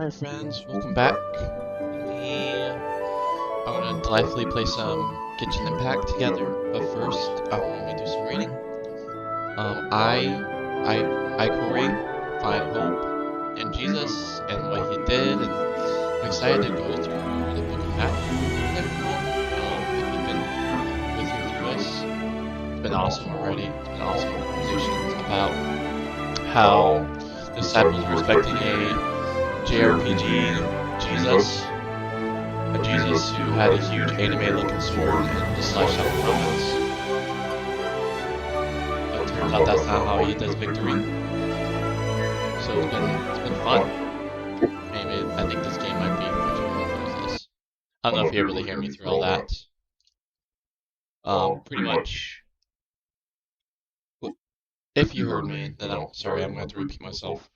Alright friends, welcome back. I'm gonna delightfully play some Genshin Impact together, but first, let me do some reading. I, Corey, find hope in Jesus and what he did, and I'm excited to go through the book of Matthew with everyone. If you've been with me through this, it's been awesome already. It's been awesome conversations about how the disciples were expecting a JRPG Jesus, a Jesus who had a huge anime-looking sword and just slashed out Romans. But it turns out that's not how he does victory. So it's been fun. Maybe I think this game might be much more this. I don't know if you really hear me through all that. Pretty much. If you heard me, then I'm sorry. I'm going to have to repeat myself.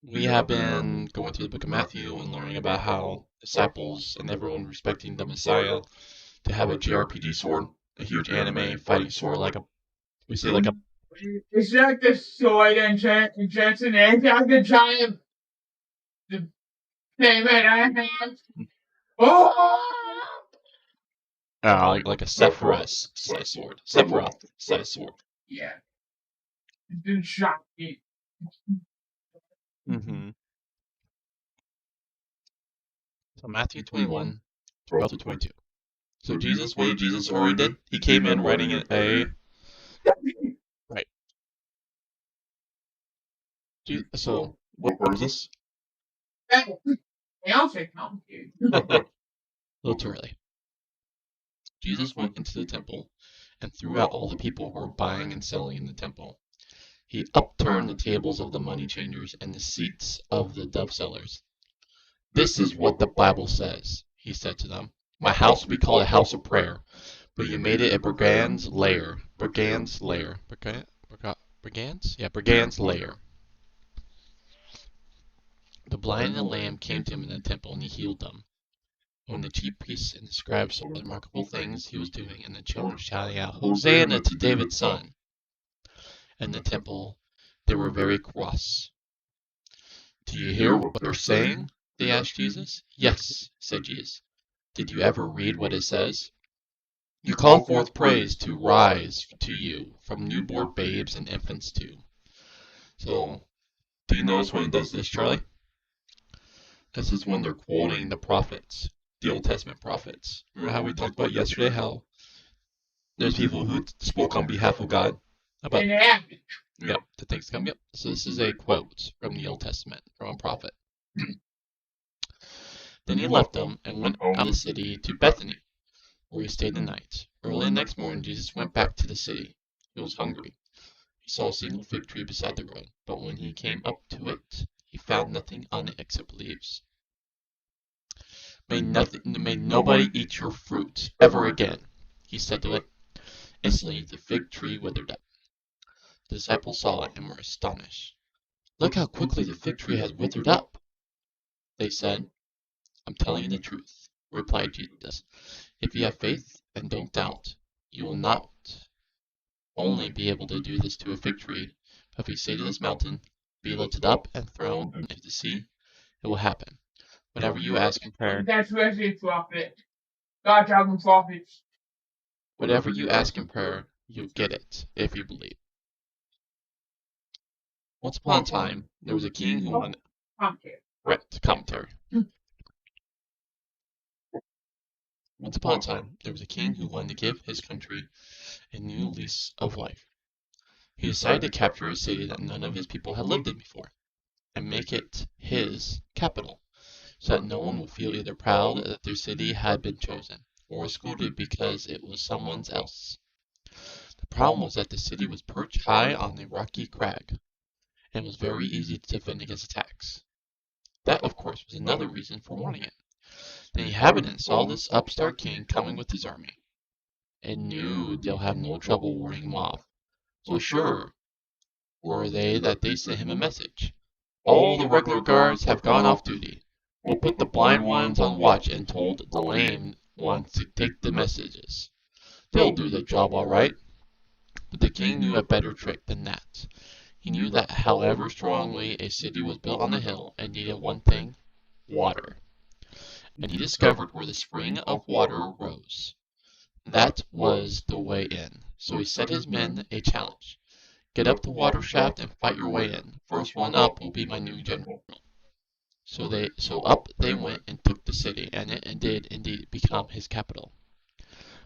We have been going through the book of Matthew and learning about how disciples and everyone respecting the Messiah to have a JRPG sword, a huge anime fighting sword, like a It's like the sword and Jensen is like the giant the payment I have. Oh! Like a Sephiroth size sword. Sephiroth size sword. Yeah. It's been shocking. So Matthew 21, 12 to 22. So Jesus, what did Jesus already did? He came in writing a... Right. So, what was this? They also complicated. A little too early. Jesus went into the temple and threw out all the people who were buying and selling in the temple. He upturned the tables of the money changers and the seats of the dove sellers. This is what the Bible says, he said to them. My house will be called a house of prayer, but you made it a brigand's lair. Brigand's lair. Brigands? Yeah, brigand's lair. The blind and the lame came to him in the temple, and he healed them. When the chief priests and the scribes saw the remarkable things he was doing, and the children shouting out, Hosanna to David's son! In the temple, they were very cross. Do you hear what they're saying? They asked Jesus. Yes, said Jesus. Did you ever read what it says? You call forth praise to rise to you, from newborn babes and infants too. So, do you notice when he does this, Charlie? This is when they're quoting the prophets, the Old Testament prophets. Remember how we talked about yesterday, how there's people who spoke on behalf of God about the things coming up. So this is a quote from the Old Testament, from a prophet. Then he left them and went out of the city to Bethany, where he stayed the night. Early the next morning, Jesus went back to the city. He was hungry. He saw a single fig tree beside the road, but when he came up to it, he found nothing on it except leaves. May nobody eat your fruit ever again, he said to it. Instantly, the fig tree withered up. The disciples saw it and were astonished. Look how quickly the fig tree has withered up, they said. I'm telling you the truth, replied Jesus. If you have faith and don't doubt, you will not only be able to do this to a fig tree, but if you say to this mountain, be lifted up and thrown into the sea, it will happen. Whatever you ask in prayer. That's what it's prophet. God talking prophets. Whatever you ask in prayer, you'll get it if you believe. Once upon a time, there was a king who wanted... Commentary. Once upon a time, there was a king who wanted to give his country a new lease of life. He decided to capture a city that none of his people had lived in before, and make it his capital, so that no one would feel either proud that their city had been chosen, or excluded because it was someone else. The problem was that the city was perched high on a rocky crag, and was very easy to defend against attacks. That, of course, was another reason for wanting it. The inhabitants saw this upstart king coming with his army, and knew they'll have no trouble warding him off. So sure were they that they sent him a message. All the regular guards have gone off duty. We'll put the blind ones on watch and told the lame ones to take the messages. They'll do the job all right. But the king knew a better trick than that. He knew that however strongly a city was built on a hill, it needed one thing: water. And he discovered where the spring of water rose. That was the way in. So he set his men a challenge: get up the water shaft and fight your way in. First one up will be my new general. So up they went and took the city, and it did indeed become his capital.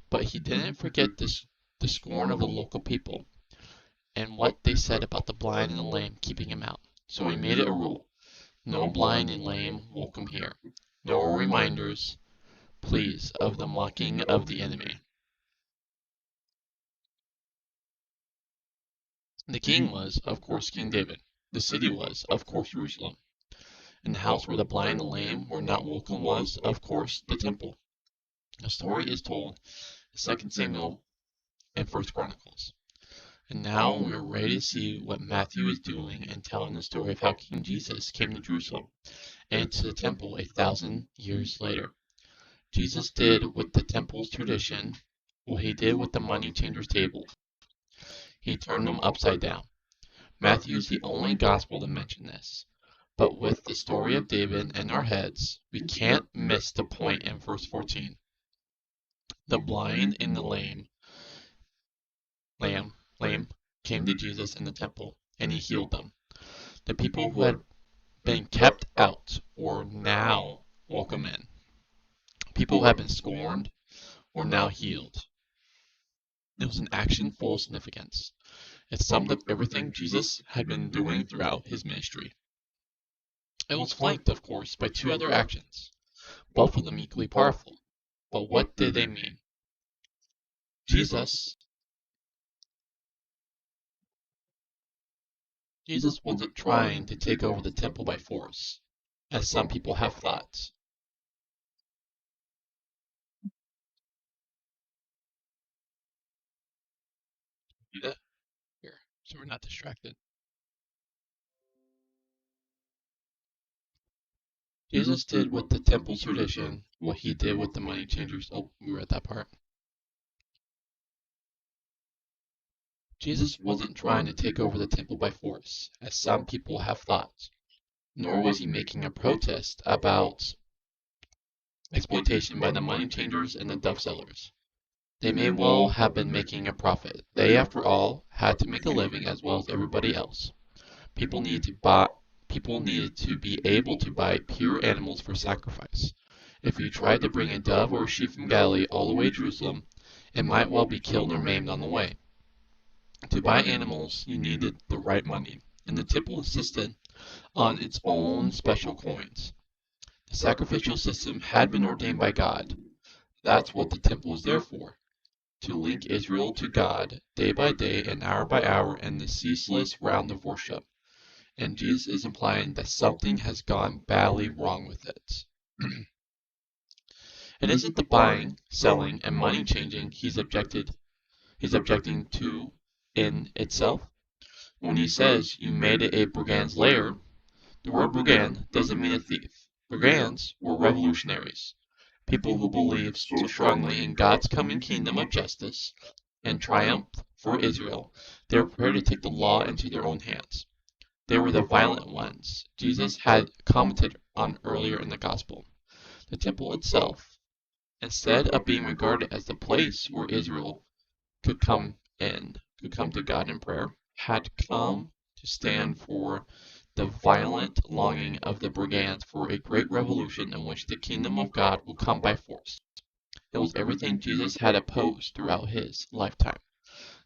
But he didn't forget the scorn of the local people, and what they said about the blind and the lame keeping him out. So he made it a rule: no blind and lame welcome here. No reminders, please, of the mocking of the enemy. The king was, of course, King David. The city was, of course, Jerusalem. And the house where the blind and the lame were not welcome was, of course, the temple. The story is told in 2 Samuel and 1 Chronicles. And now we are ready to see what Matthew is doing and telling the story of how King Jesus came to Jerusalem and to the temple 1,000 years later. Jesus did with the temple's tradition what he did with the money changers' table. He turned them upside down. Matthew is the only gospel to mention this. But with the story of David in our heads, we can't miss the point in verse 14. The blind and the lame came to Jesus in the temple, and he healed them. The people who had been kept out were now welcome in. People who had been scorned were now healed. It was an action full of significance. It summed up everything Jesus had been doing throughout his ministry. It was flanked, of course, by two other actions, both of them equally powerful. But what did they mean? Jesus wasn't trying to take over the temple by force, as some people have thought. Here, so we're not distracted. Jesus did with the temple's tradition what he did with the money changers. Oh, we read that part. Jesus wasn't trying to take over the temple by force, as some people have thought, nor was he making a protest about exploitation by the money changers and the dove sellers. They may well have been making a profit. They, after all, had to make a living as well as everybody else. People needed to be able to buy pure animals for sacrifice. If you tried to bring a dove or a sheep from Galilee all the way to Jerusalem, it might well be killed or maimed on the way. To buy animals, you needed the right money, and the temple insisted on its own special coins. The sacrificial system had been ordained by God. That's what the temple was there for, to link Israel to God day by day and hour by hour in the ceaseless round of worship. And Jesus is implying that something has gone badly wrong with it. It isn't the buying, selling, and money changing he's objecting to in itself. When he says you made it a brigand's lair, the word brigand doesn't mean a thief. Brigands were revolutionaries, people who believed so strongly in God's coming kingdom of justice and triumph for Israel, they were prepared to take the law into their own hands. They were the violent ones Jesus had commented on earlier in the Gospel. The temple itself, instead of being regarded as the place where Israel could come to God in prayer, had come to stand for the violent longing of the brigands for a great revolution in which the kingdom of God will come by force. It was everything Jesus had opposed throughout his lifetime,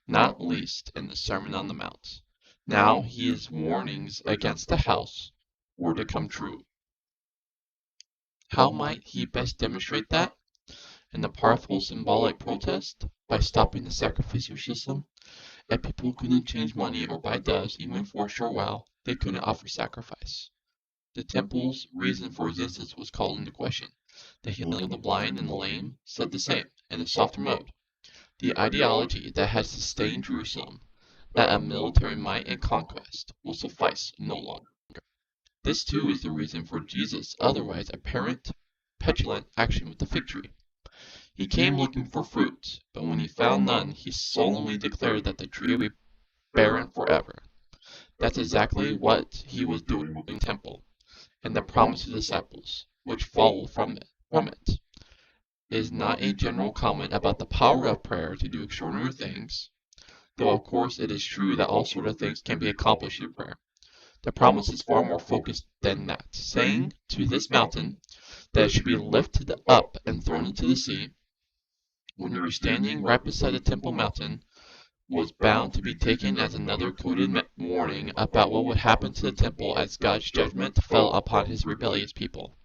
not least in the Sermon on the Mount. Now his warnings against the house were to come true. How might he best demonstrate that? In the powerful symbolic protest, by stopping the sacrificial system. If people couldn't change money or buy doves even for a short while, they couldn't offer sacrifice. The temple's reason for resistance was called into question. The healing of the blind and the lame said the same, in a softer mode. The ideology that had sustained Jerusalem, that a military might and conquest, will suffice no longer. This too is the reason for Jesus' otherwise apparent petulant action with the fig tree. He came looking for fruit, but when he found none, he solemnly declared that the tree would be barren forever. That's exactly what he was doing in the temple, and the promise to the disciples, which followed from it, is not a general comment about the power of prayer to do extraordinary things, though of course it is true that all sorts of things can be accomplished through prayer. The promise is far more focused than that, saying to this mountain that it should be lifted up and thrown into the sea. When you were standing right beside the temple mountain, was bound to be taken as another coded warning about what would happen to the temple as God's judgment fell upon his rebellious people.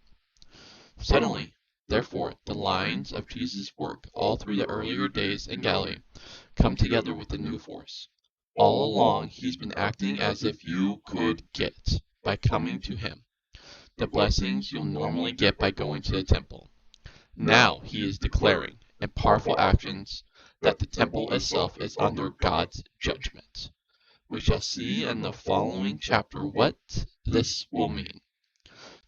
Suddenly, therefore, the lines of Jesus' work all through the earlier days in Galilee come together with a new force. All along, he's been acting as if you could get, by coming to him, the blessings you'll normally get by going to the temple. Now he is declaring, in powerful actions, that the temple itself is under God's judgment. We shall see in the following chapter what this will mean.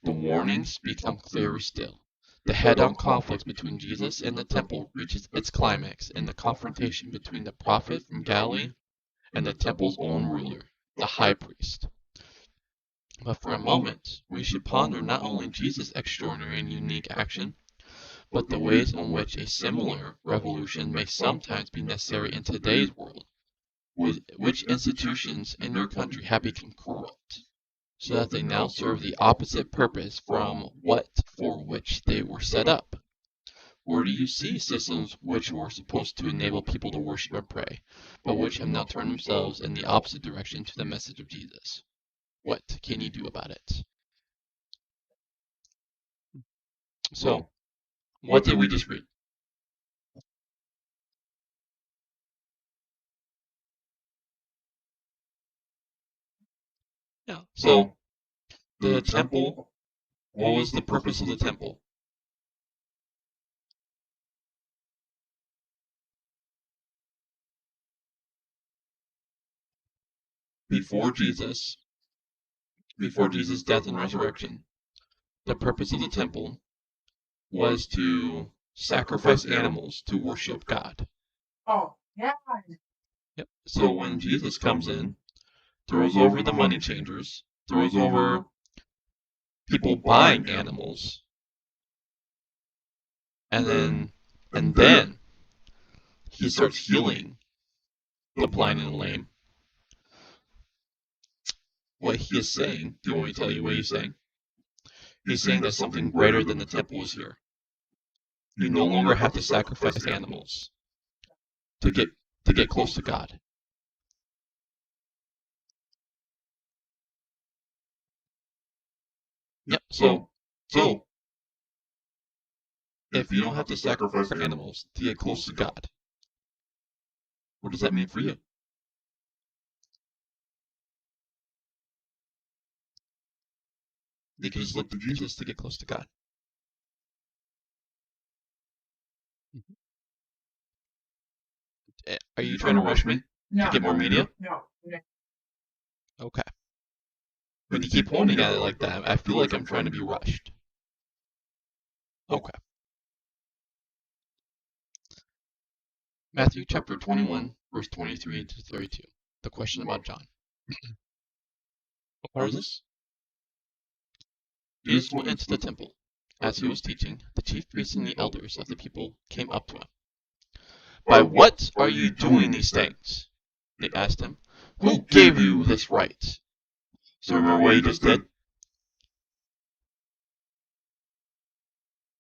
The warnings become clearer still. The head-on conflict between Jesus and the temple reaches its climax in the confrontation between the prophet from Galilee and the temple's own ruler, the high priest. But for a moment, we should ponder not only Jesus' extraordinary and unique action, but the ways in which a similar revolution may sometimes be necessary in today's world, which institutions in your country have become corrupt, so that they now serve the opposite purpose from what for which they were set up. Where do you see systems which were supposed to enable people to worship and pray, but which have now turned themselves in the opposite direction to the message of Jesus? What can you do about it? So, what did we just read? Yeah. So, the temple, what was the purpose of the temple? Before Jesus' death and resurrection, the purpose of the temple was to sacrifice animals to worship God. Oh, yeah. Yep. So when Jesus comes in, throws over the money changers, throws over people buying animals, and then he starts healing the blind and the lame. What he is saying, do you want me to tell you what he's saying? He's saying that something greater than the temple is here. You no longer have to sacrifice animals to get close to God. Yep. So if you don't have to sacrifice animals to get close to God, what does that mean for you? You can just look to Jesus to get close to God. Are you trying to rush me to get more media? No. Okay. When you keep pointing at it like that, I feel like I'm trying to be rushed. Okay. Matthew chapter 21, verse 23 to 32. The question about John. What part is this? Jesus went into the temple. As he was teaching, the chief priests and the elders of the people came up to him. By what are you doing these things? They asked him. Who gave you this right? So remember what he just did?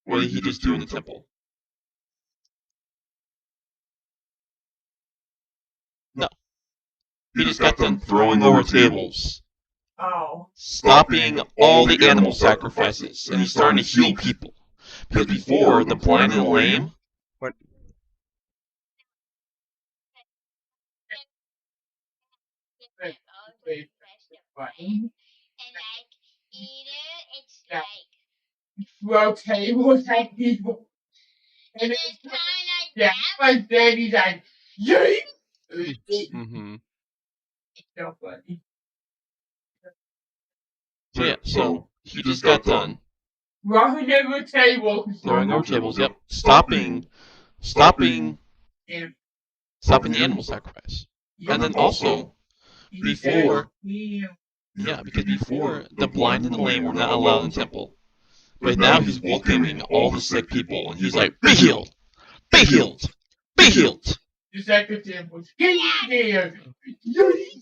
What did he just do in the temple? No. He just got done throwing over tables. Oh. Stopping all the animal sacrifices. And he's starting to heal people. Because before, the blind and the lame... What? Throw tables at people. And it's kind of like my daddy's like, yay! Mm-hmm. It's so funny. So yeah, so he just got done Throwing over tables. throwing over tables, yep. Stopping the animal sacrifice. And then also Before, yeah, because before the blind and the lame were not allowed in the temple. But now he's welcoming all the sick people, and he's like, be healed! Be healed! Be healed! The second was get out here.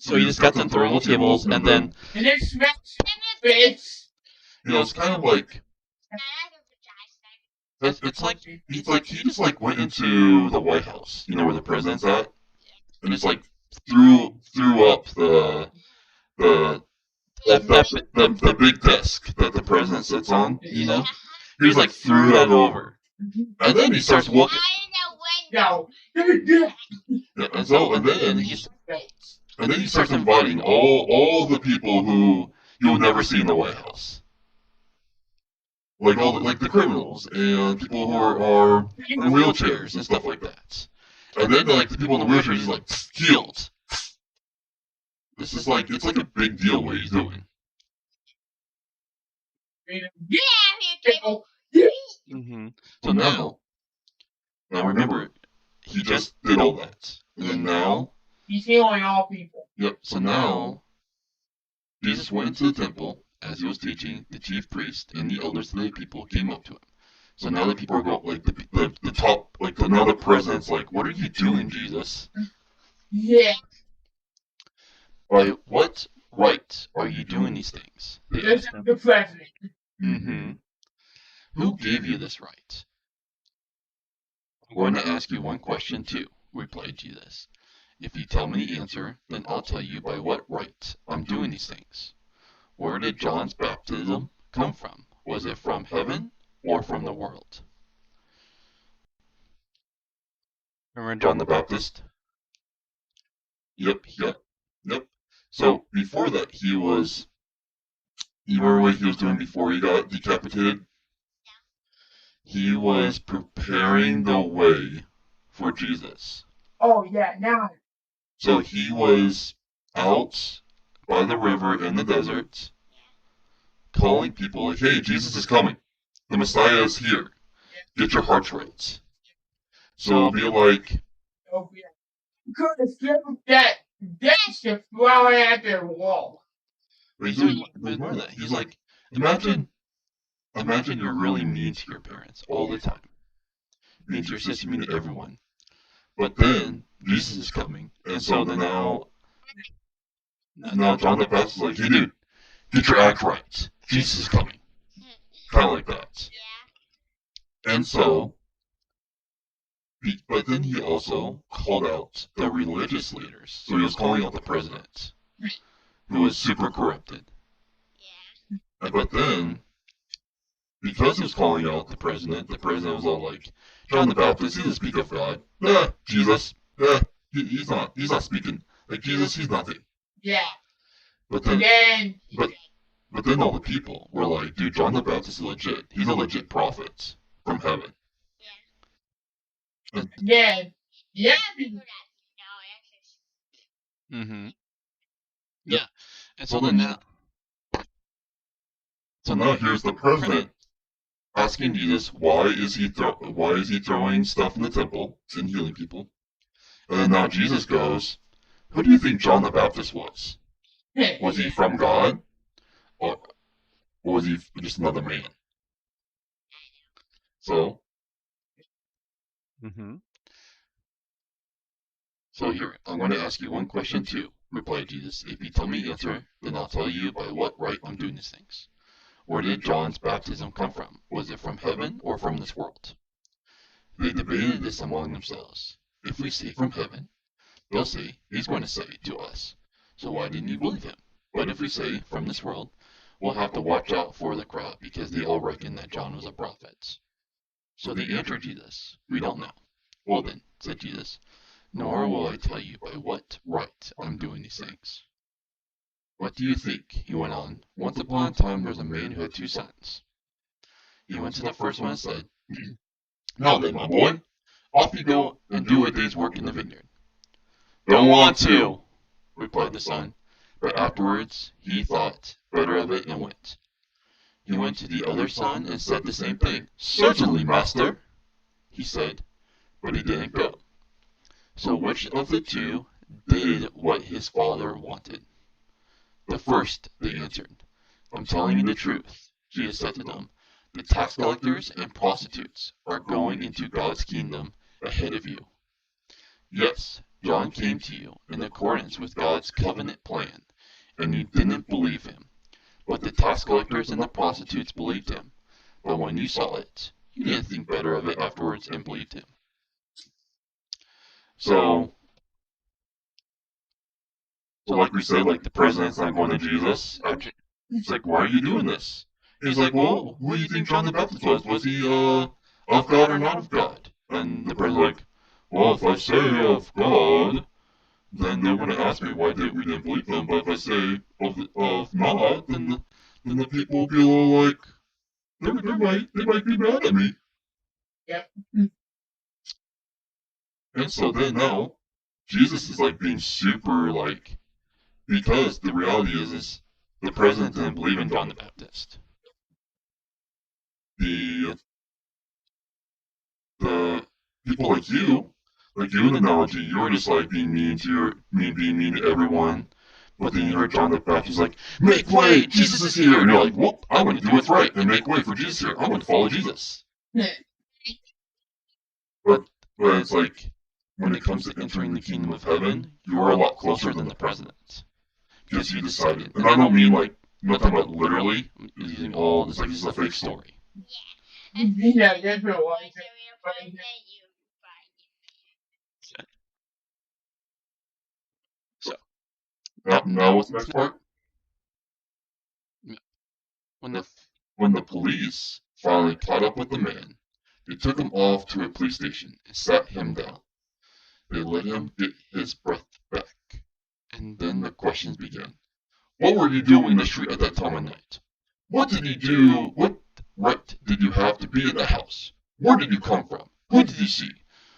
So he just got them throwing the tables, and then smash face. It's kind of like it's like he just like went into the White House, where the president's at, and just like threw up the big desk that the president sits on, He just like threw that over, and then he starts walking. No. And then he starts inviting all the people who you'll never see in the White House. Like the criminals and people who are in wheelchairs and stuff like that. And then like the people in the wheelchairs, he's like healed. This is like it's like a big deal what he's doing. mm-hmm. So now remember, he just did all that, and then now he's healing all people. Yep. So now Jesus went into the temple. As he was teaching, the chief priest and the elders of the people came up to him. So now the people are going, like, the top, like, now the president's like, what are you doing, Jesus? Yeah. By what right are you doing these things? This is the president. Mm-hmm. Who gave you this right? I'm going to ask you one question, too, replied Jesus. If you tell me the answer, then I'll tell you by what right I'm doing these things. Where did John's baptism come from? Was it from heaven or from the world? Remember John the Baptist? Yep. So before that, you remember what he was doing before he got decapitated? He was preparing the way for Jesus. Oh, yeah, now. So he was out by the river in the desert, calling people like, hey, Jesus is coming. The Messiah is here. Get your hearts right. So it'll be like... Oh, yeah. You could have stripped that shit flying at their wall. But he's like, imagine you're really mean to your parents all the time. Mean to your sister, mean to everyone. But then, Jesus is coming. And so then now John the Baptist is like, hey dude, get your act right. Jesus is coming. Kind of like that. Yeah. And so, but then he also called out the religious leaders. So he was calling out the president, who was super corrupted. Yeah. But then, because he was calling out the president was all like, John the Baptist, he doesn't speak of God. Jesus, he's not speaking. Like Jesus, he's nothing. Yeah. But then all the people were like, dude, John the Baptist is legit. He's a legit prophet from heaven. Yeah. Yeah. Mm-hmm. Yeah. And So now here's the president asking Jesus, why is he throwing stuff in the temple and healing people? And then now Jesus goes, who do you think John the Baptist was? Was he from God? Or was he just another man? So Mm-hmm. So here, I'm going to ask you one question too, replied Jesus. If you tell me the answer, then I'll tell you by what right I'm doing these things. Where did John's baptism come from? Was it from heaven or from this world? They debated this among themselves. If we say from heaven, they'll say, he's going to say to us, so why didn't you believe him? But if we say from this world, we'll have to watch out for the crowd because they all reckon that John was a prophet. So they answered Jesus, we don't know. Well then, said Jesus, nor will I tell you by what right I'm doing these things. What do you think? He went on. Once upon a time there was a man who had 2 sons. He went to the first one and said, now then, my boy, off you go and do a day's work in the vineyard. Don't want to, replied the son, but afterwards he thought better of it and went. He went to the other son and said the same thing. Certainly, master, he said, but he didn't go. So which of the 2 did what his father wanted. The first, they answered. I'm telling you the truth, Jesus said to them. The tax collectors and prostitutes are going into God's kingdom ahead of you. Yes, John came to you in accordance with God's covenant plan, and you didn't believe him. But the tax collectors and the prostitutes believed him. But when you saw it, you didn't think better of it afterwards and believed him. So like we said, like the president's not going to Jesus. It's like, why are you doing this? He's like, well, who do you think John the Baptist was? Was he of God or not of God? And the president's like, well, if I say of God, then they're going to ask me why we didn't believe them. But if I say of not, then the people will be a little like, they might be mad at me. Yep. And so then now, Jesus is like being super like, because the reality is the president didn't believe in John the Baptist. The people like you in the analogy, you were just like being mean to everyone. But then you heard John the Baptist like, make way, Jesus is here, and you're like, whoop, I want to do what's right and make way for Jesus here. I want to follow Jesus. But it's like, when it comes to entering the kingdom of heaven, you are a lot closer than the president. Because you decided, and I don't mean like, I'm not talking about literally, I'm using all this, like, this is a fake story. Yeah, that's what it was. So, now what's the next part? When the police finally caught up with the man, they took him off to a police station and sat him down. They let him get his breath back. And then the questions began. What were you doing in the street at that time of night? What did you do? What right did you have to be in the house? Where did you come from? Who did you see?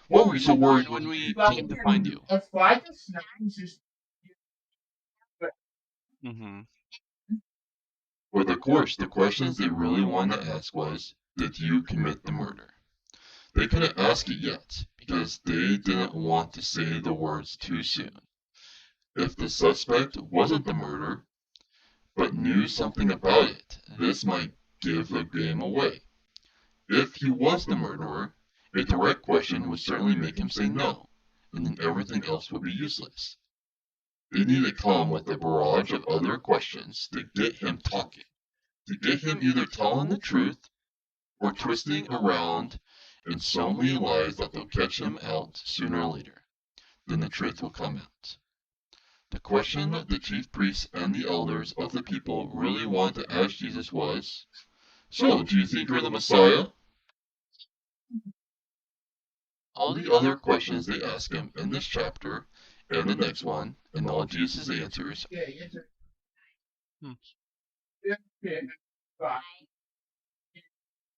What were you so worried when we came to find you? Mm-hmm. But of course, the questions they really wanted to ask was, did you commit the murder? They couldn't ask it yet, because they didn't want to say the words too soon. If the suspect wasn't the murderer, but knew something about it, this might give the game away. If he was the murderer, a direct question would certainly make him say no, and then everything else would be useless. They need to come with a barrage of other questions to get him talking, to get him either telling the truth or twisting around in so many lies that they'll catch him out sooner or later. Then the truth will come out. The question the chief priests and the elders of the people really wanted to ask Jesus was, so, do you think you're the Messiah? All the other questions they ask him in this chapter and the next one, and all Jesus' answers.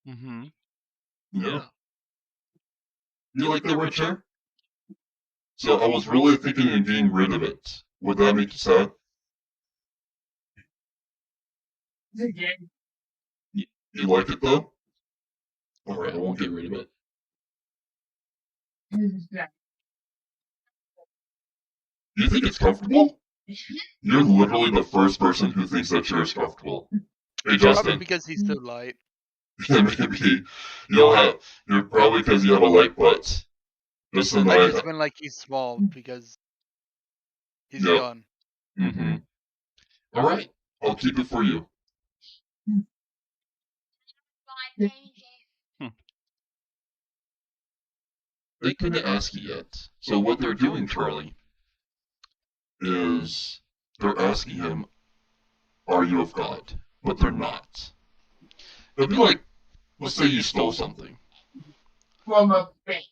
Mm-hmm. Yeah. You like the red chair? So I was really thinking of getting rid of it. Would that make you sad? You like it though? Alright, I won't get rid of it. You think it's comfortable? You're literally the first person who thinks that chair is comfortable. Hey Probably Justin, because he's so light. maybe you're probably because you have a light butt. Listen, I just meant like he's small because he's Yep. young. Mm-hmm. Alright, I'll keep it for you. They couldn't ask you yet. So what they're doing, Charlie, is they're asking him, are you of God? But they're not. It'd be like, let's say you stole something. From a bank.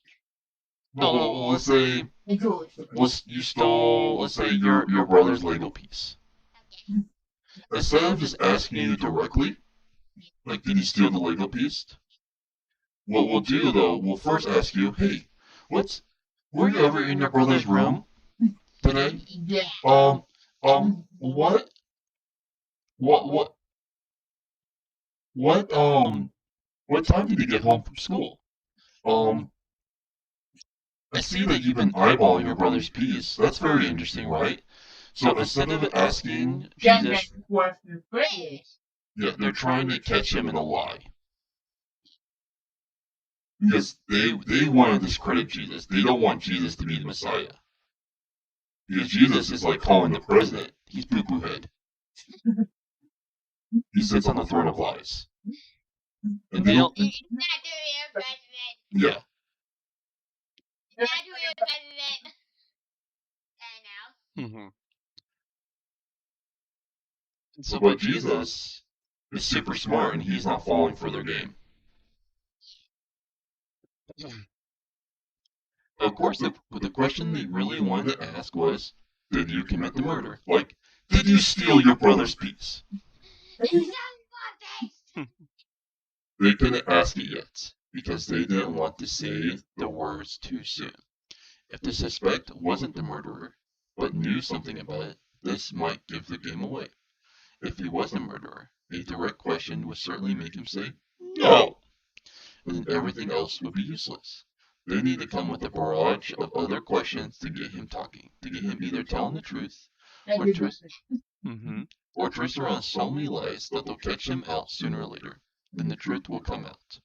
No, let's say you stole, let's say your brother's Lego piece. Instead of just asking you directly, like, did he steal the Lego piece? What we'll do though, we'll first ask you, hey, were you ever in your brother's room today? Yeah. What, what, what time did you get home from school? I see that you've been eyeballing your brother's piece. That's very interesting, right? So instead of asking That Jesus, makes the question frivolous. yeah, they're trying to catch him in a lie. Because they want to discredit Jesus. They don't want Jesus to be the Messiah. Because Jesus is like calling the president. He's poo-poo head. He sits on the throne of lies. And they don't... It's not the real president. Yeah. Not the real president. I know. Mm-hmm. So, but Jesus is super smart and he's not falling for their game. Of course, the question they really wanted to ask was, did you commit the murder? Like, did you steal your brother's piece? They couldn't ask it yet, because they didn't want to say the words too soon. If the suspect wasn't the murderer, but knew something about it, this might give the game away. If he was the murderer, a direct question would certainly make him say, no! And then everything else would be useless. They need to come with a barrage of other questions to get him talking, to get him either telling the truth, or twist, Mm-hmm. or twist around so many lies that they'll catch him out sooner or later. Then the truth will come out.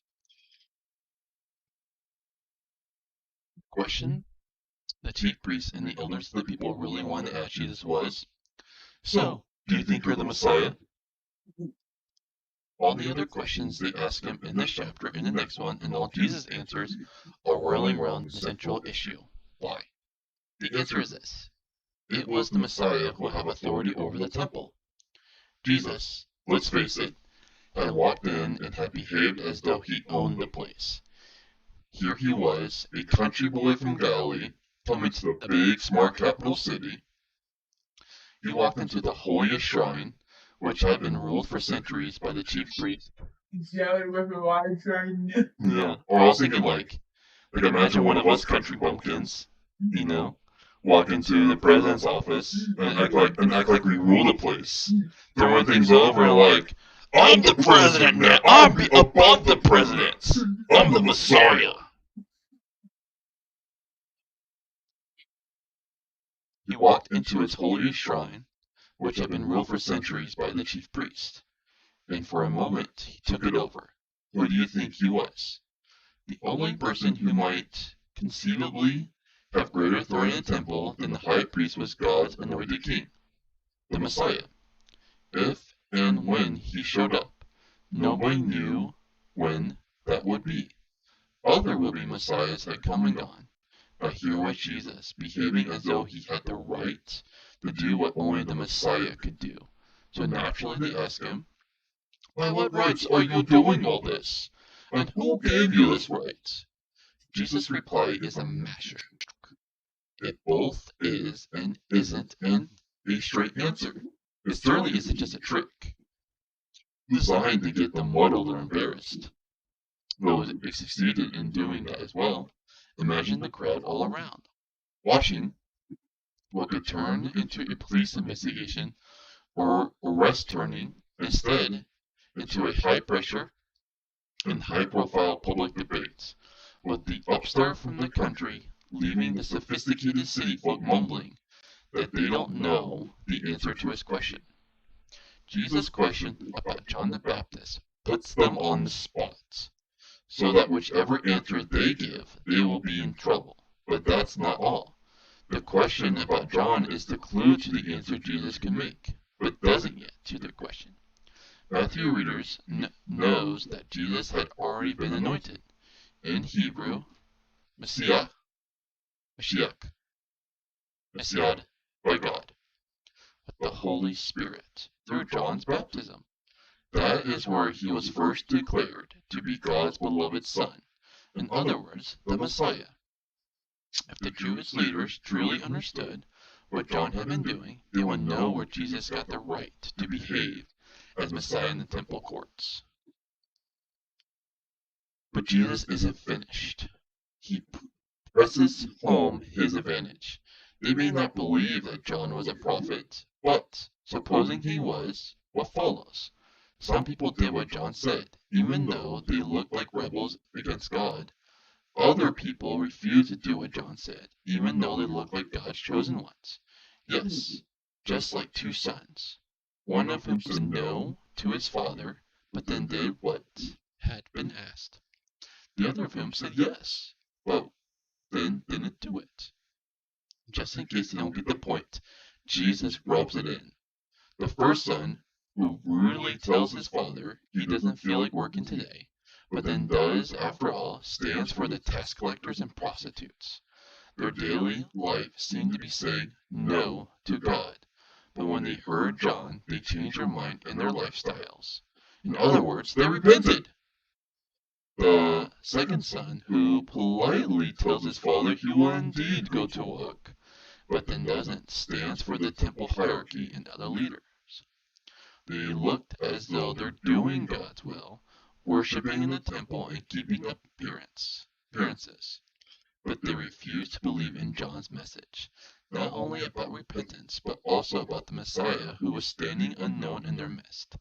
Question the chief priests and the elders of the people really wanted to ask Jesus was, so, do you think you're the Messiah? All the other questions they ask him in this chapter and the next one, and all Jesus' answers, are whirling around the central issue. Why? The answer is this. It was the Messiah who would have authority over the temple. Jesus, let's face it, had walked in and had behaved as though he owned the place. Here he was, a country boy from Galilee, coming to the big, smart capital city. He walked into the holiest shrine, which had been ruled for centuries by the chief priest. Jelly with a water train. Yeah, or I was thinking like imagine one of us country bumpkins, you know, walk into the president's office and act like we rule the place, throwing things over and like, I'm the president now. I'm above the presidents. I'm the Messiah. He walked into its holiest shrine, which had been ruled for centuries by the chief priest, and for a moment he took it over. Who do you think he was? The only person who might conceivably have greater authority in the temple than the high priest was God's anointed king, the Messiah. If and when he showed up, nobody knew when that would be. Other would-be messiahs had come and gone, but here was Jesus, behaving as though he had the right to do what only the Messiah could do. So naturally they ask him, by what rights are you doing all this? And who gave you this right? Jesus' reply is a masterstroke. It both is and isn't a straight answer. It certainly isn't just a trick, designed to get them muddled or embarrassed. Though it succeeded in doing that as well, imagine the crowd all around, watching what could turn into a police investigation or arrest turning instead into a high-pressure and high-profile public debate, with the upstart from the country leaving the sophisticated city folk mumbling that they don't know the answer to his question. Jesus' question about John the Baptist puts them on the spot, so that whichever answer they give, they will be in trouble. But that's not all. The question about John is the clue to the answer Jesus can make, but doesn't yet to the question. Matthew readers knows that Jesus had already been anointed. In Hebrew, Messiah, Mashiach, Messiah by God, with the Holy Spirit, through John's baptism. That is where he was first declared to be God's beloved Son, in other words, the Messiah. If the Jewish leaders truly understood what John had been doing, they would know where Jesus got the right to behave as Messiah in the temple courts. But Jesus isn't finished. He presses home his advantage. They may not believe that John was a prophet, but supposing he was, what follows? Some people did what John said, even though they looked like rebels against God. Other people refused to do what John said, even though they looked like God's chosen ones. Yes, just like two sons. One of whom said no to his father, but then did what had been asked. The other of whom said yes, but then didn't do it. Just in case you don't get the point, Jesus rubs it in. The first son, who rudely tells his father he doesn't feel like working today, but then does after all, stands for the tax collectors and prostitutes. Their daily life seemed to be saying no to God, but when they heard John, they changed their mind and their lifestyles. In other words, they repented. The second son, who politely tells his father he will indeed go to work, but then doesn't, stands for the temple hierarchy and other leaders. They looked as though they're doing God's will, worshiping in the temple and keeping up appearances. But they refused to believe in John's message, not only about repentance, but also about the Messiah who was standing unknown in their midst.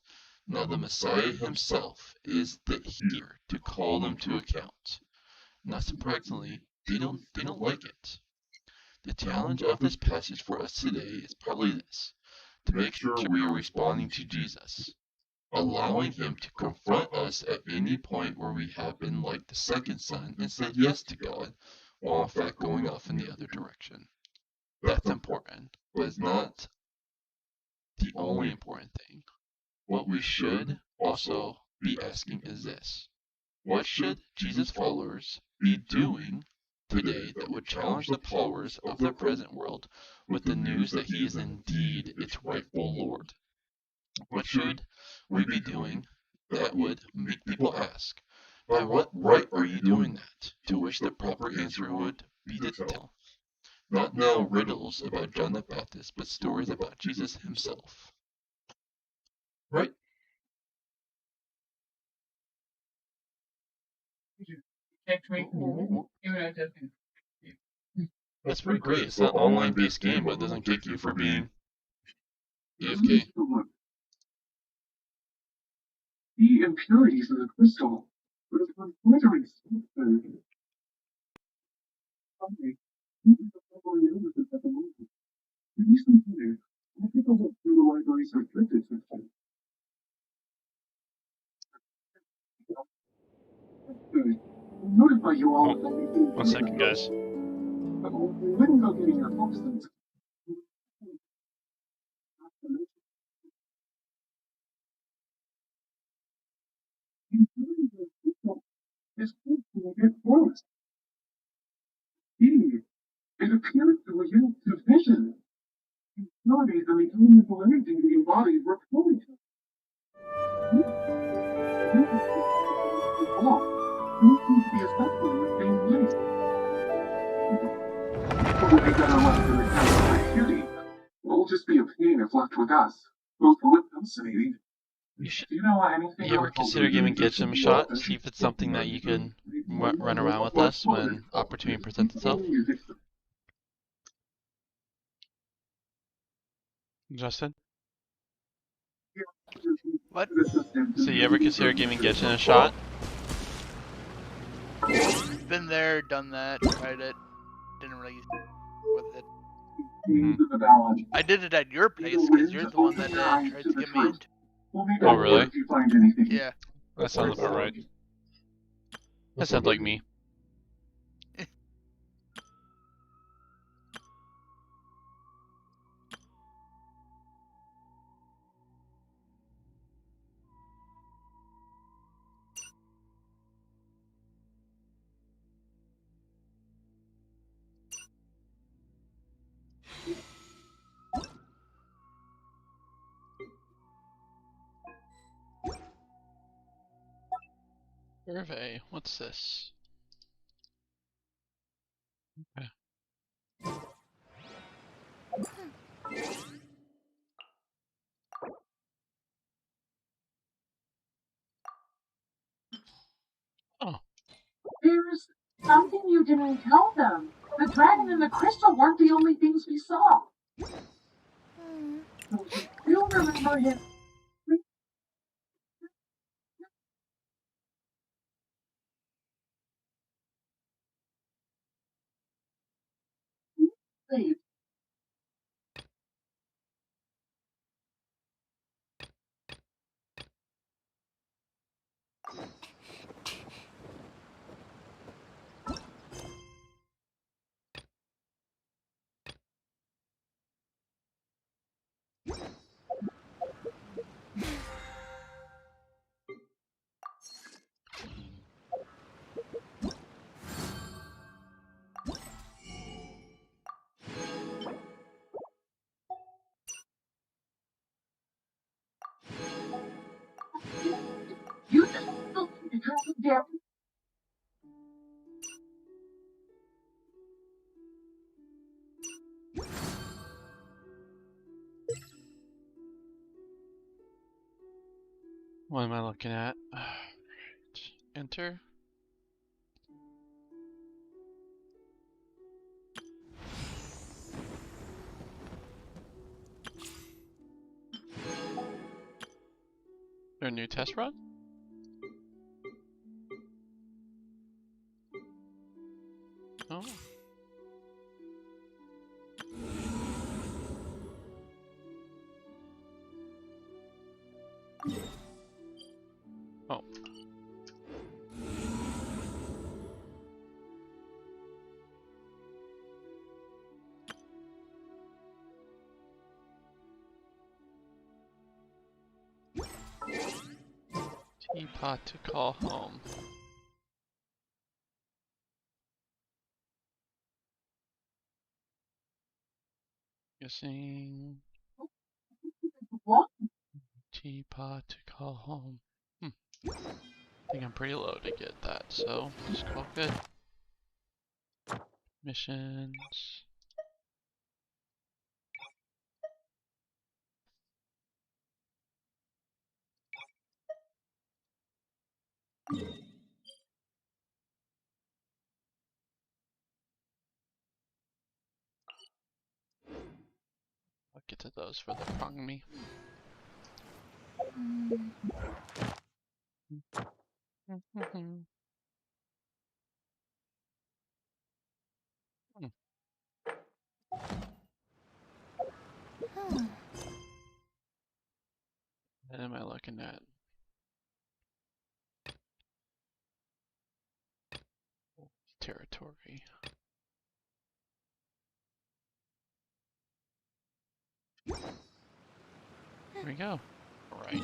Now the Messiah himself is here to call them to account. Not surprisingly, they don't like it. The challenge of this passage for us today is probably this: to make sure we are responding to Jesus, allowing him to confront us at any point where we have been like the second son and said yes to God, while in fact going off in the other direction. That's important, but it's not the only important thing. What we should also be asking is this: what should Jesus' followers be doing today that would challenge the powers of the present world with the news that he is indeed its rightful Lord? What should we be doing that would make people ask, by what right are you doing that? To which the proper answer would be to tell. Not now riddles about John the Baptist, but stories about Jesus himself. Right? That's pretty great. It's an online-based game, but it doesn't kick you for being AFK. The impurities in the crystal would have been flittering smooth. I think I'll look through the library's restricted section. Notify you all. One second, guys. We can go getting your books then. This book will get closed. It appears to yield to vision. Nowadays, the mechanical energy of the embodied were fully. Don't seem to be affected in the same way. Probably better left in the council beauty. It'll just be a pain if left with us. Both will look fascinating. You should. Do you know anything? You ever consider giving Gatcha a shot? See if it's something that you can run around with us when opportunity presents itself. Justin? What? So you ever consider giving Gatcha a shot? Been there, done that, tried it. Didn't really with it. I did it at your place because you're the one that tried to get me into. Oh, really? Yeah. That sounds about right. That sounds like me. Survey. What's this? Okay. Oh. There's something you didn't tell them. The dragon and the crystal weren't the only things we saw. You'll remember him. What am I looking at? Enter. Their new test run? Oh. Oh. Teapot to call home. Guessing. Teapot to call home. I think I'm pretty low to get that, so just call good. Missions. I'll get to those for the prong me. What am I looking at? Territory. Here we go. Alright.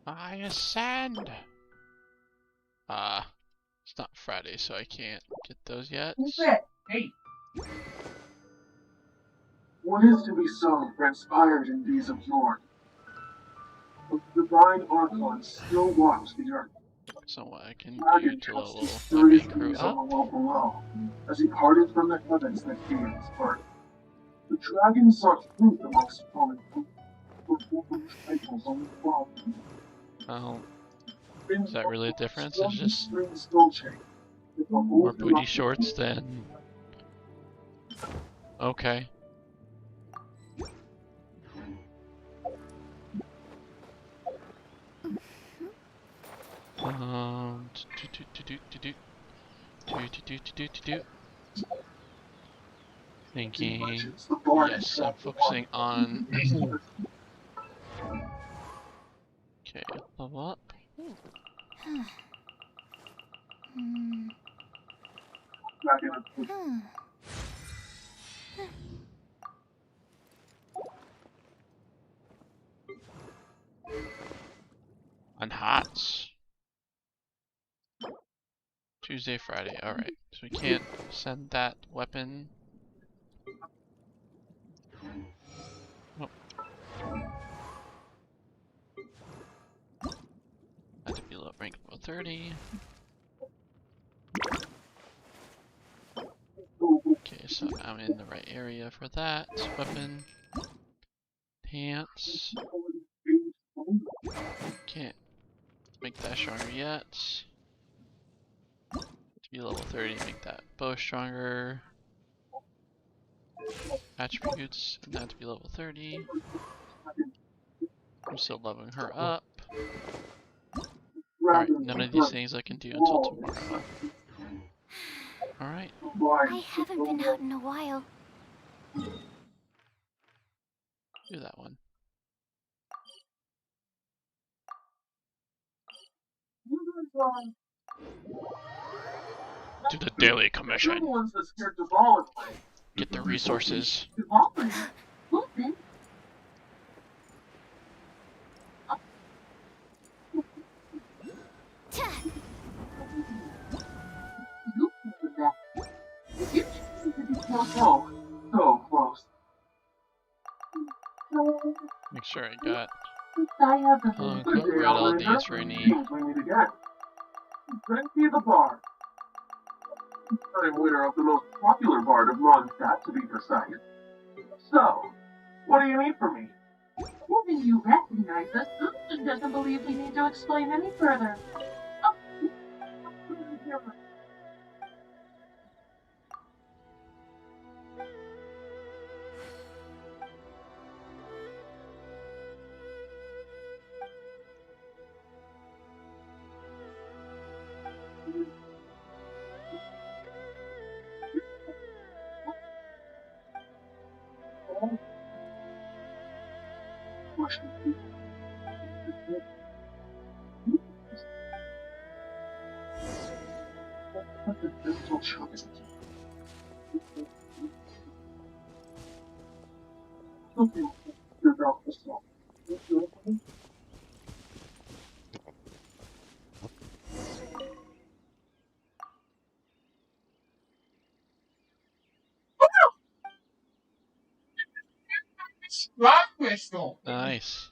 I ascend! It's not Friday, so I can't get those yet. Hey. What is to be so transpired in days of yore? But the divine Archon still walks the earth. So what I can do Dragon to trusts level the my mysterious crew things of up. the world below, as he parted from the heavens that gave his birth. The dragon sought truth amongst fallen people, but foolish idols only fall. Oh, is that really a difference? It's just More more booty shorts than... Okay. Thinking... Yes, I'm focusing on... Okay, level up. On hots. Tuesday, Friday. Alright, so we can't send that weapon. Nope. Had to be low rank level 30. Okay, so I'm in the right area for that. Weapon. Pants. Can't make that stronger yet. To be level 30, make that bow stronger. Attributes, and that to be level 30. I'm still leveling her up. Alright, dragons none of prefer these things I can do until small tomorrow. Alright. I haven't been out in a while. Do that one. Do the daily commission. ones that scared Duval away. Get the resources. Oh, so close. Make sure I got Good got day, red all Outlander. these for any. Seems we meet again. Couldn't see the bar. I'm winner of the most popular bard of Mondstadt, to be precise. So, what do you need from me? Given you recognize us, Austin doesn't believe we need to explain any further. Okay, you're about to stop. Rock crystal. Nice.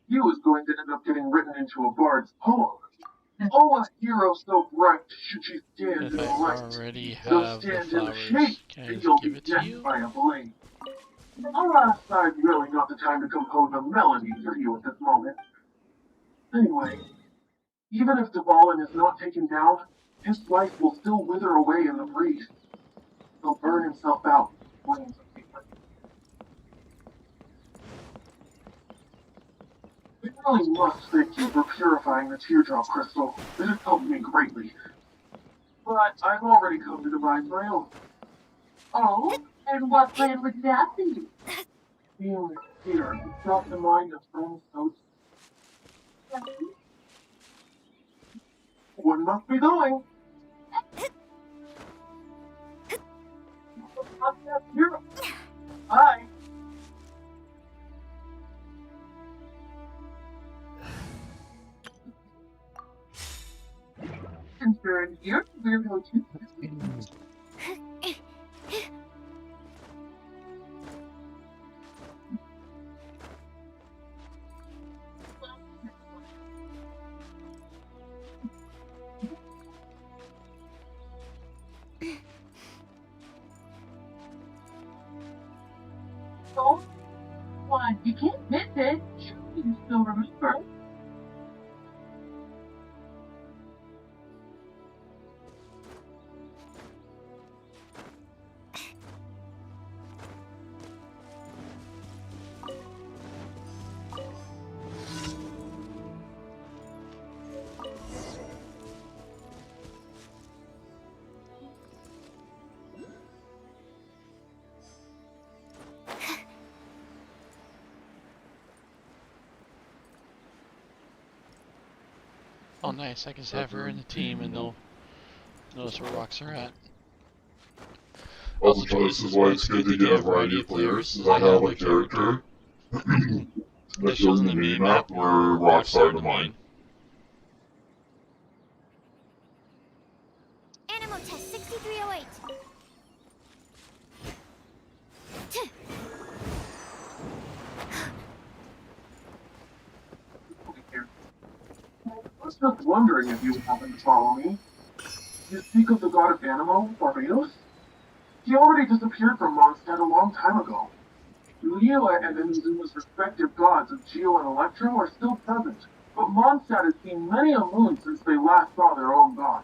You is going to end up getting written into a bard's poem. Oh, a hero so bright, should she stand If in I the light, already so have the stand in the flowers, shade, can I and just you'll give be it to death you? by a blade. Alas, I've really not the time to compose a melody for you at this moment. Anyway, even if Dvalin is not taken down, his life will still wither away in the breeze. He'll burn himself out in flames of hatred. I really must thank you for purifying the teardrop crystal. It has helped me greatly. But I've already come to devise my own. Oh, and what plan would that be? Being here brought to mind of friends so one must be going. Bye. Concerned here, we're going to... So, why, you can't miss it. Sure, you still remember. Oh, nice. I can just have her in the team and they'll notice where rocks are at. Also, this is why it's good to get a variety of players, as I have a character that shows in the mini-map where rocks are to mine. Animal test 6308. I was just wondering if you would happen to follow me. You speak of the god of Animo, Barbados? He already disappeared from Mondstadt a long time ago. Leela and Inzuma's respective gods of Geo and Electro are still present, but Mondstadt has seen many a moon since they last saw their own god.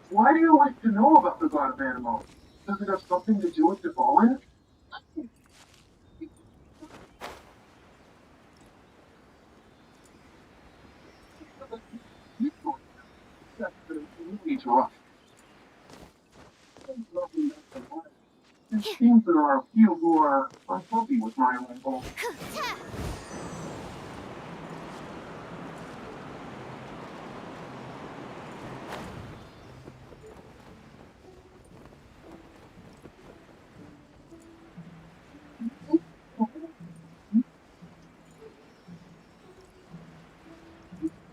Why do you wish to know about the god of Animo? Does it have something to do with Devalin? It seems there are a few who are unhappy with my arrival.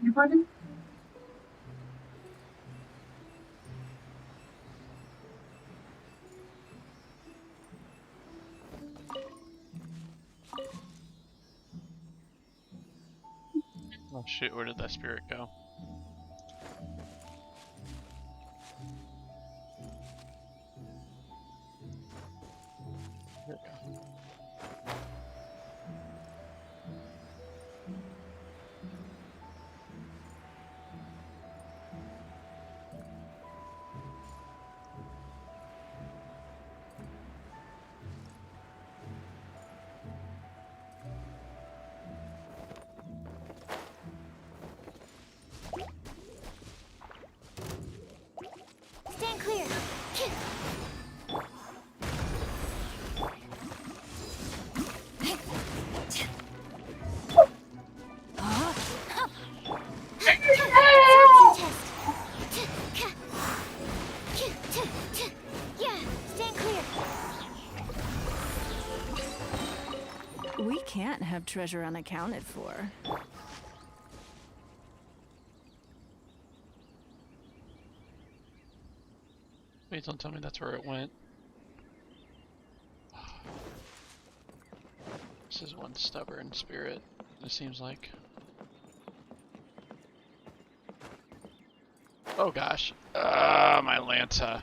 You ready? Oh shoot, where did that spirit go? There we go. Stand clear. Yeah, stand clear. We can't have treasure unaccounted for. Wait, don't tell me that's where it went. This is one stubborn spirit, it seems like. Oh gosh. My Lanta.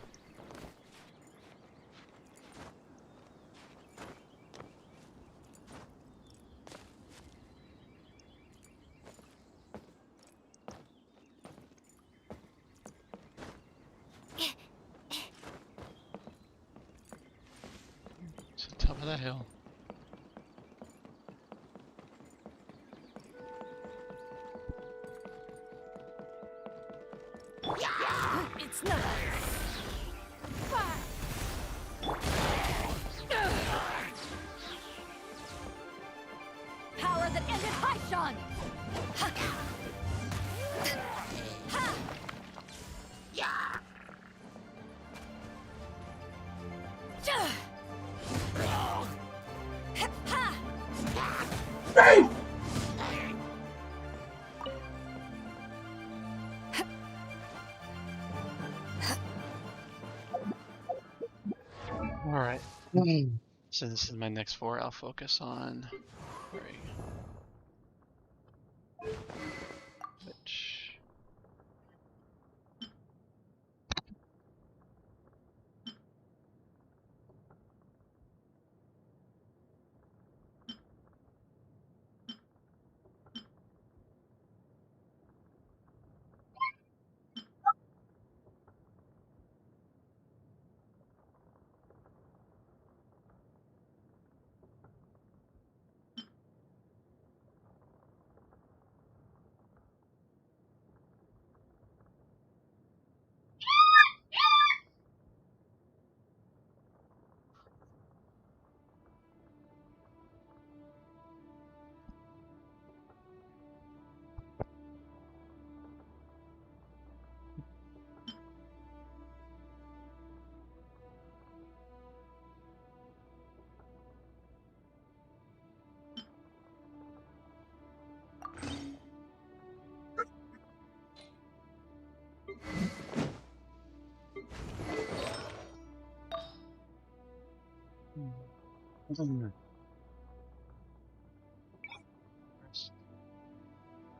To the top of that hill. It's not. Power that ended Haishan! Hey! Alright. So this is my next 4. I'll focus on 3. Which...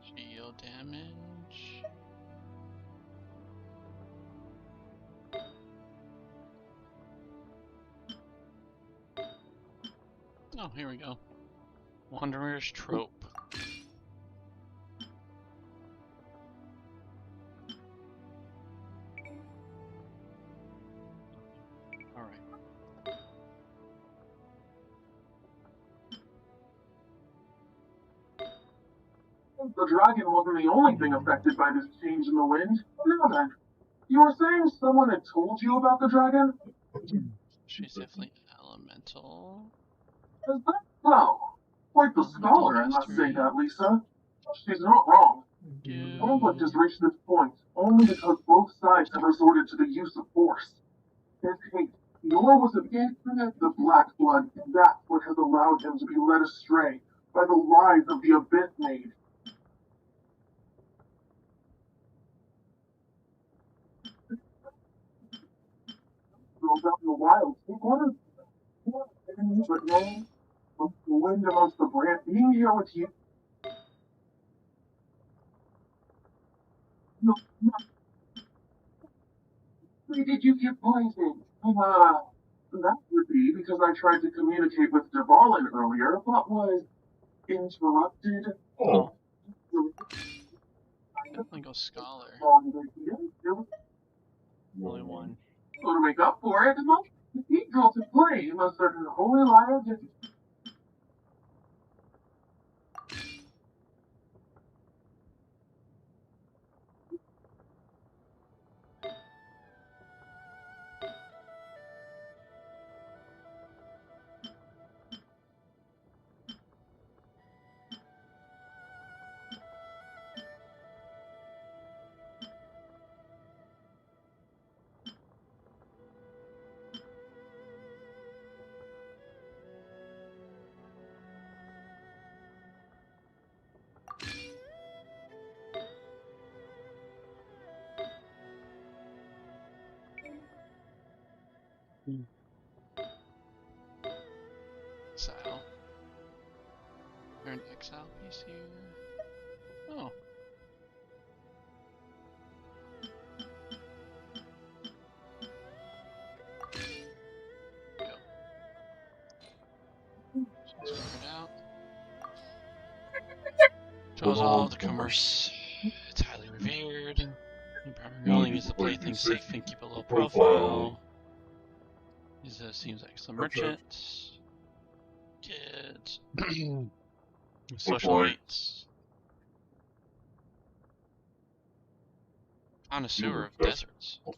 Shield damage. Oh, here we go. Wanderer's Trope. Alright. The dragon wasn't the only thing affected by this change in the wind. Now then, you were saying someone had told you about the dragon? She's definitely elemental. Is that so? Quite the scholar, I must say that, Lisa. She's not wrong. Conflict has reached this point only because both sides have resorted to the use of force. His hate, nor was it the black blood, that's what has allowed him to be led astray by the lies of the Abyss Maid. Girls out in the wild take orders. But no, the wind amongst the branch, being here with you. No, why did you get poisoned? That would be because I tried to communicate with Dvalin earlier, but was interrupted. Oh. Definitely go scholar. Only one. So to make up for it, the cathedral to claim a certain holy liar did. Exile. There an exile piece here? Oh. Go. Just work it out. Draws all of the commerce. It's highly revered. The primary ruling is to play things safe and keep a low profile. Seems like some merchants. Kids. Socialites. Connoisseur of deserts. Oh.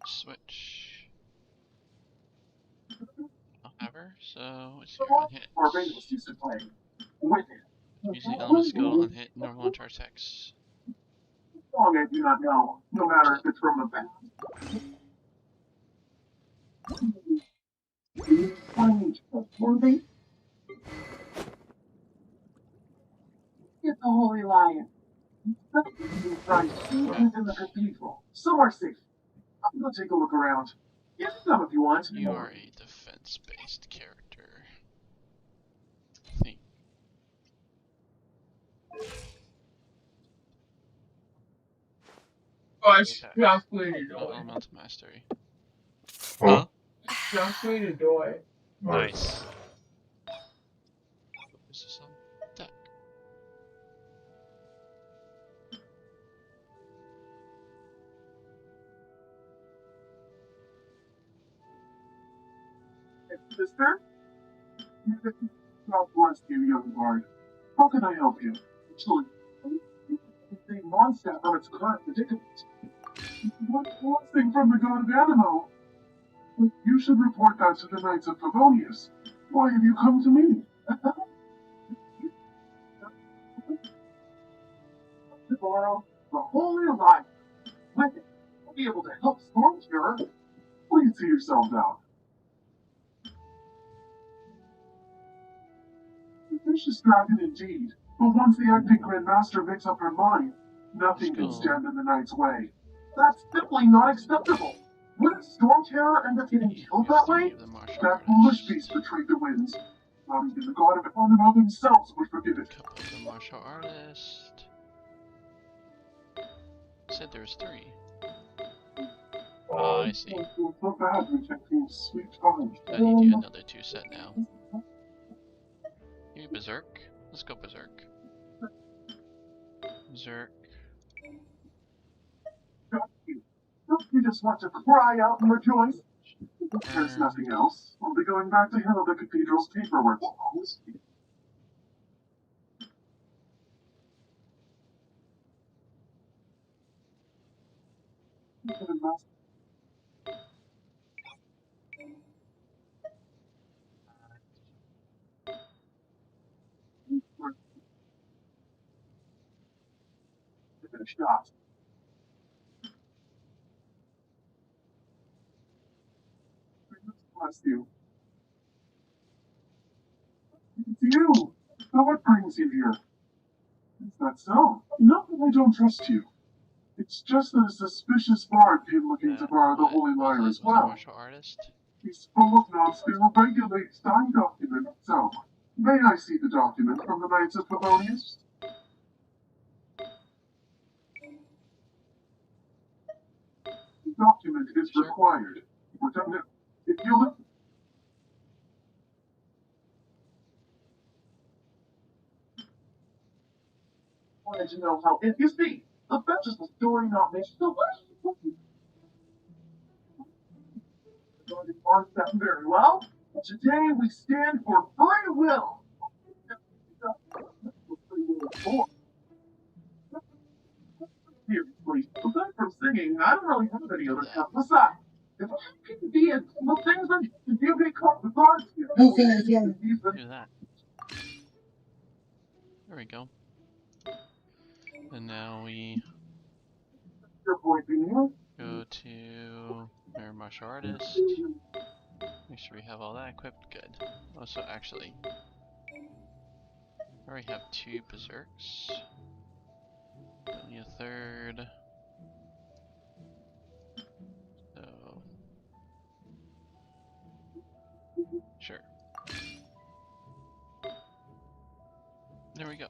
Switch. I'll have her, so let's see her on hit. Barbados used to play. With it. Usually element skill on hit, normal and charge attacks. Long I do not know, no matter if it's from the past. Trustworthy? Get the holy lion. He's in the cathedral. Somewhere safe. I'm gonna take a look around. Get some if you want. You are a defense-based character. Think. Oh, it's just way to do Oh, it. elemental mastery. Huh? Just way to do it. Nice. This is on deck. Sister? God bless you, young bard. How can I help you? Actually, save Mondstadt from its current predicament. One blessing from the god of Animo. You should report that to the Knights of Favonius. Why have you come to me? To borrow the Holy Light. With it, I'll be able to help Stormcure. Please see yourself out. Vicious dragon indeed, but once the acting Grand Master makes up her mind, nothing can stand in the Knight's way. That's simply not acceptable. Wouldn't Stormterror end up getting killed that way? That foolish beast betrayed the winds. Not even the god of Animo themselves would forgive it. Couple of the martial artist. Said there's 3. Oh, I see. So bad rejecting sweet time. I need you another 2 set now. Maybe Berserk? Let's go Berserk. Zerk. Don't you just want to cry out and rejoice? There's nothing else. I'll be going back to handle the cathedral's paperwork. Give it a shot. Bless you. It's you. Now what brings you here? Is that so? Not that I don't trust you. It's just that a suspicious bard came looking to borrow the Holy Lyre as well. Martial artist. He's full of nonsense and regulates signed document. So, may I see the document from the Knights of Favonius? The document is required. If you look. Wanted to know how. If you see, the bench is the story not made. So what? That very well. Today we stand for free will. Seriously, aside from singing, I don't really have any other talent. Besides, if I could be in the things that you get caught with cards here. Okay, yeah. Do that. There we go. And now we go to our martial artist. Make sure we have all that equipped. Good. Also, actually, I already have 2 berserks. Don't need a third. So, sure. There we go.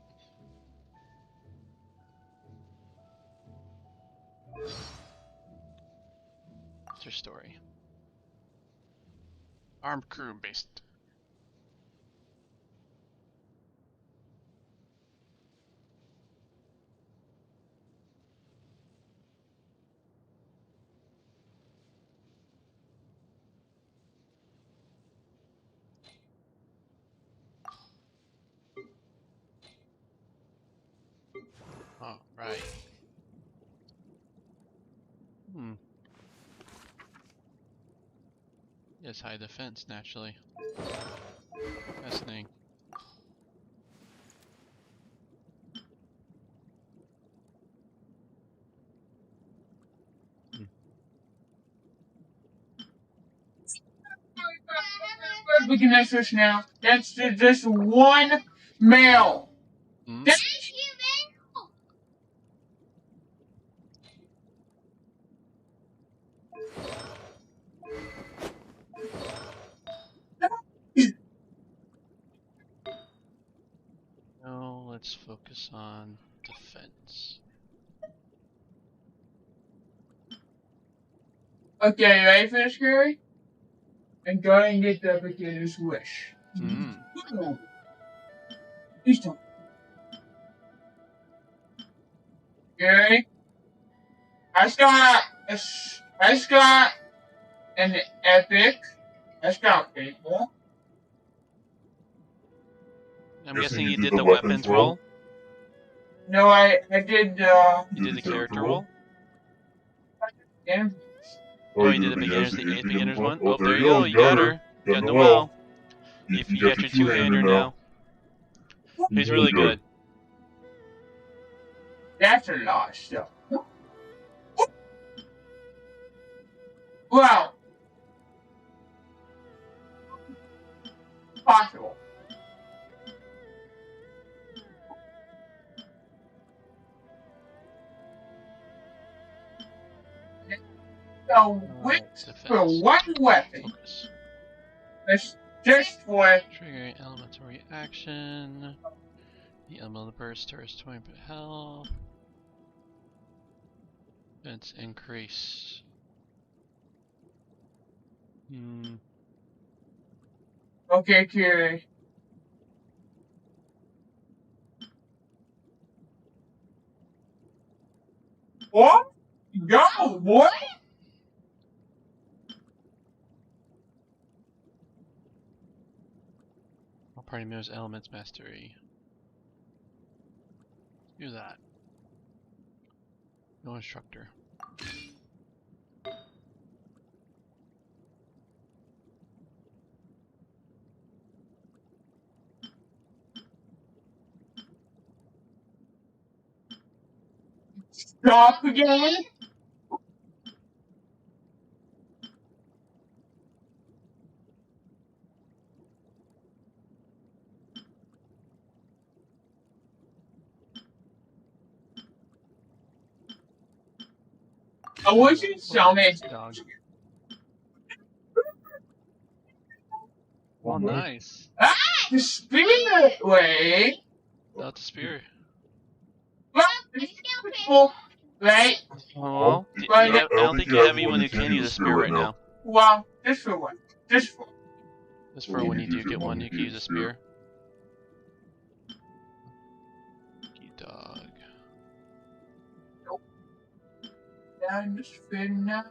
What's your story? Armed crew based. Oh, right. Yes, high defense, naturally. Fascinating. We can next switch now. That's just one male. Now let's focus on defense. Okay, you ready for this, Gary? And go ahead and get the beginner's wish. Please don't. Gary? I just got an epic. I just got people. I'm guessing you did the weapons roll? No, I did, You did the character roll? Yeah. Oh, you did the beginner's one? Oh, there you go, you got her. Got Noelle. You got your two-hander now. He's really good. That's a lot of stuff. Well, possible. So, for one weapon, that's just for trigger elemental reaction. The elemental burst stars 20% health. Let's increase. Okay, Kiri. What? Go, boy! All party members elements mastery. Do that. No instructor. Stop again? I wish you'd show me. Dog. Oh, nice. Ah! The spirit way! Without the spear. What? People, right? Oh, Right. I don't think you have anyone who can use a spear right now. Well, just for what? Just for. Just for when you do get one, you can use a spear. Lucky dog. I'm just fitting now.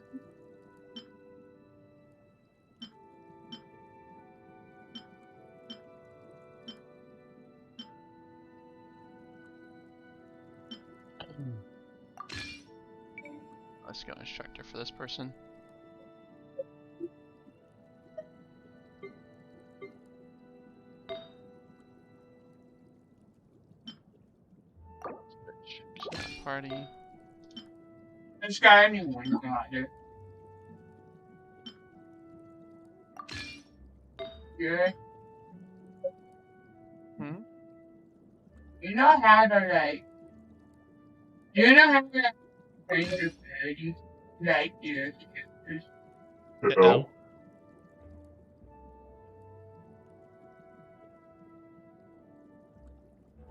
Let's go instructor for this person. Party. This guy, anyone got it. Yeah. Hmm? You know how to, like. You know how to train your party like this. L.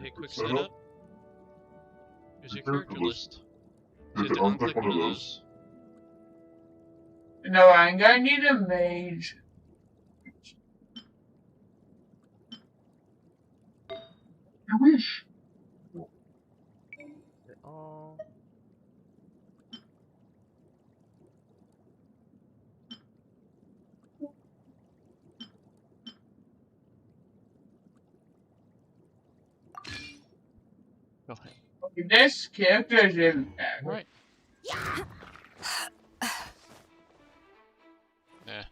Hey, quick setup. Here's your character list. So you have to unclick one of those. No, I'm gonna need a mage. I wish. Oh. Go ahead. This character is in there. Right. Nah.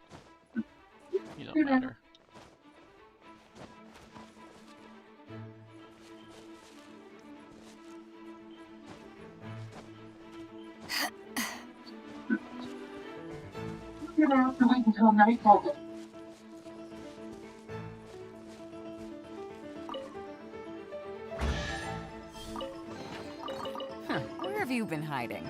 You don't matter. You're gonna have to wait until nightfall to Where have you been hiding?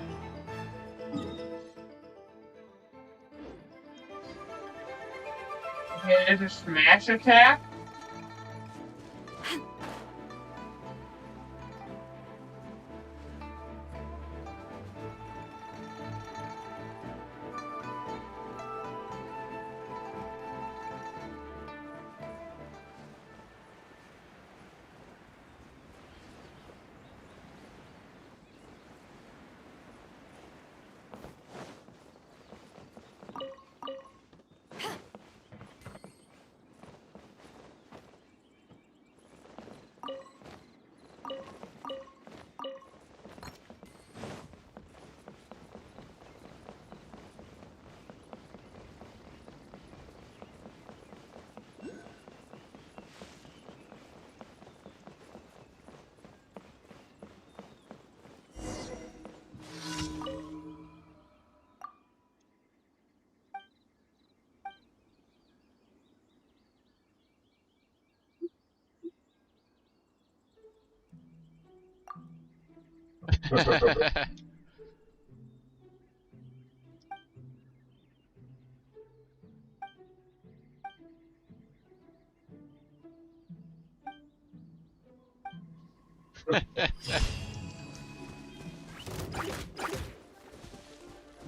Okay, there's a smash attack.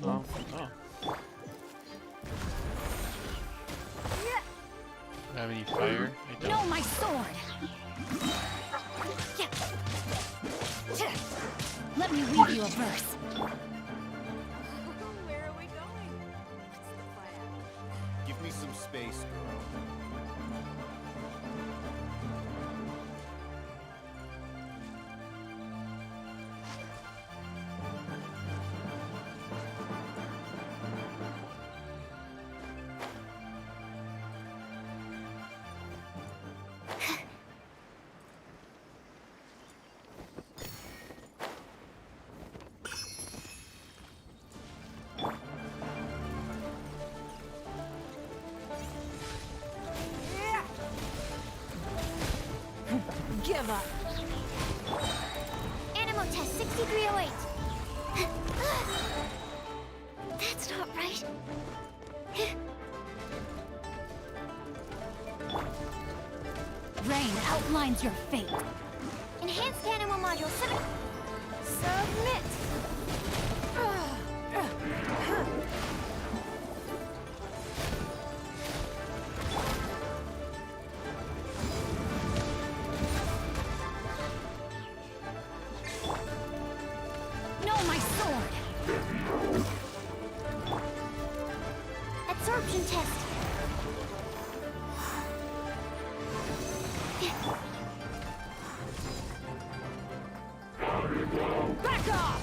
Oh. Have any fire? I No, don't. my sword. Let me me weave you a verse. Where are we going? What's the plan? Give me some space, girl. Give up. Animal test 6308. That's not right. Rain outlines your fate. Enhanced animal module 7. Submit. No, my sword. Absorption test. Back off.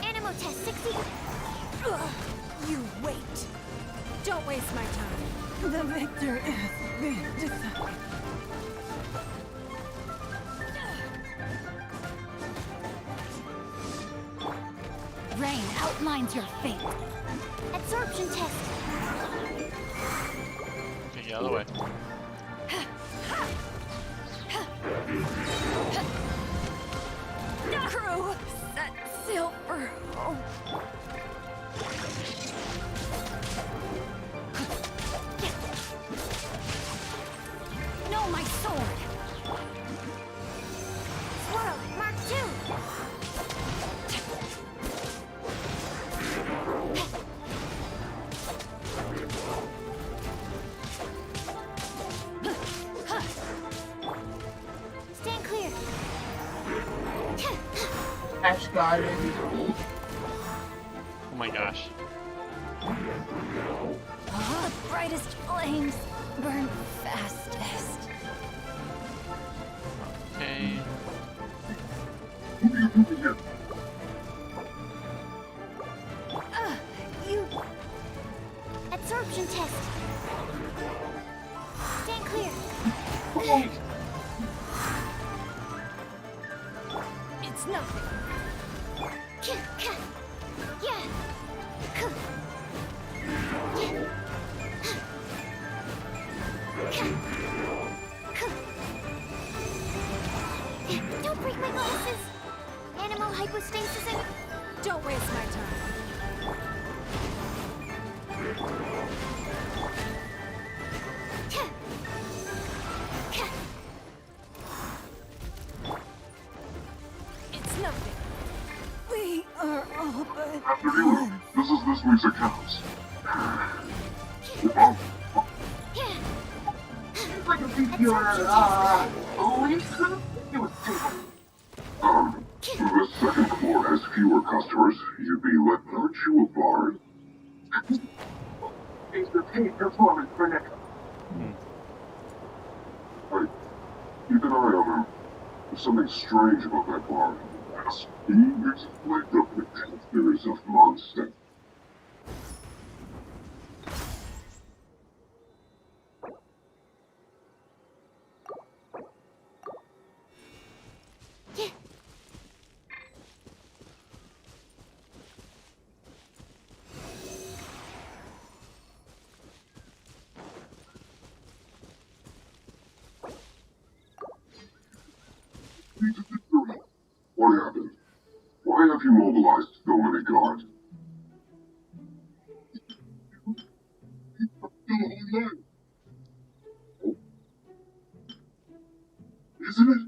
Animal test 60. You wait. Don't waste my time. The victor is being decided. Rain outlines your fate. Absorption test. Okay, get out of the way. Crew, set sail for home. No, my sword. Swirl, Mark 2. Stand clear. Ash Garden. Oh my gosh. The brightest flames burn fastest. Okay. You Absorption test. Stand clear. It's nothing. Yeah. Don't break my glasses. Animal hypostasis and... Don't waste my time. It's nothing. We are all but Afternoon. This is this week's accounts. It's like a pure, Lisa? It was taken. The second floor has fewer customers. You'd be like, aren't you a bard? It's the paid performance for next. Right. Keep an eye on him. There's something strange about that bar. He is like the protectors of monsters. What happened? Why have you mobilized so many guards? Isn't it?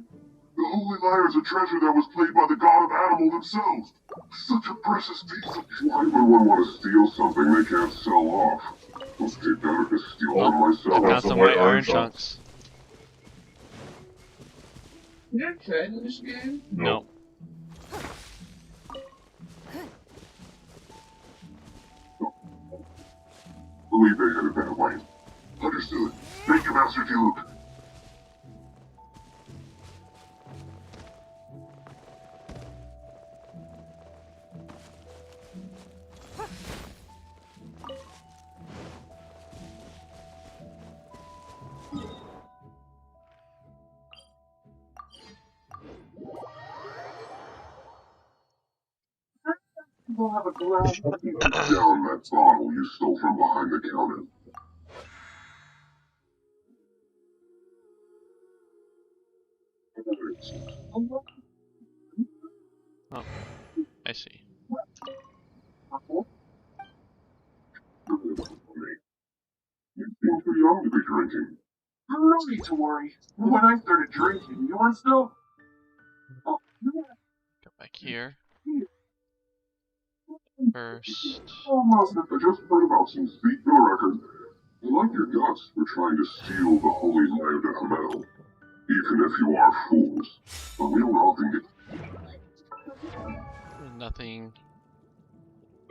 The Holy Lyre is a treasure that was played by the god of animal themselves. Such a precious piece of... Why would one want to steal something they can't sell off? Must be better to steal one myself. I've got some white iron chunks. Can I try this game? No. Believe they had a better way. Understood. Thank you, Master Duke. We'll have a glass of down that bottle you stole from behind the counter. Oh, I see. You seem too young to be drinking. No need to worry. When I started drinking, you were still... Oh, Go back here. First. almost. I just heard about some speak for the record. I like your guts for trying to steal the holy land of Hamel. Even if you are fools. But we don't often get... Nothing.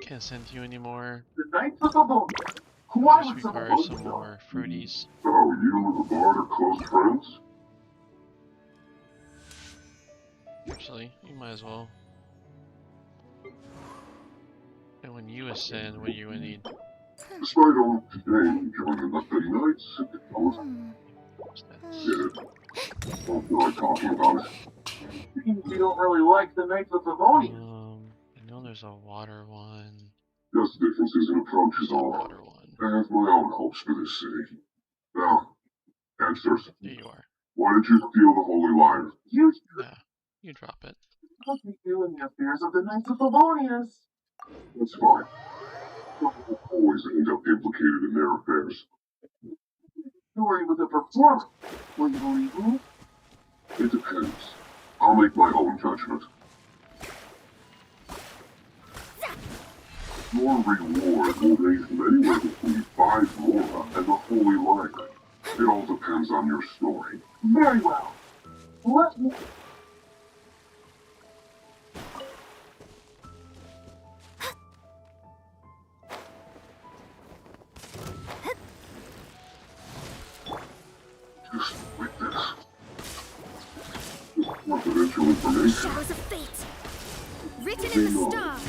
Can't send you anymore. The Knights of the Boat. Why Just would someone require vote some for them? more fruities. So, you and the bard are close friends? Actually, you might as well. And when you ascend, what you would need. Despite all today joining the 30 Knights, I was dead. Don't feel like talking about it. You don't really like the Knights of Livonia. I know there's a water one. Just differences in approach is There's a all. water one. I have my own hopes for this city. Now, answers. There you are. Why did you steal the Holy Lyre? You Yeah, you drop it. must be doing the affairs of the Knights of Livonia. That's fine. People always end up implicated in their affairs. Story was a performance. Will you believe me? It depends. I'll make my own judgment. Your reward will range from anywhere between 5 Mora and the Holy Lyre. It all depends on your story. Very well. Let me... Just like this. This confidential information. Shadows of fate. Written in the stars.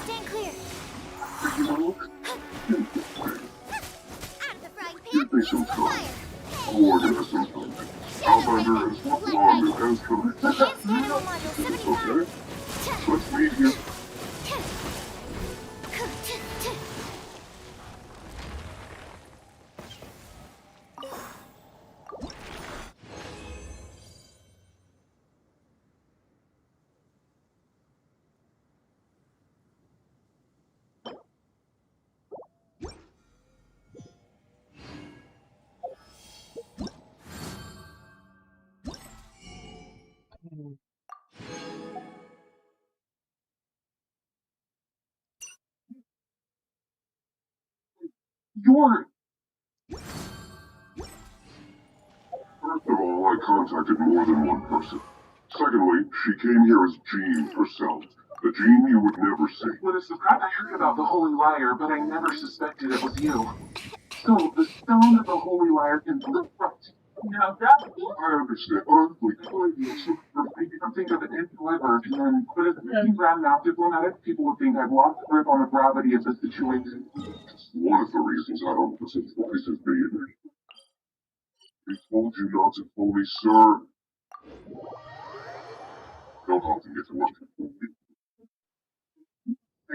Stand clear. Out of the frying pan. Give me some time. I'll organize something. Outlander is what long it has for me. Advanced animal module 75. Okay? Let's meet here. You're... First of all, I contacted more than one person. Secondly, she came here as Jean herself. The Jean you would never see. What is the I heard about the Holy Lyre, but I never suspected it was you. So, the stone of the Holy Lyre can flip right. Now that's... I understand. Honestly, I can think of it in clever, and but as a grand not diplomatic, people would think I've lost grip on the gravity of the situation. It's one of the reasons I don't listen twice as being. I told you not to fool me, sir. Don't often get to work.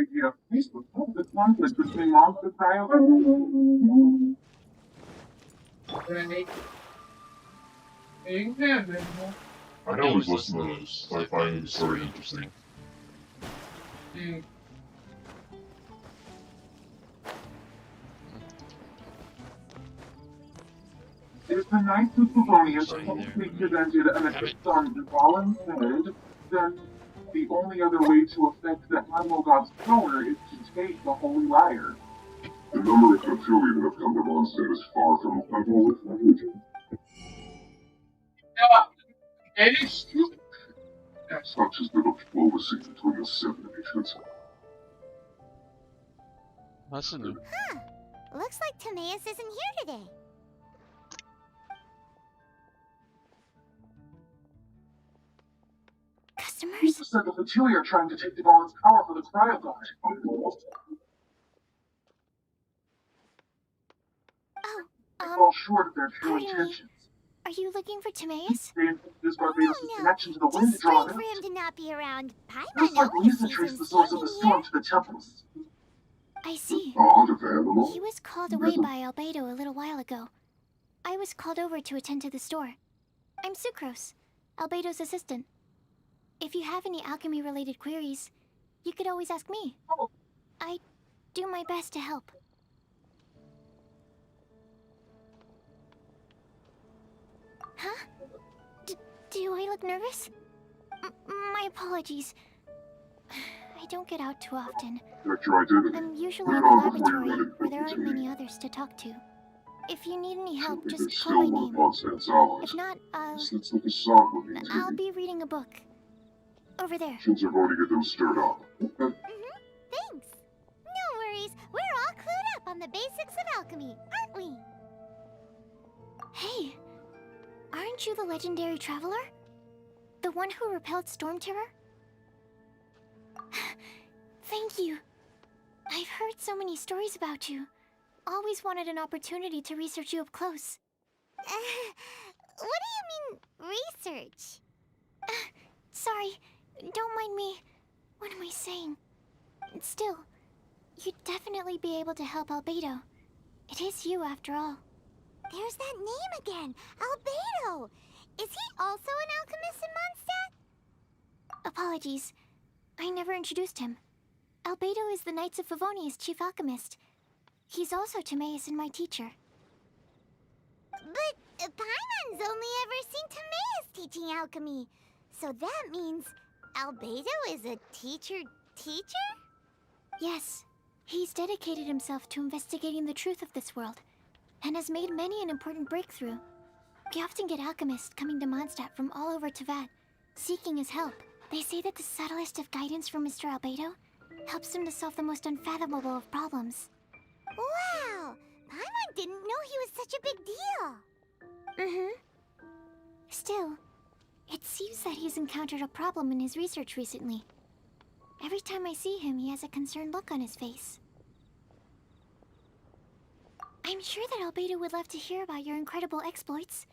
Idea of Facebook. Oh, the conflict between monster trials. I always listen to those. I find the story interesting. If the Knights of Livonia publicly presented an attack on Dvalin's head, then the only other way to affect the Admiral God's power is to take the Holy Lyre. The number of folks who even have come to Mondstadt is far from a goal of religion. And it's Such as the diplomacy between the 7 nations. That's a new. Huh. Looks like Timaeus isn't here today. Customers? Said the Fatui are trying to take Dvalin's power for the cryo god. Oh, Fall short of their true pardon me. intentions. Are you looking for Timaeus? They infected this Barbados' No, connection to the wind to just draw praying it for out. him to not be around. Paimon Just like always Lisa sees traced him the source of the standing storm to the temples. I see. God of animals? He was called away by Albedo a little while ago. I was called over to attend to the store. I'm Sucrose, Albedo's assistant. If you have any alchemy-related queries, you could always ask me. I do my best to help. Huh? Do I look nervous? My apologies. I don't get out too often. Check your identity. I'm usually Put in it the on before you run laboratory into where there aren't me. many others to talk to. If you need any help, There's just still call my more name. nonsense hours. If not, That's the facade looking to I'll me. be reading a book. Over there. Kids are going to get them stirred up. Thanks. No worries. We're all clued up on the basics of alchemy, aren't we? Hey, aren't you the legendary traveler? The one who repelled Storm Terror? Thank you. I've heard so many stories about you. Always wanted an opportunity to research you up close. What do you mean, research? Sorry, don't mind me. What am I saying? Still, you'd definitely be able to help Albedo. It is you, after all. There's that name again, Albedo! Is he also an alchemist in Mondstadt? Apologies, I never introduced him. Albedo is the Knights of Favonia's chief alchemist. He's also Timaeus and my teacher. But Paimon's only ever seen Timaeus teaching alchemy. So that means Albedo is a teacher? Yes. He's dedicated himself to investigating the truth of this world, and has made many an important breakthrough. We often get alchemists coming to Mondstadt from all over Teyvat, seeking his help. They say that the subtlest of guidance from Mr. Albedo helps him to solve the most unfathomable of problems. Wow! Paimon didn't know he was such a big deal. Still, it seems that he's encountered a problem in his research recently. Every time I see him, he has a concerned look on his face. I'm sure that Albedo would love to hear about your incredible exploits.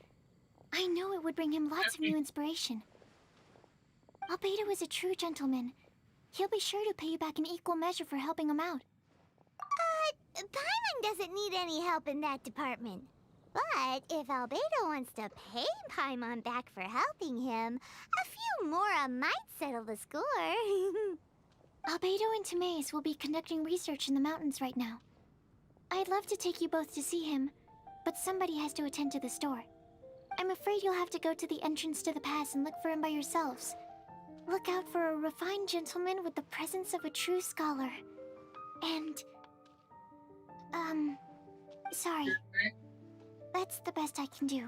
I know it would bring him lots of new inspiration. Albedo is a true gentleman. He'll be sure to pay you back in equal measure for helping him out. Paimon doesn't need any help in that department. But if Albedo wants to pay Paimon back for helping him, a few more might settle the score. Albedo and Timaeus will be conducting research in the mountains right now. I'd love to take you both to see him, but somebody has to attend to the store. I'm afraid you'll have to go to the entrance to the pass and look for him by yourselves. Look out for a refined gentleman with the presence of a true scholar. And... sorry. That's the best I can do.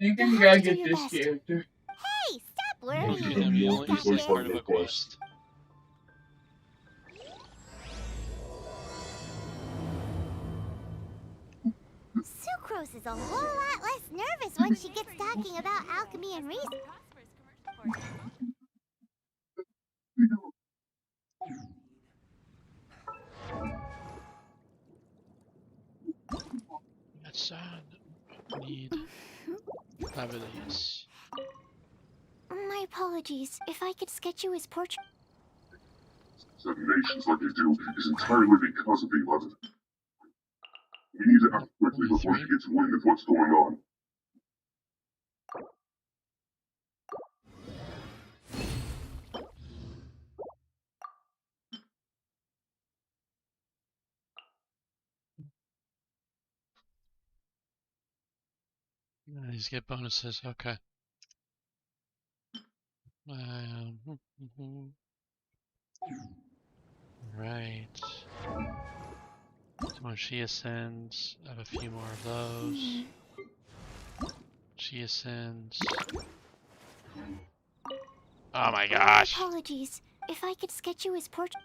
I think you gotta get this character. Hey, stop Okay, worrying. then we only Got use this. part of a quest. Sucrose is a whole lot less nervous when she gets talking about alchemy and reason. That's sad. Need evidence. My apologies. If I could sketch you his portrait. Nations like they do is entirely because of the 11th. We need to act quickly before she gets wind of what's going on. These get bonuses, okay. Right. So when she ascends, I have a few more of those. She ascends. Oh my gosh. Apologies. If I could sketch you his portrait.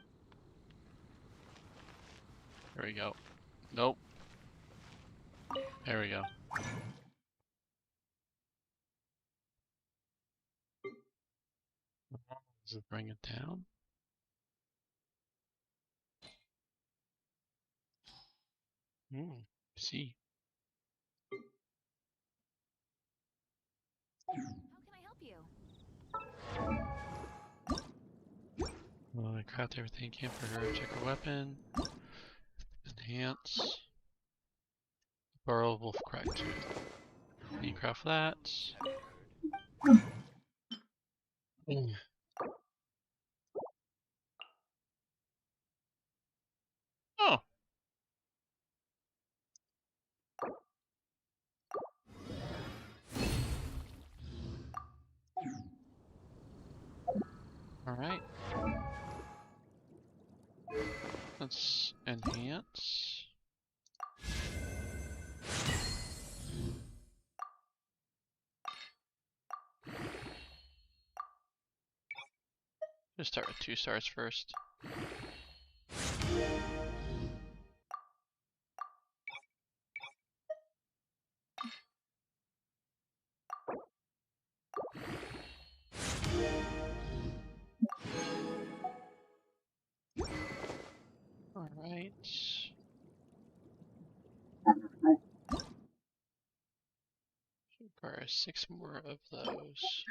There we go. Nope. There we go. Does it bring it down? See. How can I help you? Well, I craft everything I can for her. Check her weapon. Enhance. Borrow wolf crack tooth. Can you craft that? Oh. Alright. Let's enhance. Just start with 2 stars first. Alright. Require 6 more of those.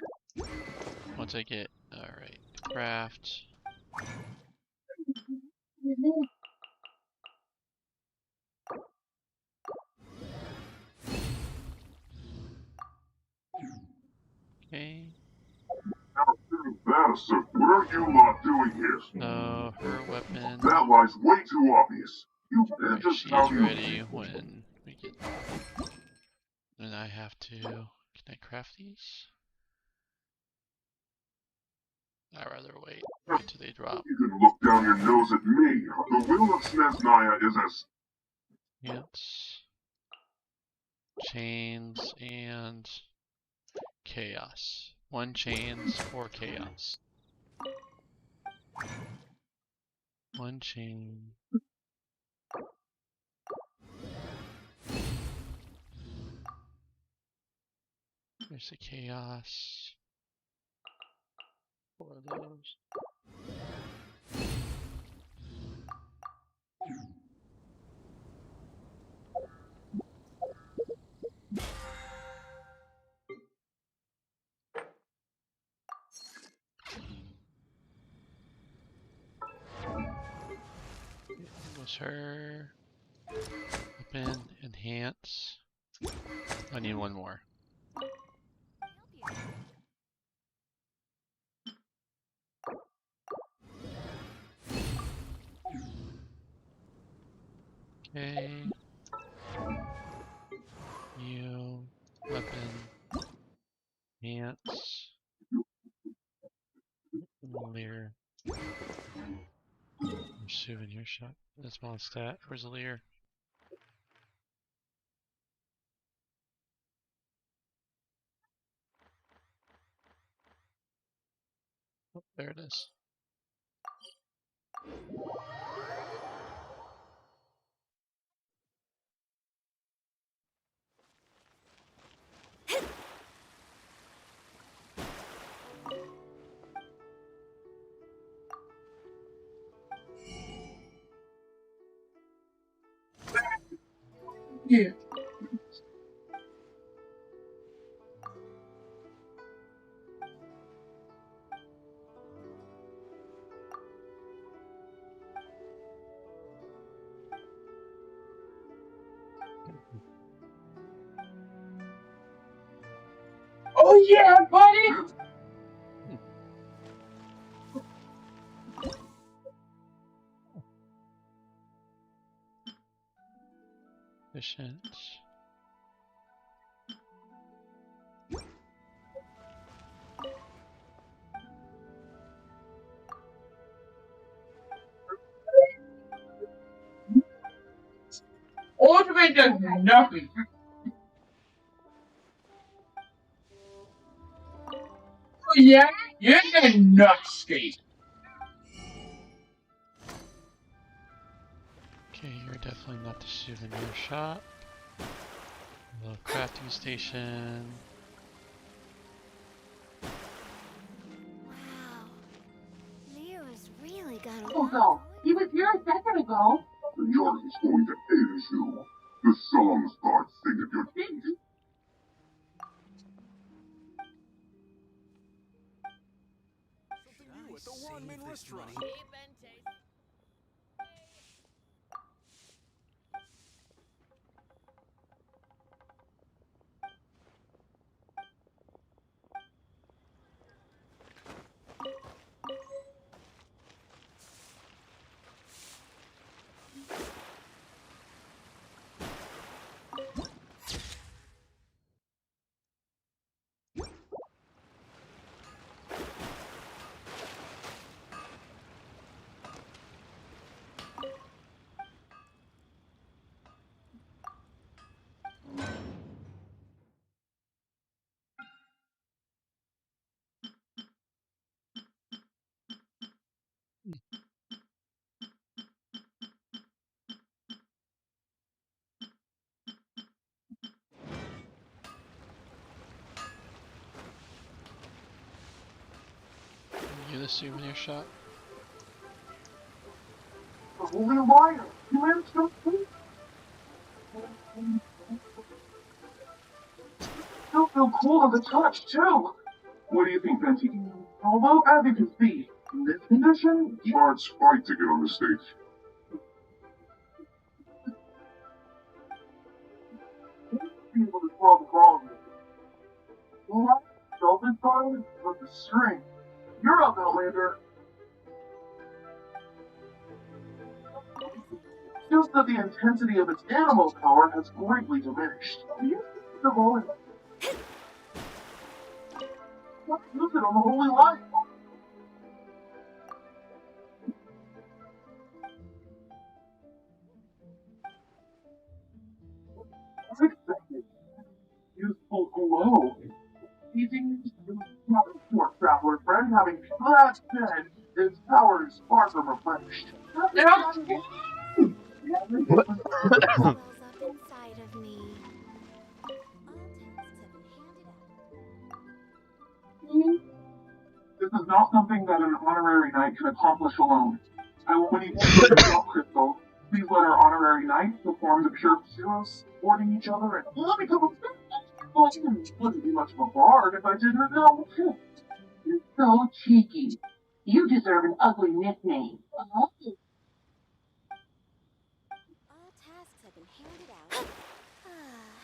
Once I get, alright, craft. Okay. Madison, what are you lot doing here? So, her weapon. That lie's way too obvious. You Right, just she's how you ready when we get. And I have to. Can I craft these? I'd rather wait until they drop. You can look down your nose at me. The will of Sneznaya is as... Yes. Chains and chaos. 1 chains or chaos. 1 chain. There's the chaos. 4 of those. Was her open, enhance. I need 1 more. Okay. You weapon enhance. Lear. Souvenir shop. That's my stat. Where's the Lear? Oh, there it is. Yeah. Oh yeah, buddy! Efficient. Ultimate does nothing. yeah? You're a nutscape. Okay, you're definitely not the souvenir shop. The crafting station. Wow. Leo's really got a Oh, lot go. going. He was here a second ago. The yard is going to end you. The songs God sing at your feet. Something new at the one-man restaurant. You the souvenir shop? The holy liar. You managed to sleep. Still feel cool on the touch, too. What do you think, Venti? Although, as you can see, in this condition, yards fight to get on the stage. What is wrong with it? Well, self-inside, but the string. You're up, Outlander. Just that the intensity of its animal power has greatly diminished. Do you think the rolling? Let's use it on the holy light. As expected, useful glow. Using not a short traveler friend having that said, its power is far from replenished. Wells up inside of me. This is not something that an honorary knight can accomplish alone. I will when you enter the drop crystal, please let our honorary knights perform the pure heroes, supporting each other, and let me come wouldn't be much of a bard if I didn't know. You're so cheeky. You deserve an ugly nickname. All tasks have been handed out.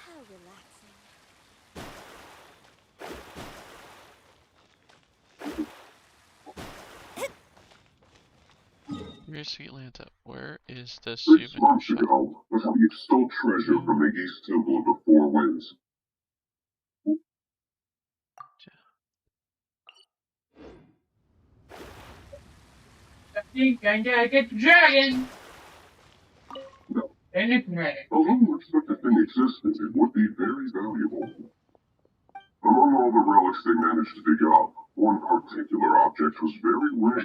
How relaxing. Dear sweet Lanta, where is the 6 souvenir months shop? ago, we stole treasure from the East Temple of the Four Winds. I'm gonna get the dragon. No. And it's ready. Although you expect the thing existed, it would be very valuable. Among all the relics they managed to dig up, one particular object was very rare.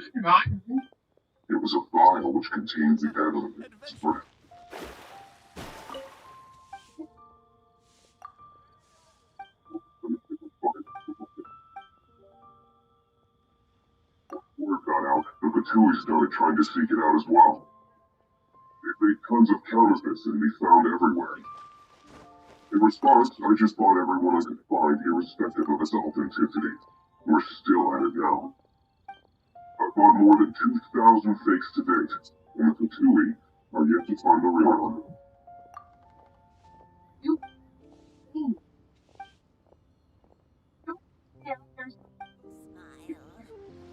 It was a vial which contained the element's breath. Word got out, the Batui started trying to seek it out as well. They made tons of counterfeits and be found everywhere. In response, I just bought everyone I could find, irrespective of its authenticity. We're still at it now. I've bought more than 2,000 fakes to date, and the Batui are yet to find the real one.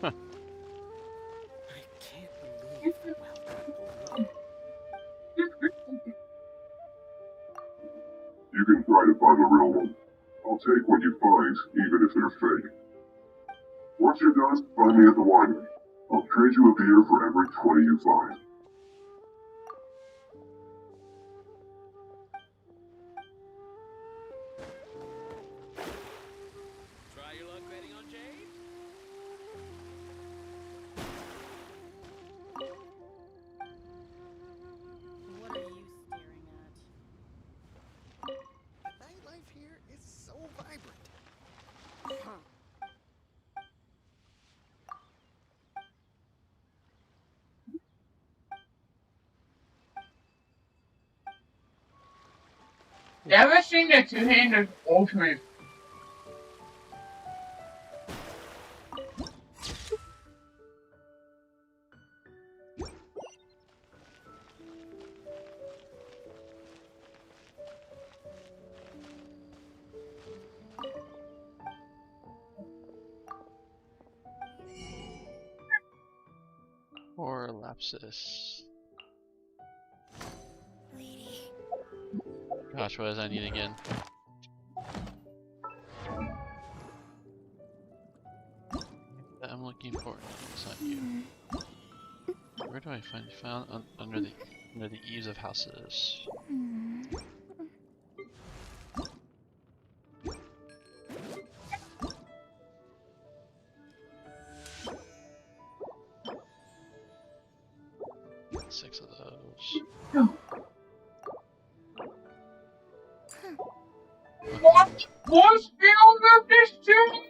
Huh. I can't believe the well-done. You can try to find the real one. I'll take what you find, even if they're fake. Once you're done, find me at the winery. I'll trade you a beer for every 20 you find. Try your luck betting on Jade? vibrant. Never seen the two-handed ultimate. Or Lapsus. Lady. Gosh, what does I need again? That I'm looking for. It's not you. Where do I found under the eaves of houses? Six of those. What's beyond of this journey?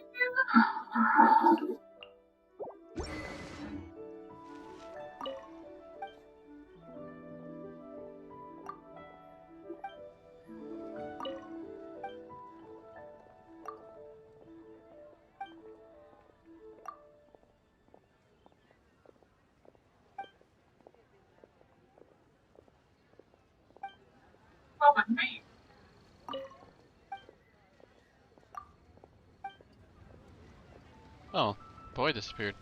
Well, with me. Oh, boy disappeared.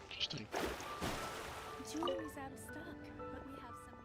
Interesting. Jewelry's out of stock, but we have some.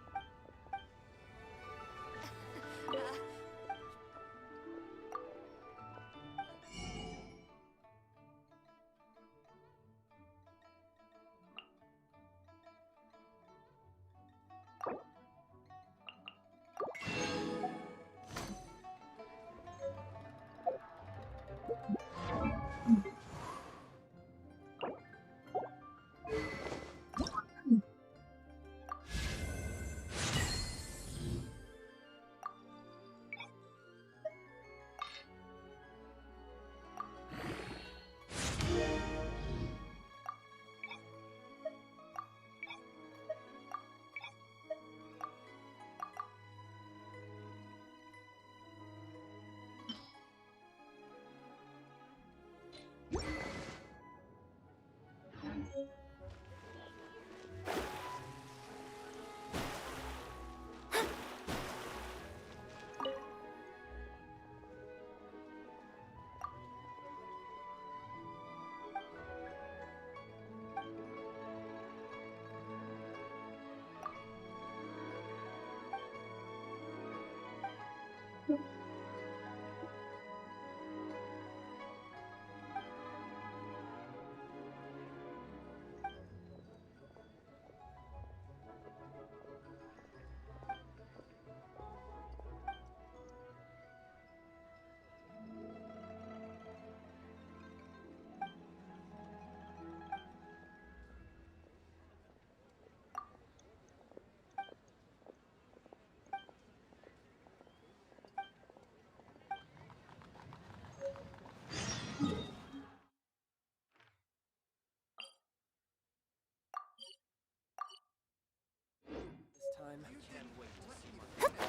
This time, I can't wait to see my family.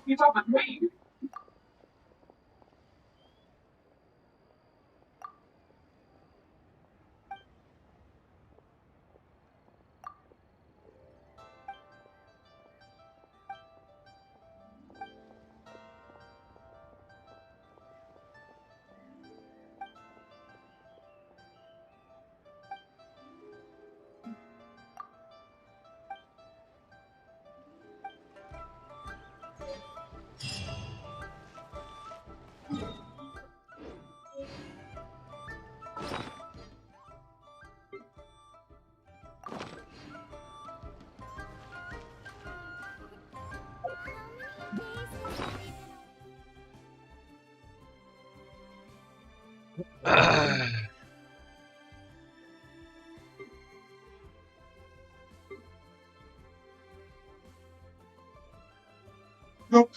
Keep up with me. Nope.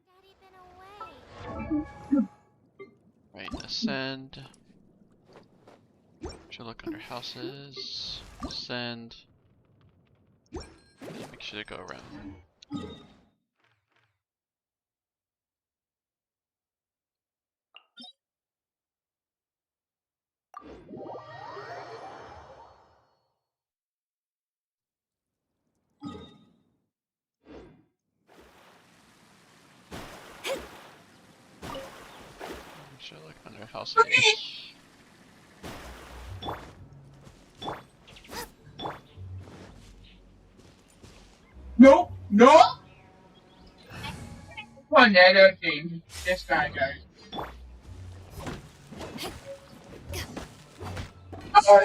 Daddy been away. Right, ascend. Should look under houses. Ascend. Make sure to go around. Should look under houses. Nope. Nope. One other thing. This guy does. Oh.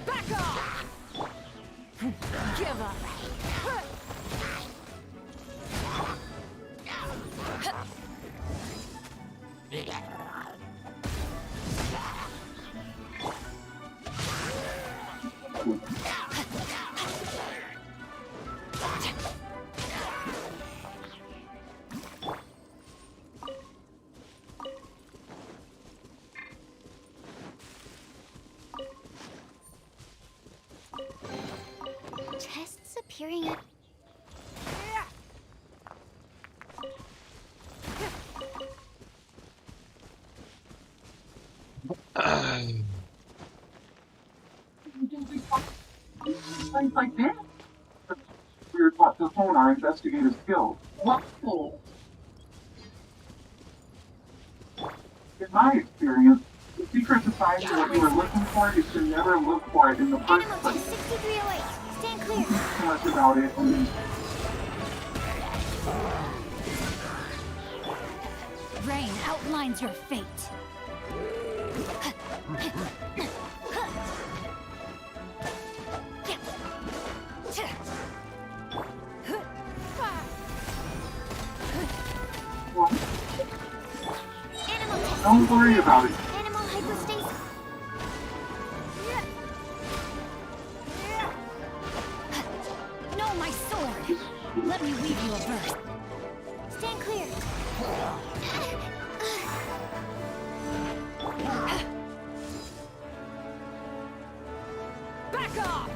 Back off! Give up. Chests appearing at... Things like that. We're taught to hone our investigative skills. What for? In my experience, the secret to finding what you are looking for is to never look for it in the first Animal place. 6308. Stand clear. Too much about it and Rain outlines your fate. don't worry about it. Animal hypostasis. No, my sword! Let me weave you a verse. Stand clear. Back off!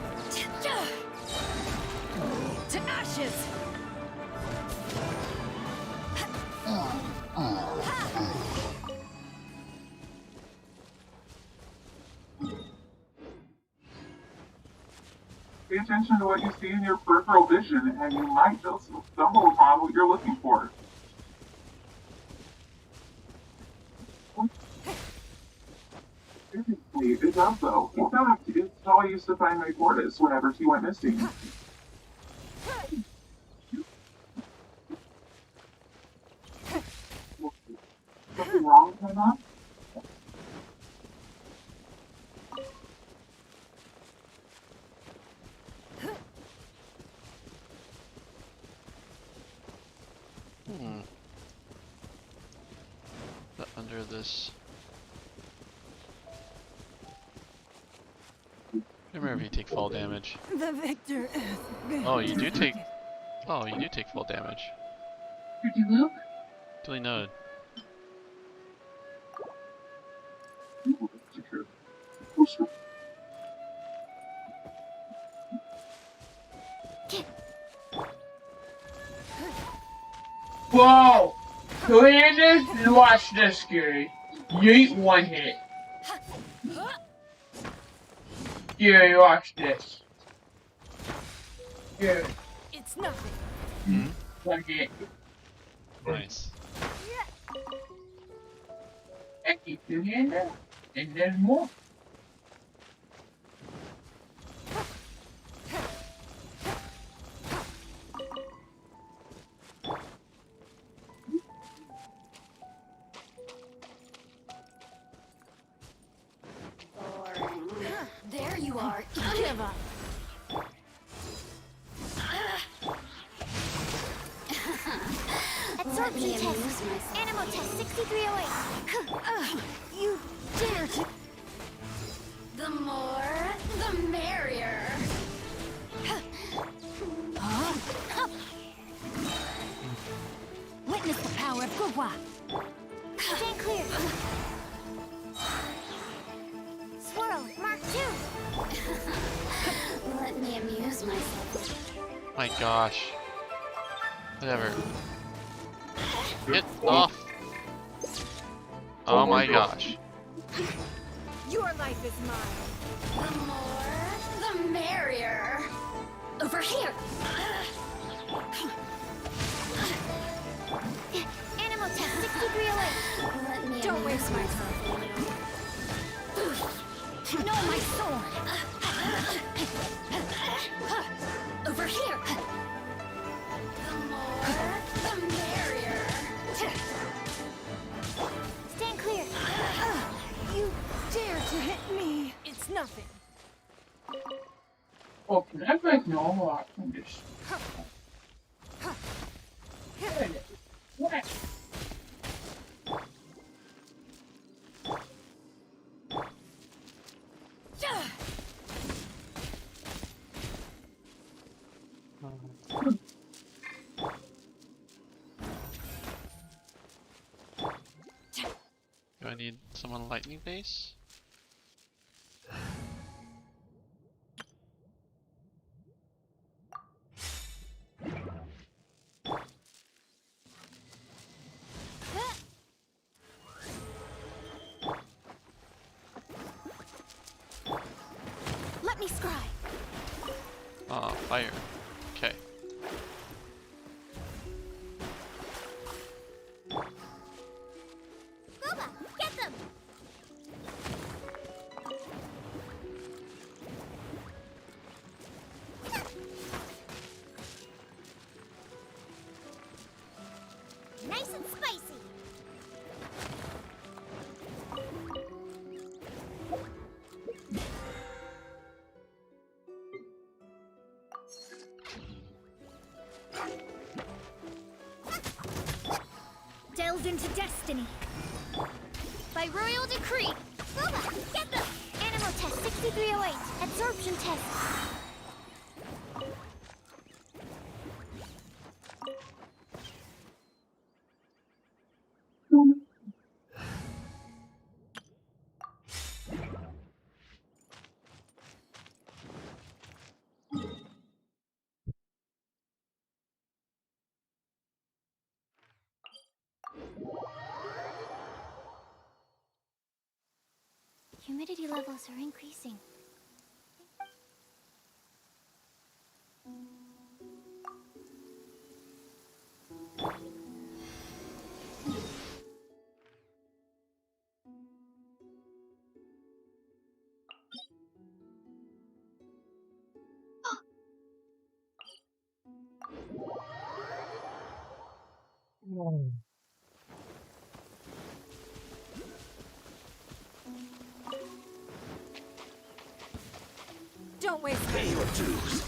To ashes! Pay attention to what you see in your peripheral vision, and you might just stumble upon what you're looking for. Seriously, it does though. In fact, it's how I used to find my tortoise whenever she went missing. Something wrong, Emma? under this. Remember if you take fall damage. The victor hath been Oh, you do take. defeated. Oh, you do take fall damage. Pretty Luke? Duly noted. Whoa! Two-handed? Watch this, Gary. Yeet one hit. Gary, watch this. Gary, It's nothing. Hmm? like it. Nice. And keep two-handed. And there's more. There you are. Give up. Absorption test. Animal test 6308. You dare to. The more, the merrier. Witness the power of Gugwa. Stand clear. Swirl, Mark 2. Let me amuse myself. My gosh. Whatever. Get off. Oh my gosh. Your life is mine. The more, the merrier. Over here. Animal test 6308. Let me Don't waste my time. No, my sword. Over here. The more, the merrier. Stand clear. You dare to hit me. It's nothing. Oh, can I break normal out from this? What? Do I need someone lightning base? Let me scry. Fire. Okay. Boba, get them. Nice and spicy. Delved into destiny. By royal decree. Boba, get them. Animal test 6308. Absorption test. Humidity levels are increasing. Don't waste my Pay your dues.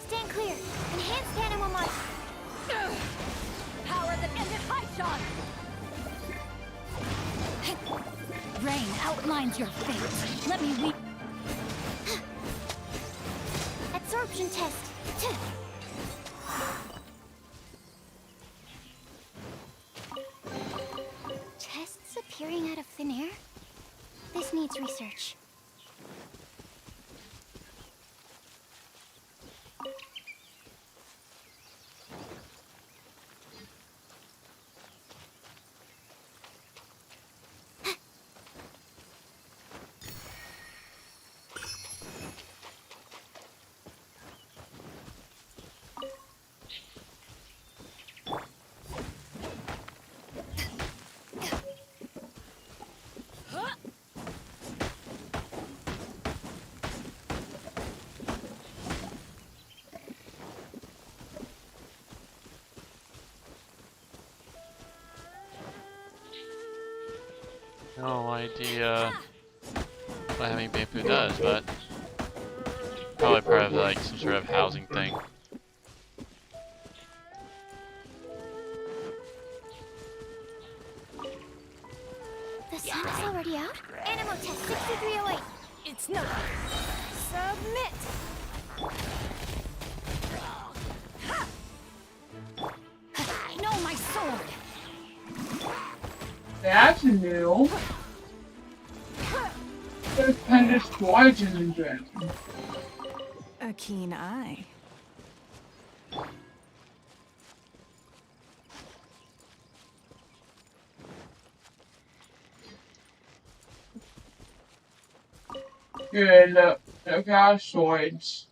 Stand clear. Enhanced animal mark. outlines your fate. Let me read. Absorption test. Tests appearing out of thin air? This needs research. No idea what having bamboo does, but probably part of like some sort of housing thing. The sun is already out? Animal test 6308. It's not. Submit. I know my sword. That's new. There's Penda's Poison in there. A keen eye. Good, the guy's swords.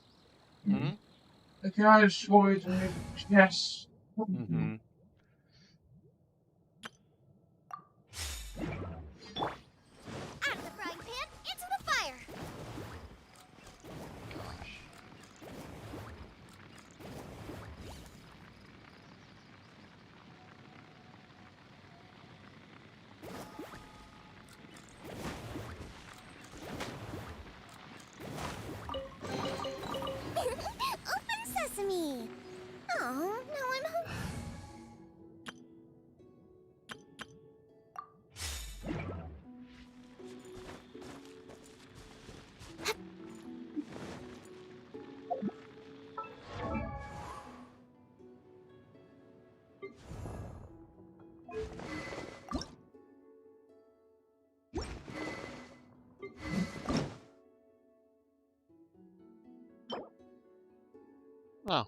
Hmm? The guy's swords in his chest. Mm-hmm. Out of the frying pan, into the fire. Open sesame. Oh, now I'm home. Oh.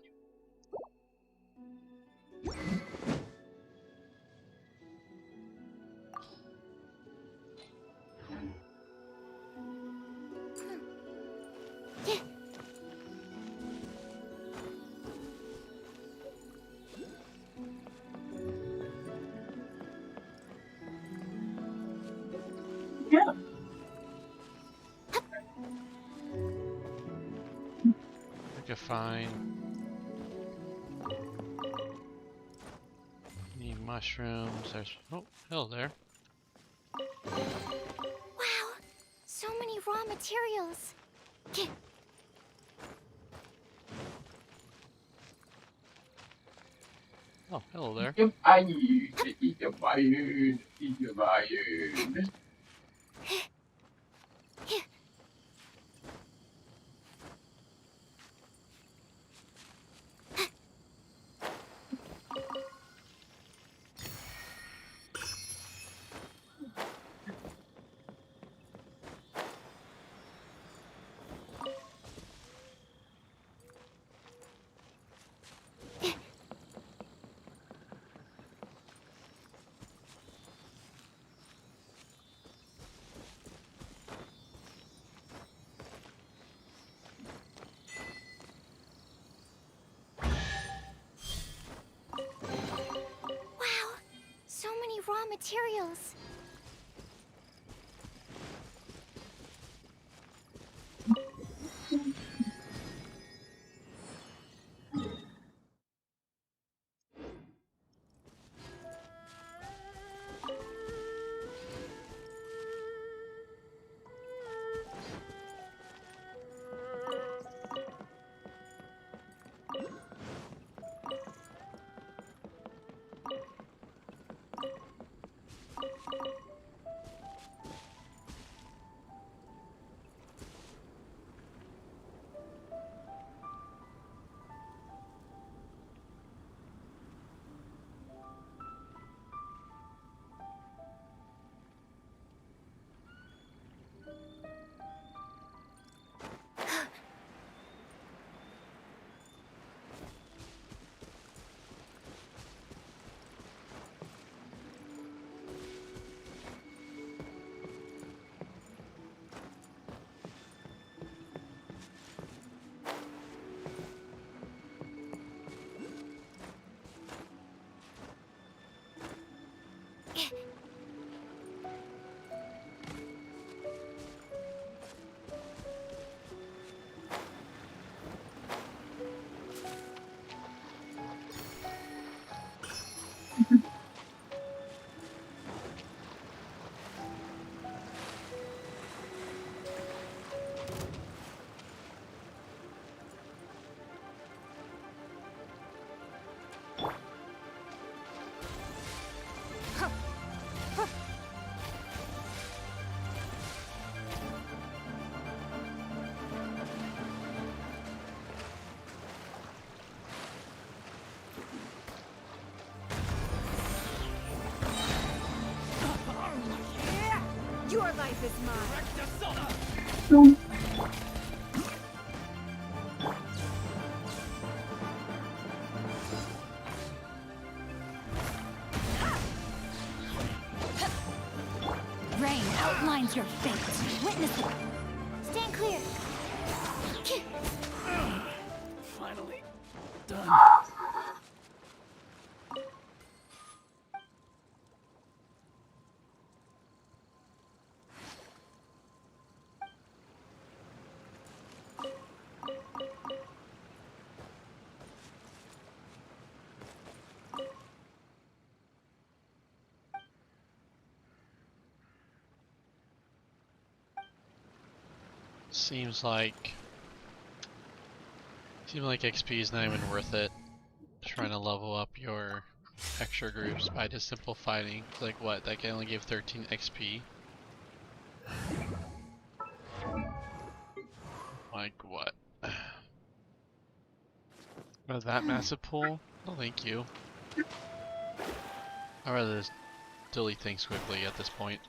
Yeah. We could find need mushrooms. There's hello there. Wow, so many raw materials. Oh, hello there. Eat the fire. Eat the fire. Wow, so many raw materials. Your life is mine. Rain outlines your fate. Witness it. Stand clear. Finally done. Seems like XP is not even worth it. Trying to level up your extra groups by just simple fighting. Like what? That can only give 13 XP. Like what? Oh, that massive pool? No, thank you. I'd rather just delete things quickly at this point.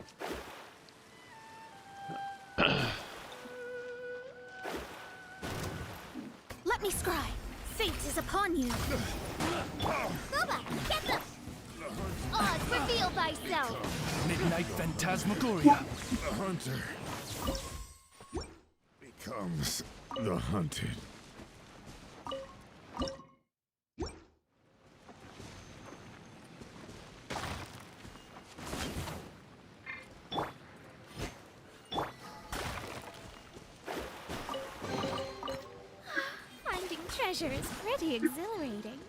Let me scry. Fate is upon you. Boba, get them! Oz, reveal thyself! Midnight Phantasmagoria. The hunter becomes the hunted. Finding treasure is pretty exhilarating.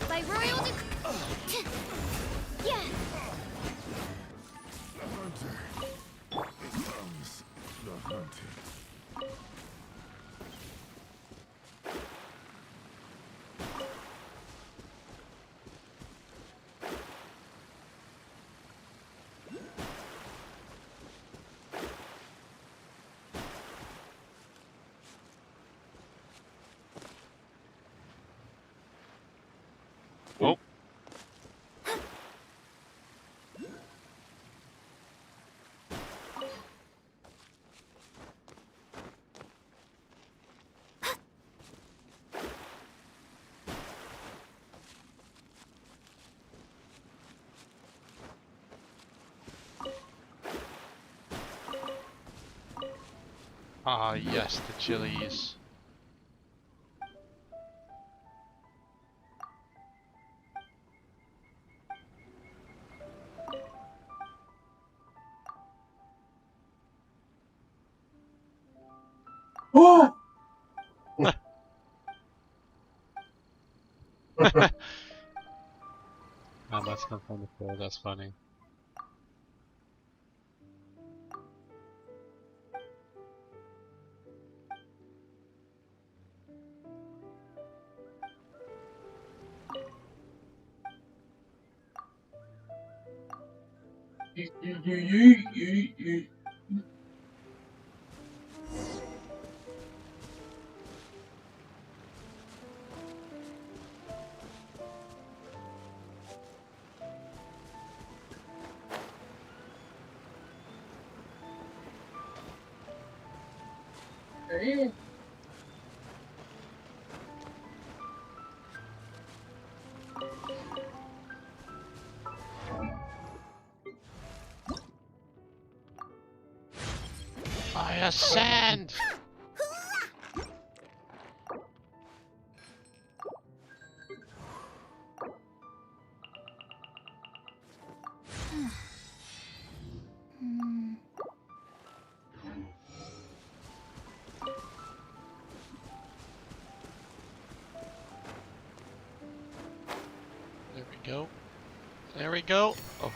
By royal yeah. The hunter becomes the hunted. Whoa. Ah, yes, the chilies. Oh! That's not from the floor, that's funny. You. Hey. I ascend! There we go. There we go. Oh.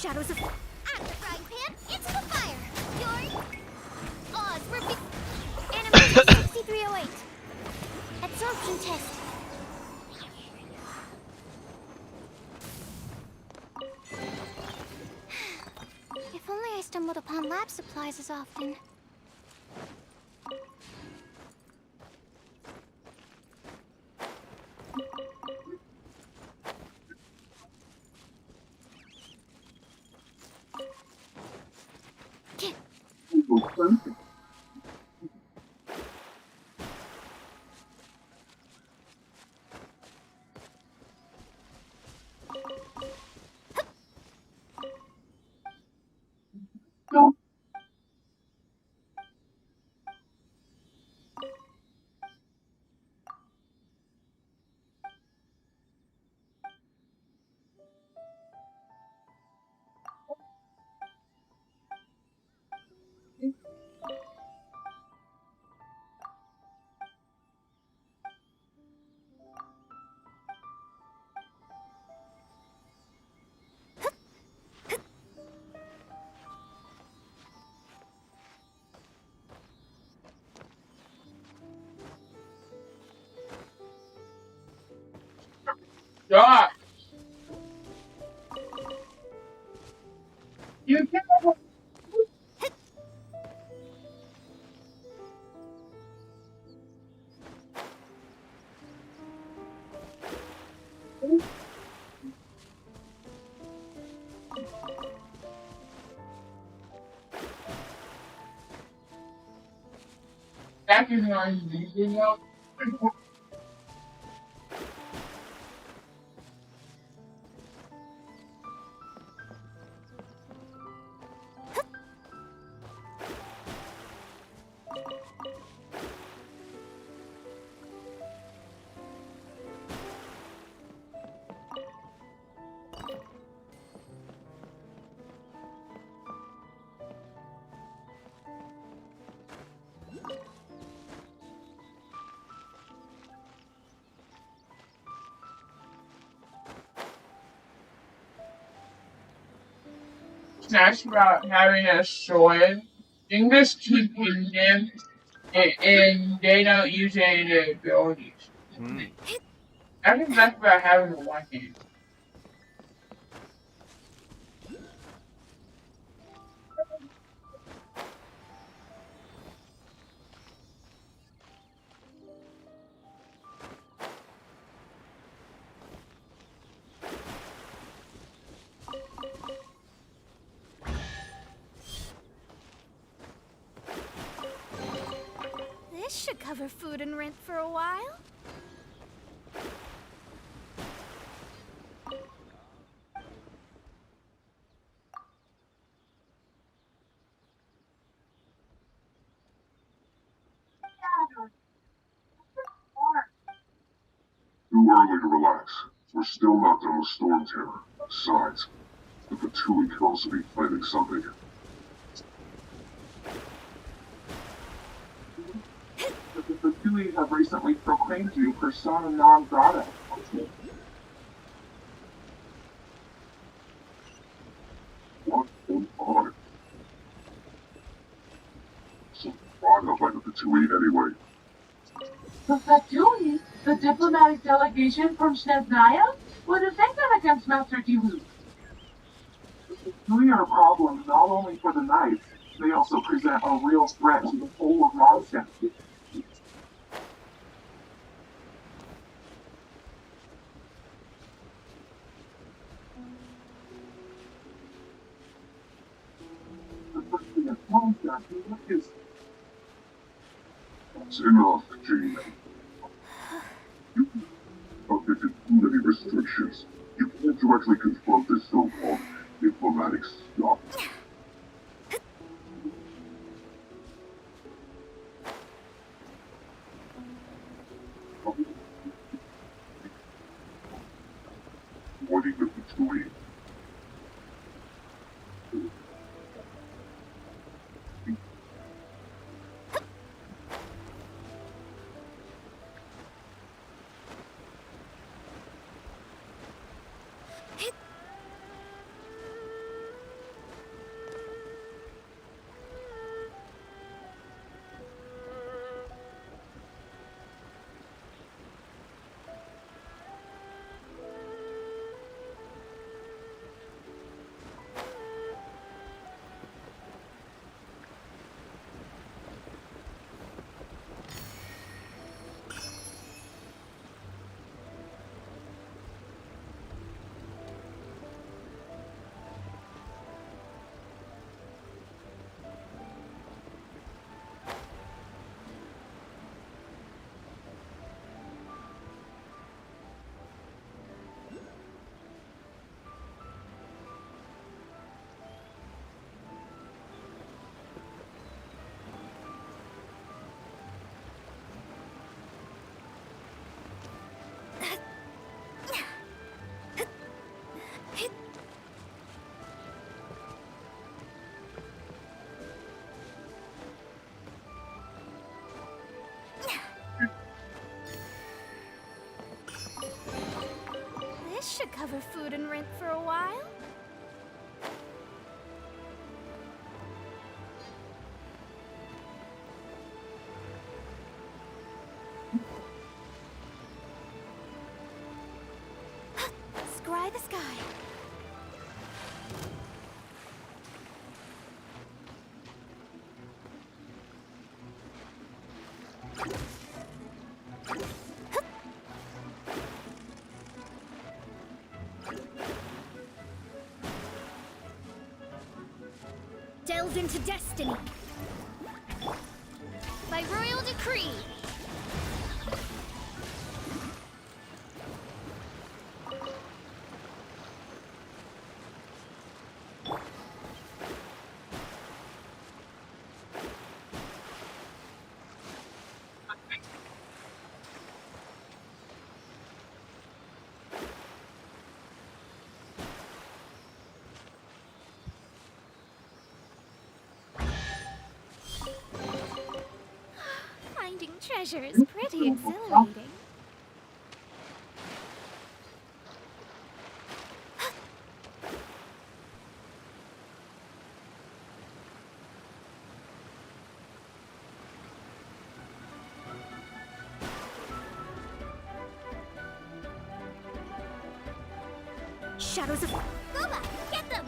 Shadows of... Out of the frying pan, into the fire! Your... odds were... Animation 6308. Absorption test. If only I stumbled upon lab supplies as often. God! You can't... That is not easy, you know? Nice about having a sword. English keep in them, and they don't use any of their abilities. I think that's about having a one hand. This should cover food and rent for a while. Too early to relax. We're still not done with Storm Terror. Besides, the Patui could also be planning something. The Patui have recently proclaimed you persona non grata. What an honor. So why not like the Patui anyway? The Fatui, the diplomatic delegation from Snezhnaya? What have they done against Master Dilu? The Patui are a problem not only for the Knights, they also present a real threat to the whole of Mondstadt. That's enough, Jane. You have too many restrictions. You can't directly confront this so-called diplomatic stuff. Avoiding the Patui. should cover food and rent for a while. Scry the sky. Delve into destiny. By royal decree. Finding treasure is pretty exhilarating. Shadows of Booba, get them!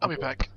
I'll be back.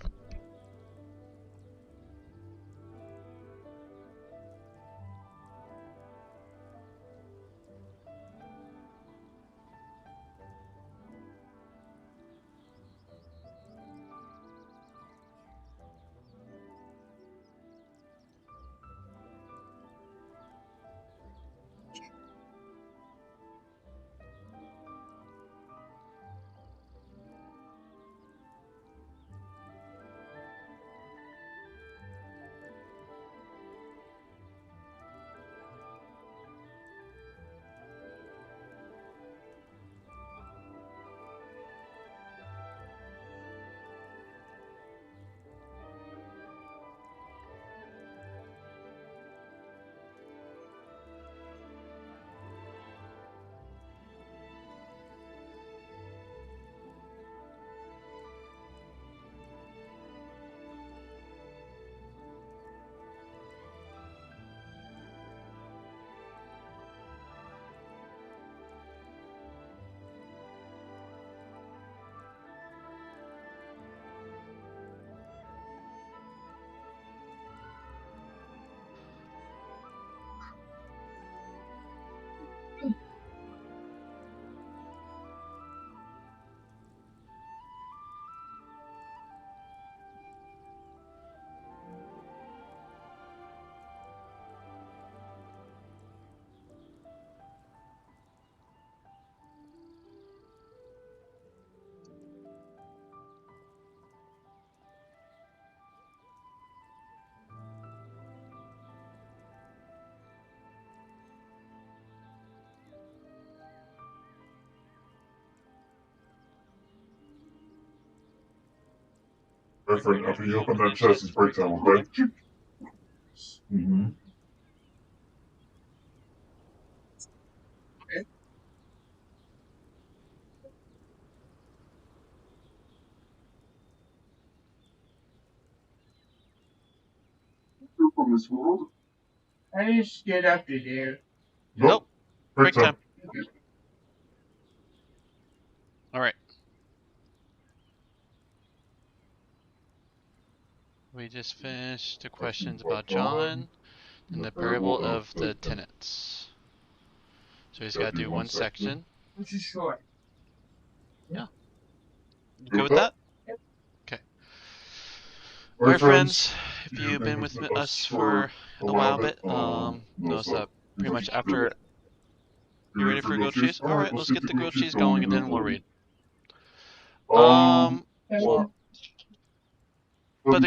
That's right. After you open that chest, it's break time, okay? Mm-hmm. You're from this world? I just get up to there. Nope. Break time. Alright. We just finished the questions about John and the parable of the tenants. So he's got to do one section. Which is short. Yeah. You good with that? Okay. Alright, friends. If you've been with us for a while bit, notice that pretty much after. You ready for grilled cheese? Alright, let's get the grilled cheese going and then we'll read. Well, but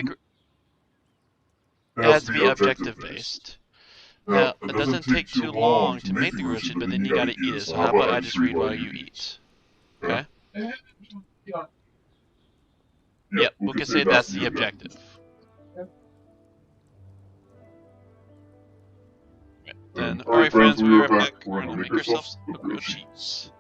it has to be objective based. Now, it doesn't take too long to make the grilled cheese, but then you gotta eat it. So how about I just read while you eat? Okay? Yep, we can say that's the objective. Then, alright friends, we'll be right back. We're gonna make ourselves a grilled cheese.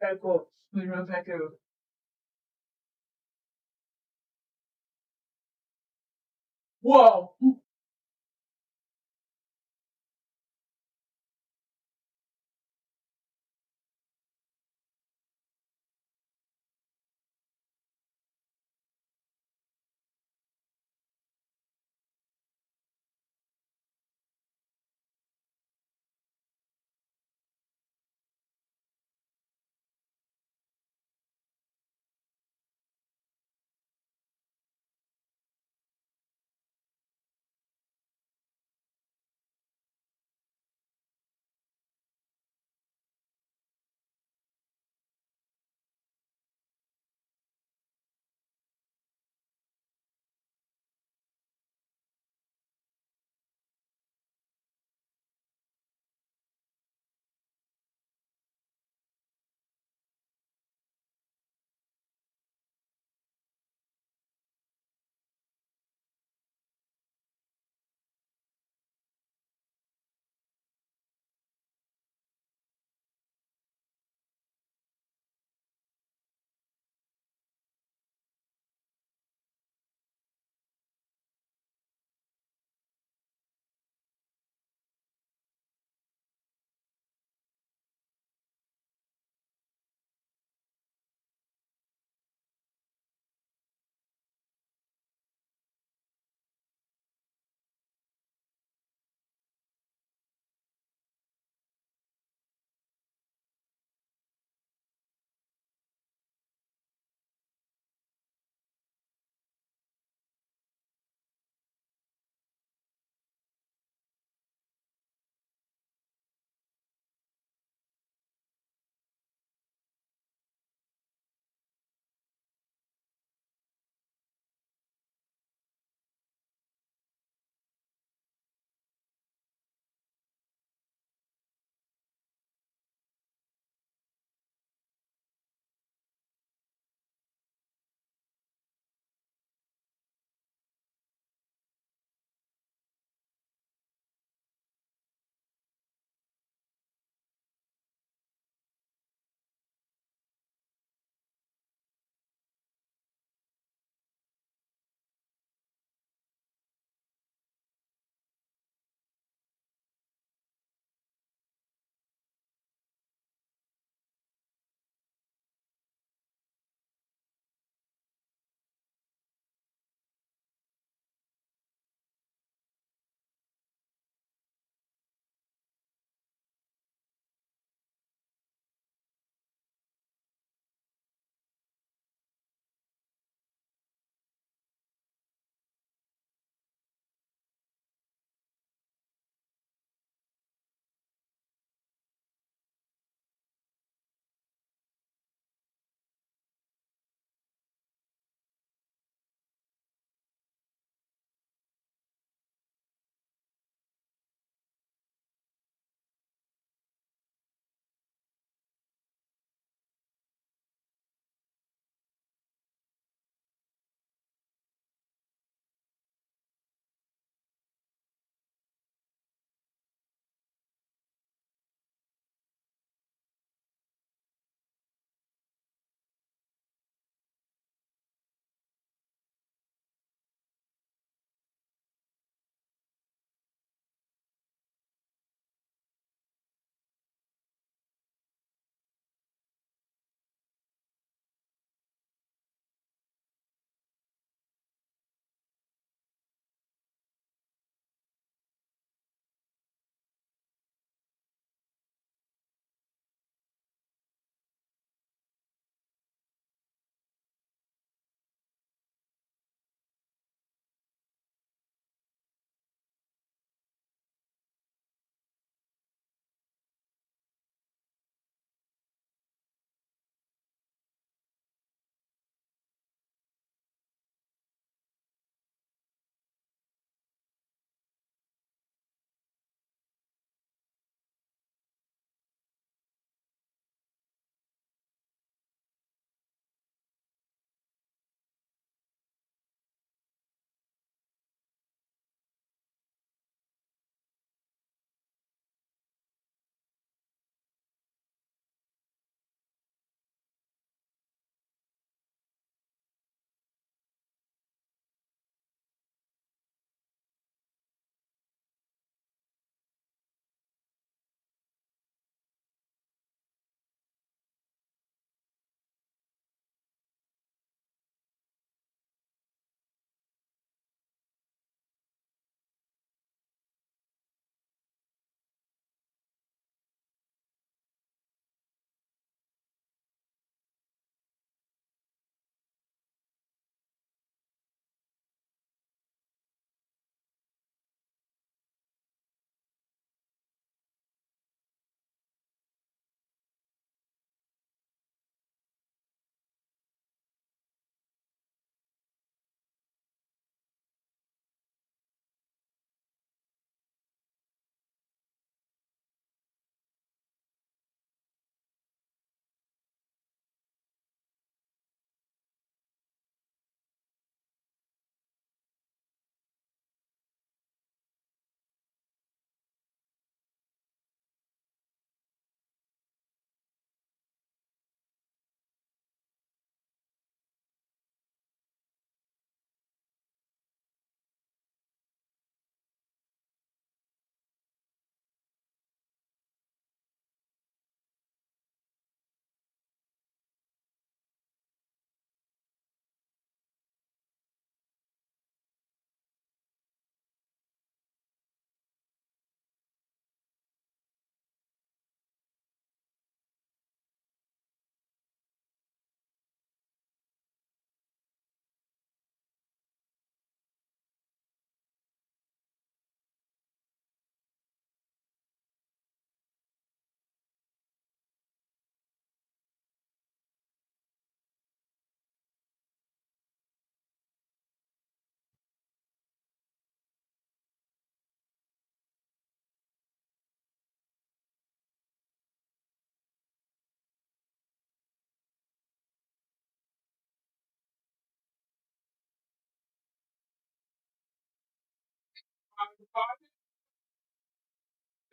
Okay, cool. Please run back over. Whoa!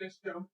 System.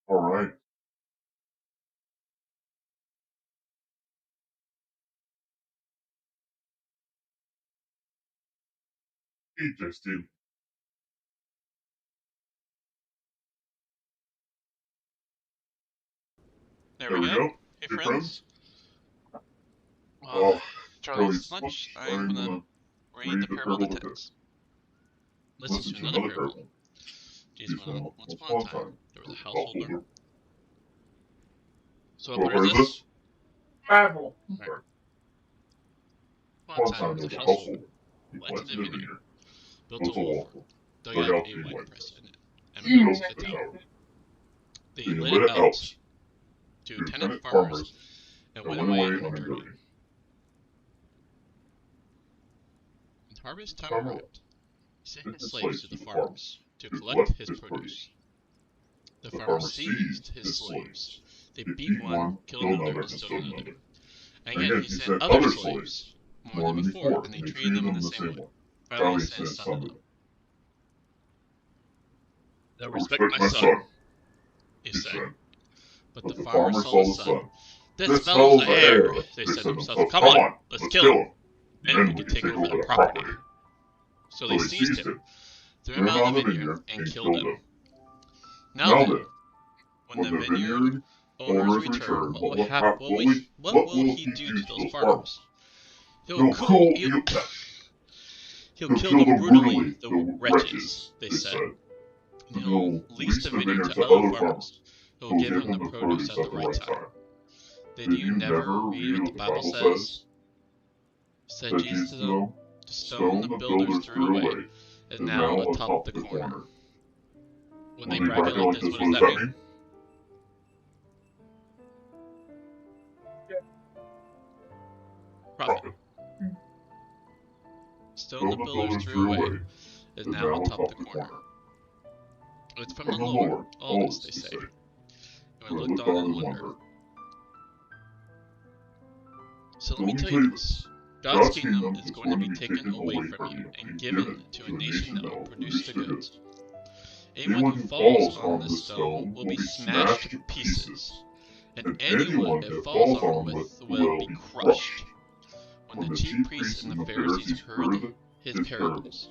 Alright. Hey, Justin. There we go. Hey, friends. Well, Charlie's lunch. I'm gonna read the parable of the tens. Listen to another parable. Once upon a time, there was a householder. So what part is this? Bible. Right. Once upon a time, there was a householder. Planted a vineyard, built a wall for it, dug out a wine press in it, and built a tower. They let it out to tenant farmers and went away on a journey. When harvest time arrived, he sent his slaves to the farms to collect his produce. The farmers seized his slaves. They beat one, killed another, and stoned another. And again, he sent other slaves, more than before, and they treated them in the same way. Finally, he sent some of them. Now respect my son, he said. But the farmers saw the son. This fellow's the heir, they said to themselves. Come on, let's kill him. Then we can take over the property. So they seized him, threw him out of the vineyard, and killed him. Now then, when the vineyard owners return, what will he do to those farmers? He'll kill them brutally, the wretches, they said. And he'll lease the vineyard to other farmers. He'll give them the produce at the right time. Did you never read what the Bible says? Said Jesus to them, the stone the builders threw away is now atop the corner. When they brag it like this, what does that mean? Profit. Stone the builders threw away is now atop the corner. It's from the Lord, all this, they say. And we looked on in wonder. So let me tell you this. God's kingdom is going to be taken away from you and given to a nation that will produce the goods. Anyone who falls on this stone will be smashed to pieces, and anyone it falls on will be crushed. When the chief priests and the Pharisees heard his parables,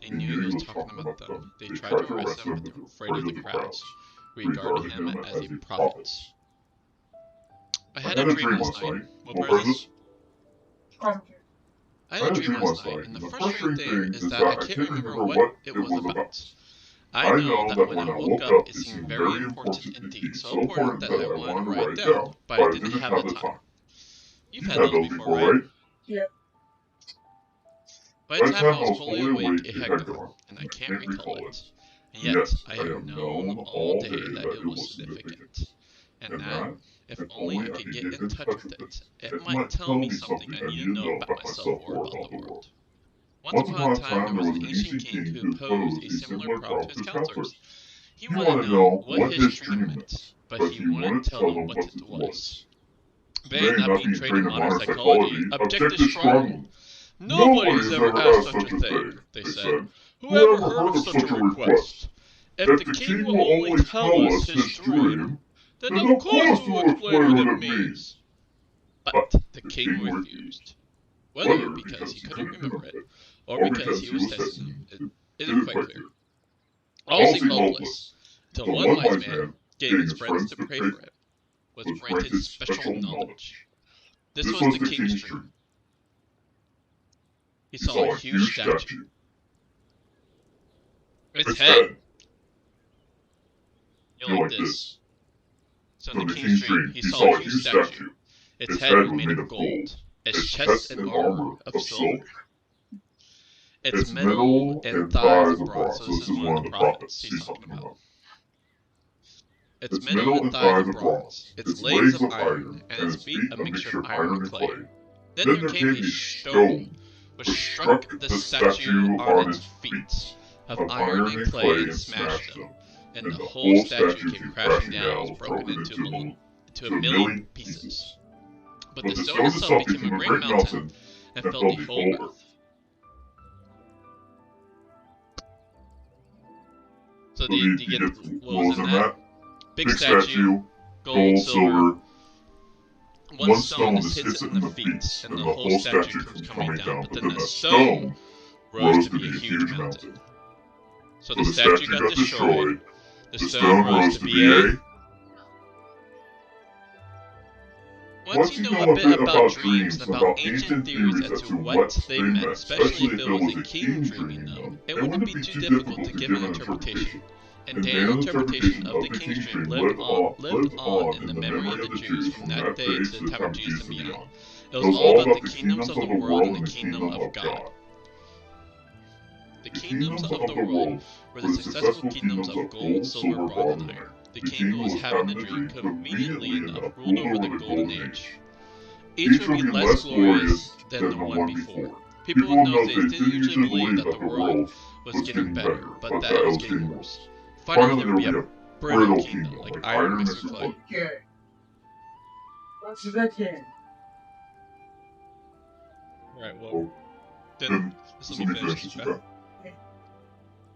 they knew he was talking about them. They tried to arrest him, but they were afraid of the crowds, who regarded him as a prophet. I had a dream last night. What part is this? I had a dream last night, and the frustrating thing is that I can't remember what it was about. I know that when I woke up, it seemed very important indeed, so important that I wanted to write it down, but I didn't have the time. You've had those before, right? Yeah. By the time I was fully awake, it had gone, and I can't recall it. And yet, I have known all day that it was significant, and that, if only I could get in touch with it, it might tell me something I need to know about myself or about the world. Once upon a time, there was an ancient king who posed a similar problem to his counselors. He wanted to know what his dream meant, but he wouldn't tell them what it was. They, not being trained in modern psychology, objected strongly. Nobody's ever asked such a thing, they said. Who ever heard of such a request? If the king will only tell us his dream, then of course we will explain what it means. But the king refused. Whether because he couldn't remember it, or because he was testing them, it isn't quite clear. All seemed hopeless, until one wise man, getting his friends to pray for him, was granted special knowledge. This was the king's dream. He saw a huge statue. Its head. Like this. So in the king's dream, he saw a huge statue. Its head was made of gold. Its chest and armor of silver. Its middle and thighs of bronze. So this is one of the prophets he's talking about. Its middle and thighs of bronze. Its legs of iron, and its feet a mixture of iron and clay. Then there came a stone, which struck the statue on its feet, of iron and clay, and smashed them, and the whole statue came crashing down and was broken into a million pieces. But the stone itself became a great mountain, and filled the whole earth. So do you get what was in that? Big statue, gold, silver. One stone just hits it in the feet, and the whole statue comes coming down, but then the stone rose to be a huge mountain. So the statue got destroyed, the stone rose to be a... Once you know a bit about dreams and about ancient theories as to what they meant, especially if it was a king dreaming them, it wouldn't be too difficult to give an interpretation. And Daniel's interpretation of the king's dream lived on in the memory of the Jews from that day to the time of Jesus and beyond. It was all about the kingdoms of the world and the kingdom of God. The kingdoms of the world were the successful kingdoms of gold, silver, bronze, and iron. The king who was having the dream conveniently enough ruled over the golden age. Each would be less glorious than the one before. People in those days didn't usually believe that the world was getting better, but that it was getting worse. Finally, there would be a brittle kingdom, like iron mixed with clay. Okay. What's the king? Alright, well, then this will be finished, okay?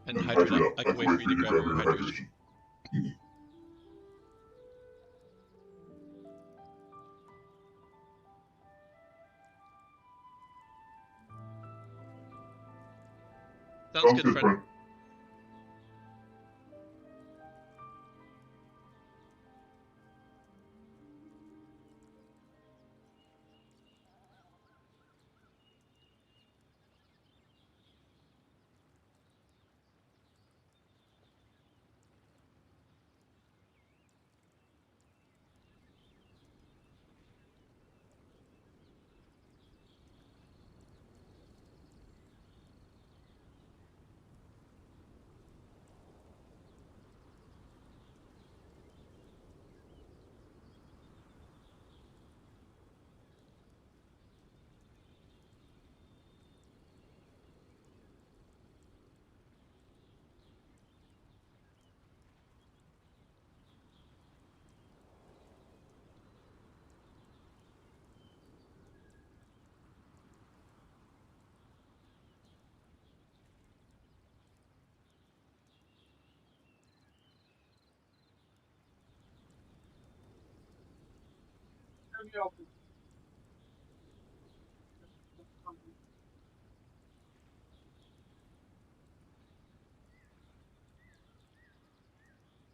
And hydrate, I can wait for you to grab your hydration. Sounds good, friend.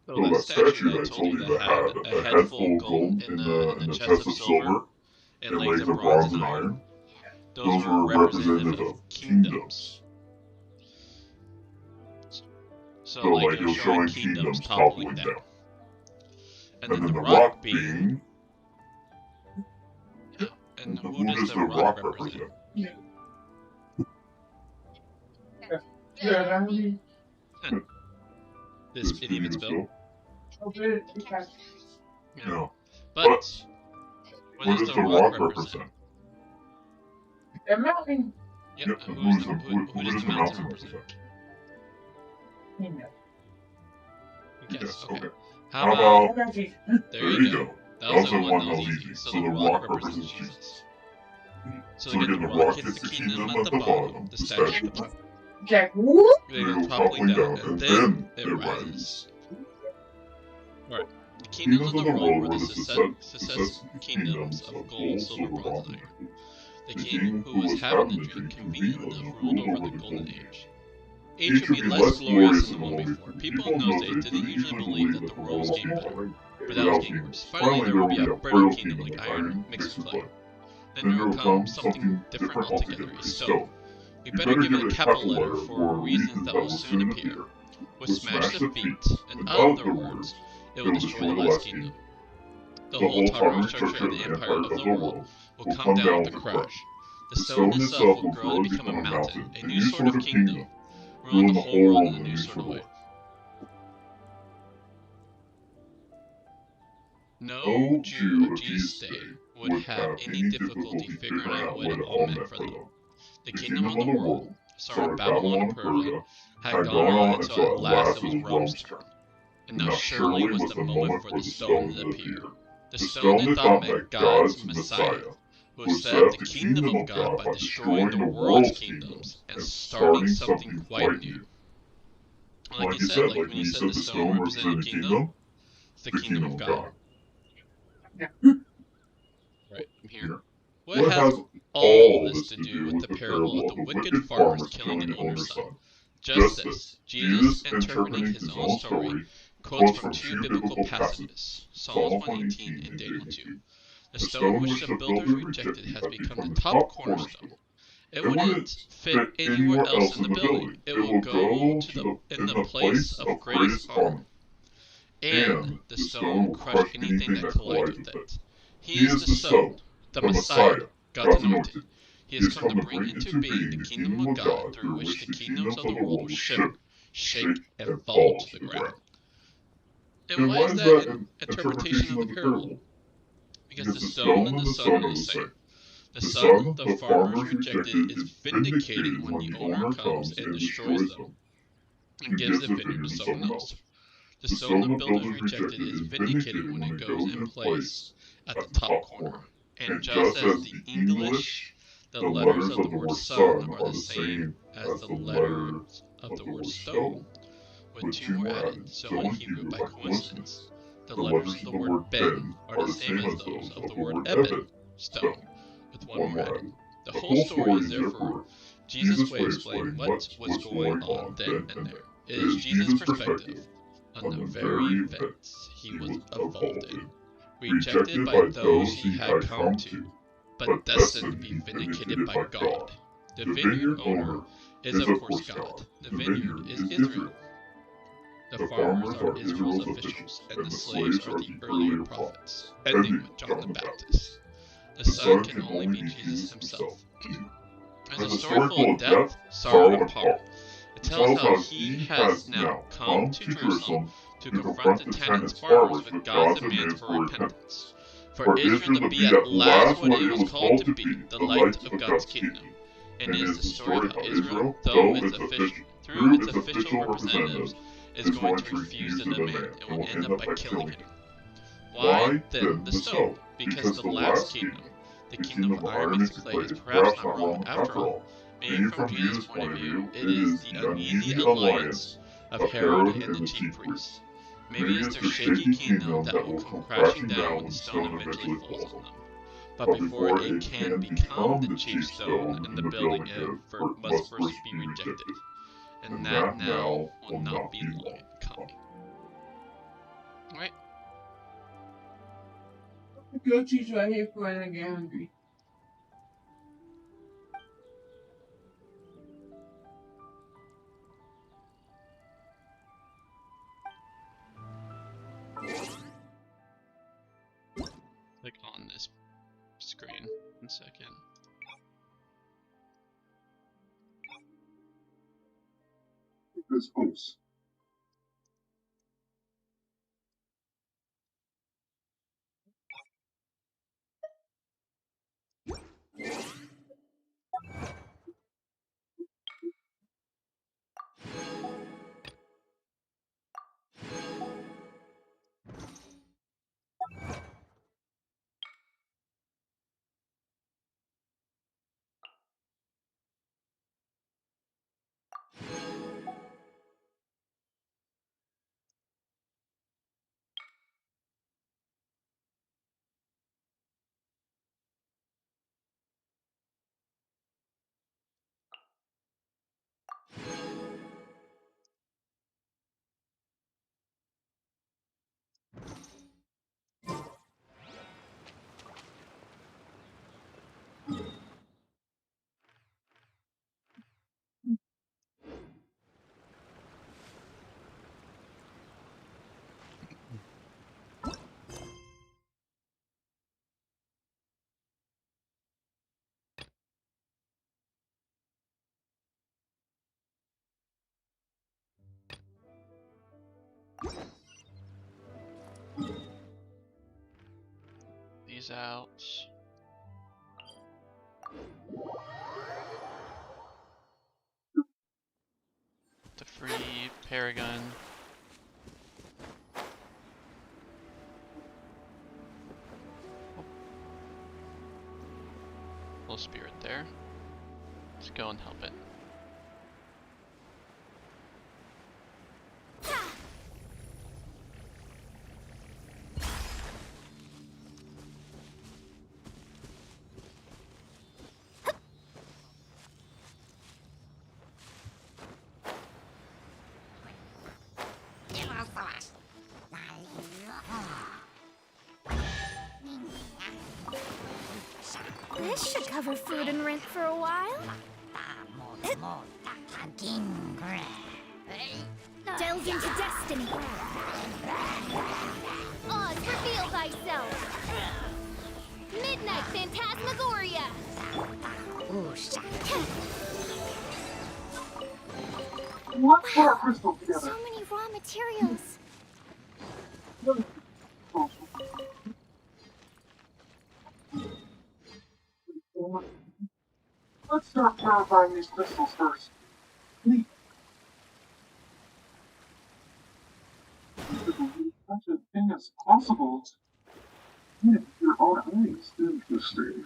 So that statue that I told you that had a head full of gold and a chest of silver and legs of bronze and iron, those were representative of kingdoms. So So, So like, like it was showing kingdoms toppling down. And then the rock being... Yeah. And who does the rock represent? Yeah, I mean, This idiot spill? okay, Yeah. No. But what does the rock represent? the mountain. Yep. Who does the mountain represent? Yes. Okay. How about... There you go. That was the one that was easy. So the rock represents Jesus. So again, the rock hits the kingdom at the bottom, the statue at the top. Jack, whoop. They go toppling down, and then it rises. Alright. The kingdoms of the world were the successive kingdoms of gold, silver, bronze, and iron. The king who was having the dream conveniently enough ruled over the golden age. Age would be less glorious than the one before. People in those days didn't usually believe that the world was getting better, but that was getting worse. Finally, there would be a brittle kingdom like iron mixed with clay. Then there would come something different altogether, a stone. We better give it a capital letter for reasons that will soon appear. Would smash the feet, in other words, it will destroy the last kingdom. The whole towering structure of the empire of the world will come down with a crash. The stone itself will grow to become a mountain, a new sort of kingdom, ruling the whole world in a new sort of way. No Jew of Jesus' day would have any difficulty figuring out what it all meant for them. The kingdom of the world, sorry, Babylon and Persia, had gone on until at last it was Rome's turn. And now surely was the moment for the stone to appear. The stone they thought meant God's Messiah, who would set up the kingdom of God by destroying the world's kingdoms and starting something quite new. Like you said, like when you said the stone represented the kingdom, it's the kingdom of God. Right, I'm here. What has all this to do with the parable of the wicked farmers killing the owner's son? Just this, Jesus, interpreting his own story, quotes from two biblical passages, Psalms 118 and Daniel 2. The stone which the builders rejected has become the top cornerstone. It wouldn't fit anywhere else in the building. It will go in the place of greatest honor. And the stone will crush anything that collides with it. He is the stone, the Messiah, God's anointed. He has come to bring into being the kingdom of God through which the kingdoms of the world will shiver, shake, and fall to the ground. And why is that an interpretation of the parable? Because the stone and the son are the same. The son the farmers rejected is vindicated when the owner comes and destroys them and gives the vineyard to someone else. The stone the builders rejected is vindicated when it goes in place at the top corner. And just as the English, the letters of the word son are the same as the letters of the word stone, with two more added, so in Hebrew by coincidence, the letters of the word ben are the same as those of the word eben, stone, with one more added. The whole story is therefore Jesus' way of explaining what was going on then and there. It is Jesus' perspective on the very events he was involved in, rejected by those he had come to, but destined to be vindicated by God. The vineyard owner is of course God. The vineyard is Israel. The farmers are Israel's officials, and the slaves are the earlier prophets, ending with John the Baptist. The Son can only be Jesus himself. As a story full of depth, sorrow, and power, it tells how he has now come to Jerusalem to confront the tenants' farmers with God's demands for repentance, for Israel to be at last what it was called to be, the light of God's kingdom. And it is the story of how Israel, through its official representatives, is going to refuse the demand and will end up by killing him. Why, then, the stone? Because the last kingdom, the kingdom of iron mixed clay, is perhaps not wrong after all. Being from Jesus' point of view, it is the uneasy alliance of Herod and the chief priests. Maybe it's their shaky kingdom that will come crashing down when the stone eventually falls on them. But before it can become the chief stone in the building, it must first be rejected. And that now will not be long coming. Right? Go teach right here for I get hungry. click on this screen. 1 second. This close. These out. The free Paragon. Little spirit there. Let's go and help it. This should cover food and rent for a while. Delve into destiny. Oz, reveal thyself. Midnight Phantasmagoria. Let's put our crystals together. So many raw materials. Let's start purifying these crystals first. Please. Such a thing as possible. With your own eyes. Interesting.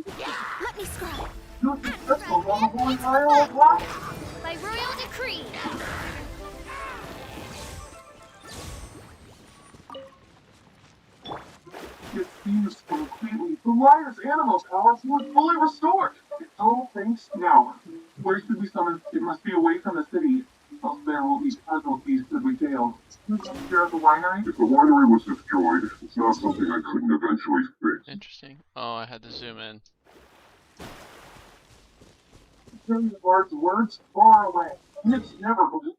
Let me scrub. You have the crystals on the holy Isle of Light. By royal decree. It seems completely. The liar's animal powers were fully restored. It's all thanks now. Where should we summon? It must be away from the city, else there will be casualties should we fail. Here at the winery? If the winery was destroyed, it's not something I couldn't eventually fix. Interesting. Oh, I had to zoom in. Carry the bard's words far away. It's never believed.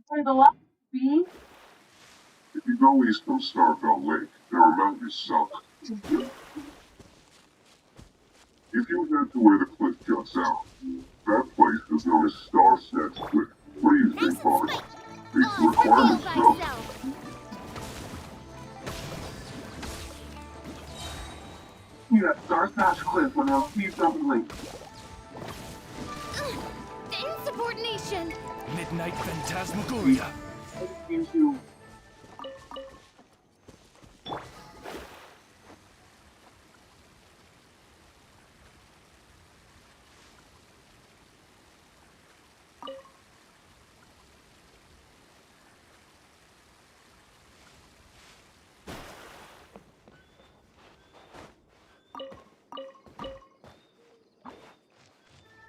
Play the left, B. If you go east from Starfell Lake, there are mountains south. If you head to where the cliff juts out, that place is known as Star Snatch Cliff. Please be fine. Meets the requirements, though. Yeah, Star Snatch Cliff when I'll see something late. The insubordination. Midnight Phantasmagoria. Into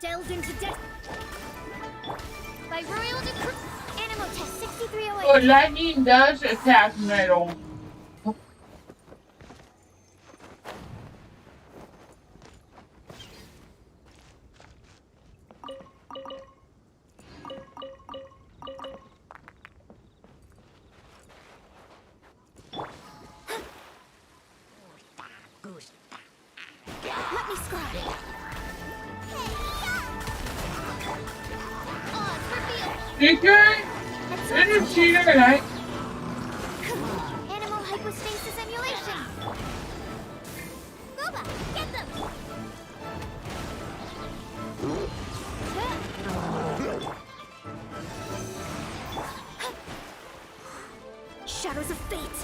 Delve into death. By royal decree. Animal test 6308. Oh, lightning does attack metal. Okay? Didn't see that, right? Animal hypostasis emulation. Gooba, get them. Shadows of fate.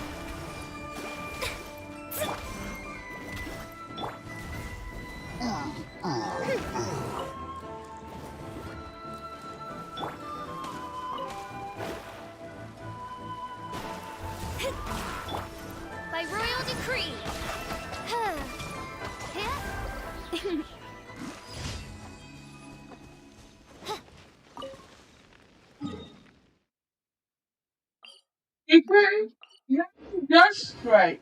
By royal decree. Okay? Yeah, that's right.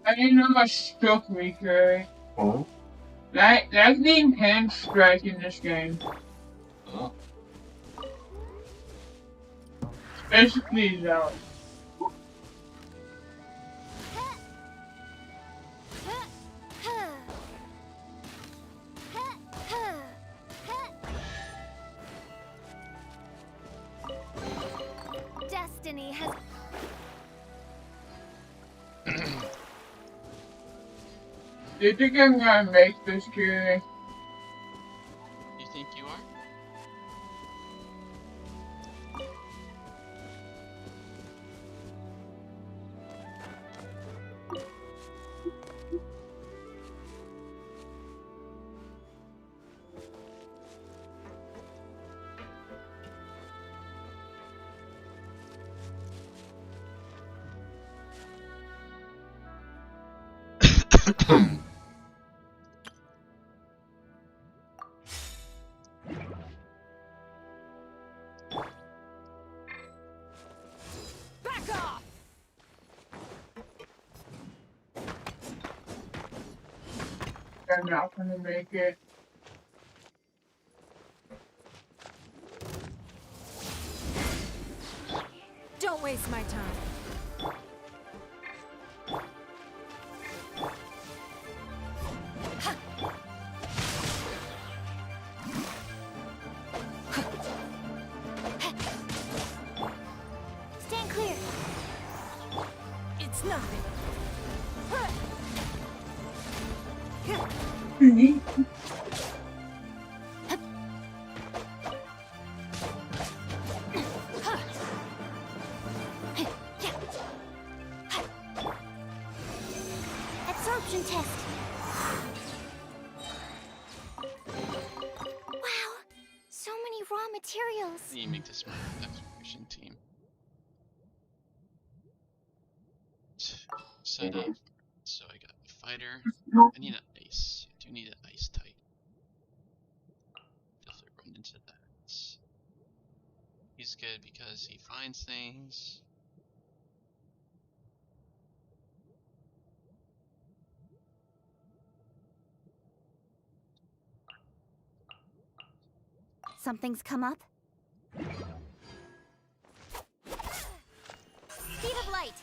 I didn't know much struck me, Curry. Oh? That's the enhanced strike in this game. Oh. Basically, though. Destiny has. Do you think I'm gonna make this, Curry? You think you are? Back off! I'm not gonna make it. Don't waste my time. Stand clear. It's nothing. Absorption test. Wow, so many raw materials. You make this smart exploration team. Set up. So I got a fighter. I need an ice. I do need an ice type. Definitely run into that. He's good because he finds things. Something's come up. Speed of light.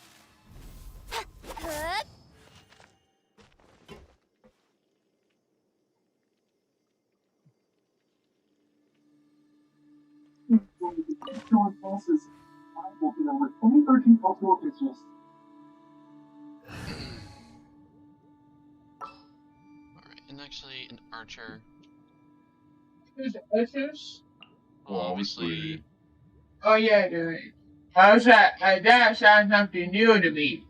Destroy bosses. I will deal with any urgent cultural business. Alright, and actually an archer. Who's Ushers? Well, obviously. Oh yeah, dude. How's that? That sounds something new to me.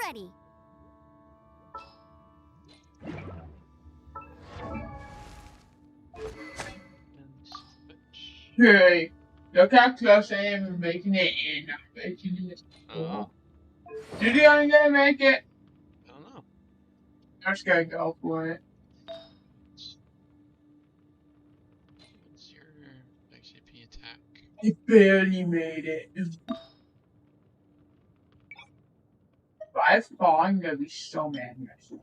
ready. Hey, look how close I am to making it in. I'm making it. Did you gonna make it? I don't know. I'm just gonna go for it. What's your XAP attack? I barely made it. If I fall, I'm gonna be so mad at myself.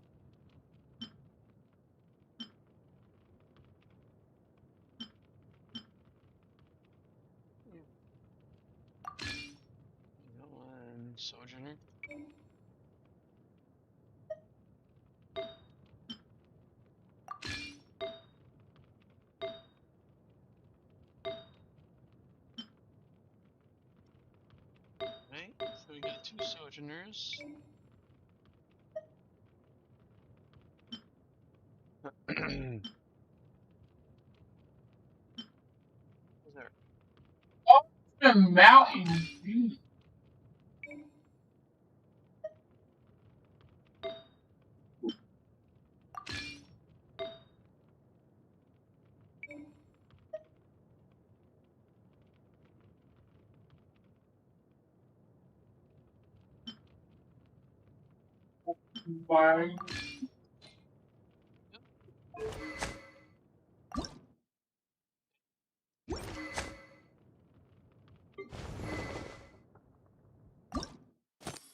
One Sojourner. Right, so we got 2 Sojourners. What's there? Oh, the mountain. Jeez. Why?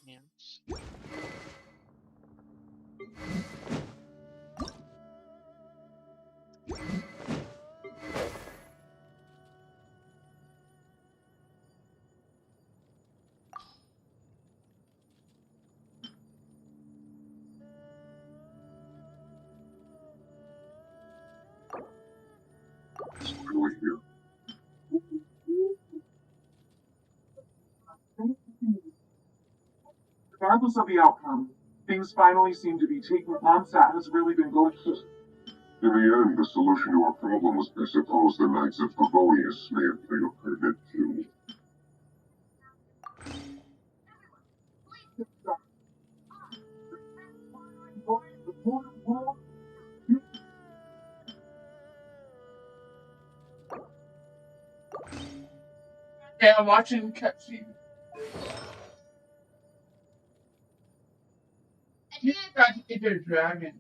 Yes. Really here. Regardless of the outcome, things finally seem to be taking. Monsat has really been going. In the end, the solution to our problem was, I suppose, the Knights of Favonius may have played a part in it too. Yeah, I'm watching cutscene. I think I got to get a dragon.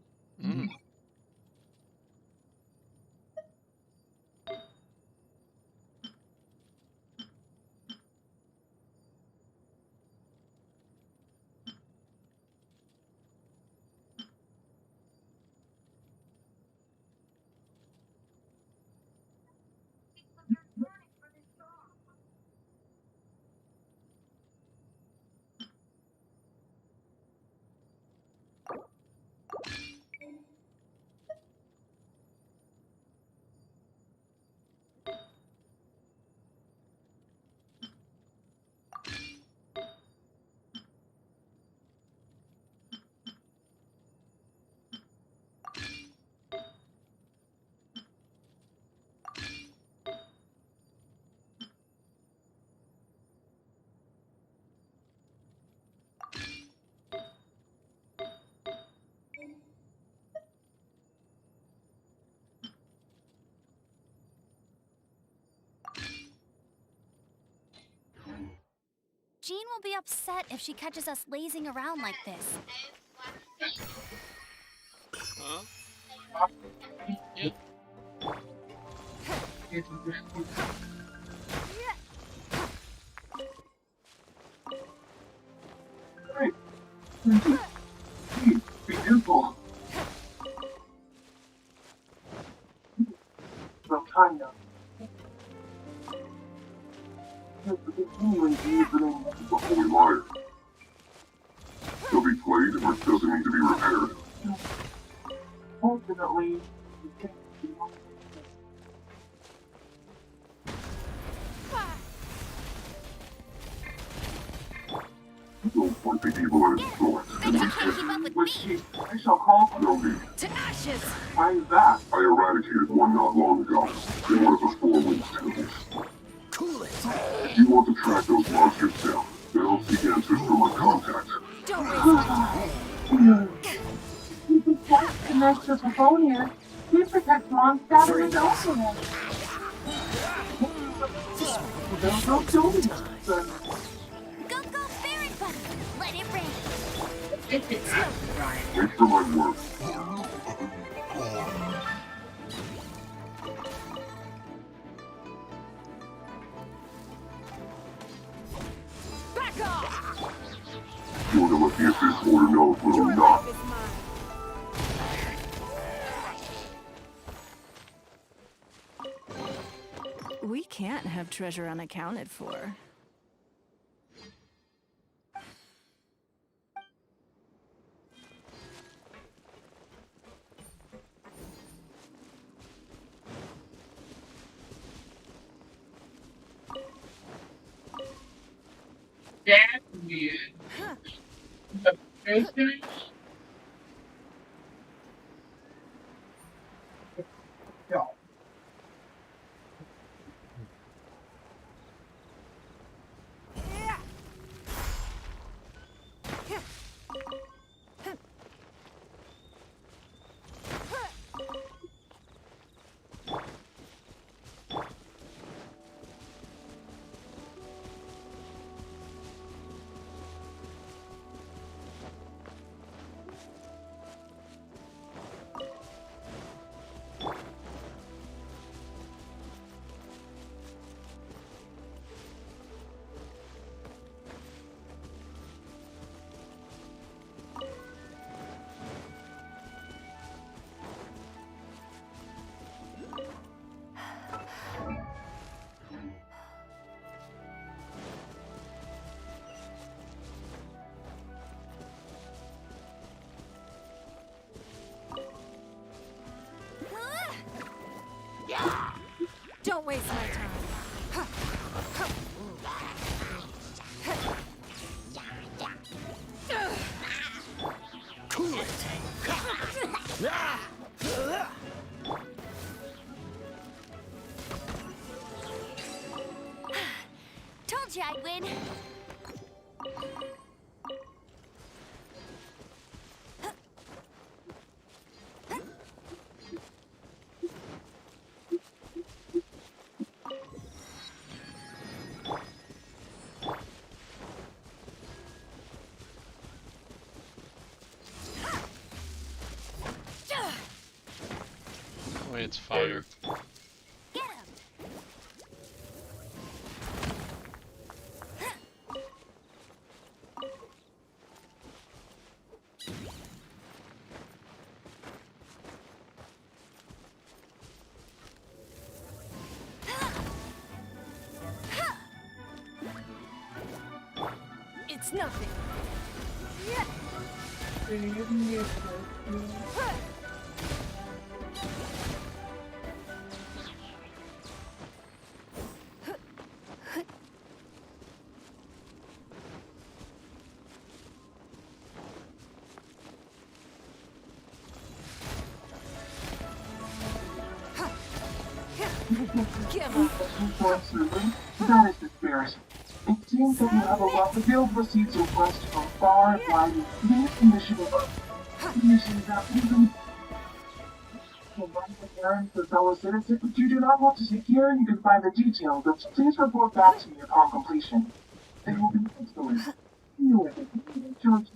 Jean will be upset if she catches us lazing around like this. Huh? Yeah. Hey, be careful. Well, kind of. The Holy Liar. He'll be played, or does it need to be repaired? Fortunately, Don't point the evil at its source. Bet you can't keep up with me! I shall call for No need. To ashes! Why is that? I eradicated one not long ago, in one of the Four Winds temples. Cool it. If you want to track those monsters down, then I'll seek answers from my contact. Don't Don't waste my time. Keep it safe next to the phone here. He protects Mondstadt and his own land. Don't do it. Go, go, Fairy Buddy! Let it rain! Wait for my word. Back off! You're gonna look at this order knows what Your I'm not. life is mine. We can't have treasure unaccounted for. That's weird. The person? No. Don't waste my time. Told you I'd win. Wait, it's fire. Get him! It's nothing. Give up. That is disparaging. It seems that you have a lot of field receipts requests from far and wide in initiative of missions that even parents or fellow citizens. If you do not want to sit here, you can find the details, but please report back to me upon completion. They will be excellent. Anyway, George.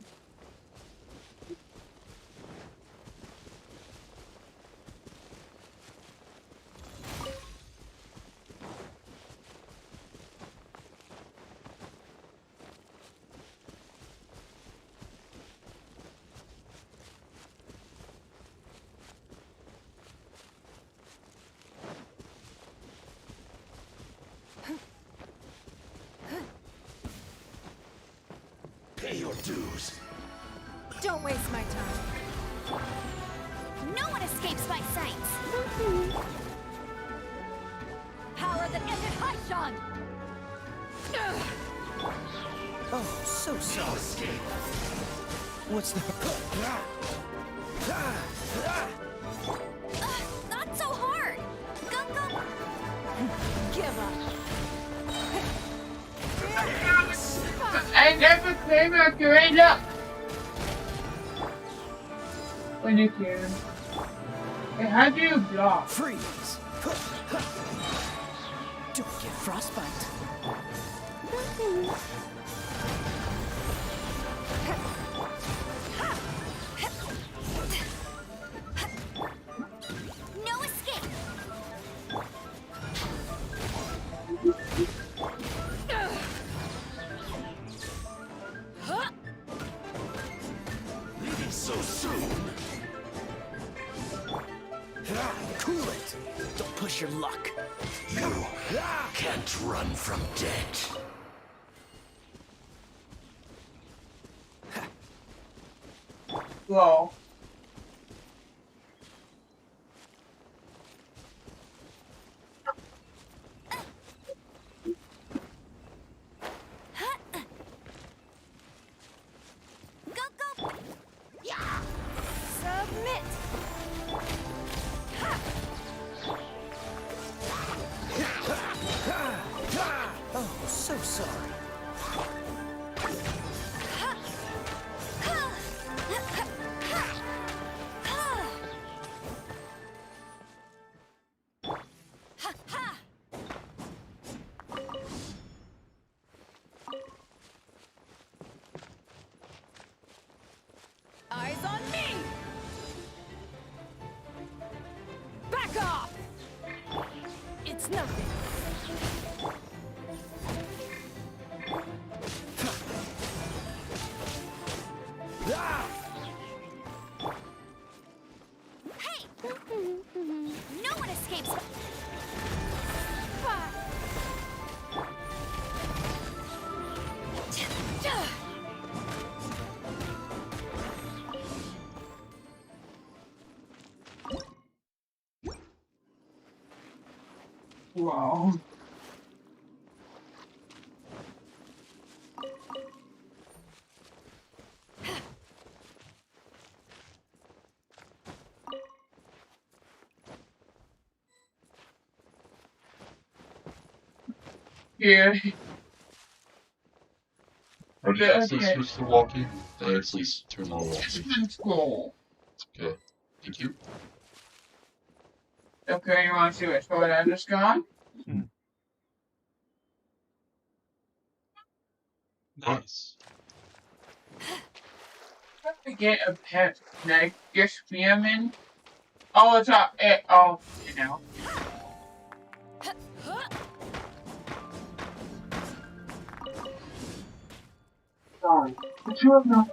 Pay your dues. Don't waste my time. No one escapes my sights! Power that ended Haishan! Oh, so sorry. What's the... Not so hard! Go, go! Give up. I never came out to end up. when you can. Hey, how do you block? Freeze! Don't get frostbite. No escape. Leaving so soon. Cool it. Don't push your luck. You can't run from death. Whoa. Go, go. Yeah. Submit. Oh, so sorry. Eyes on me! Back off! It's nothing. Hey! No one escapes. Wow. Yeah. How do you actually Okay. switch to walking? I actually turn on walking. Control. Okay. Thank you. Okay, you want to see what sword I just got? Nice. How to get a pet snake? Just spearman? Oh, it's a. Oh, you know. Sorry, but you have no.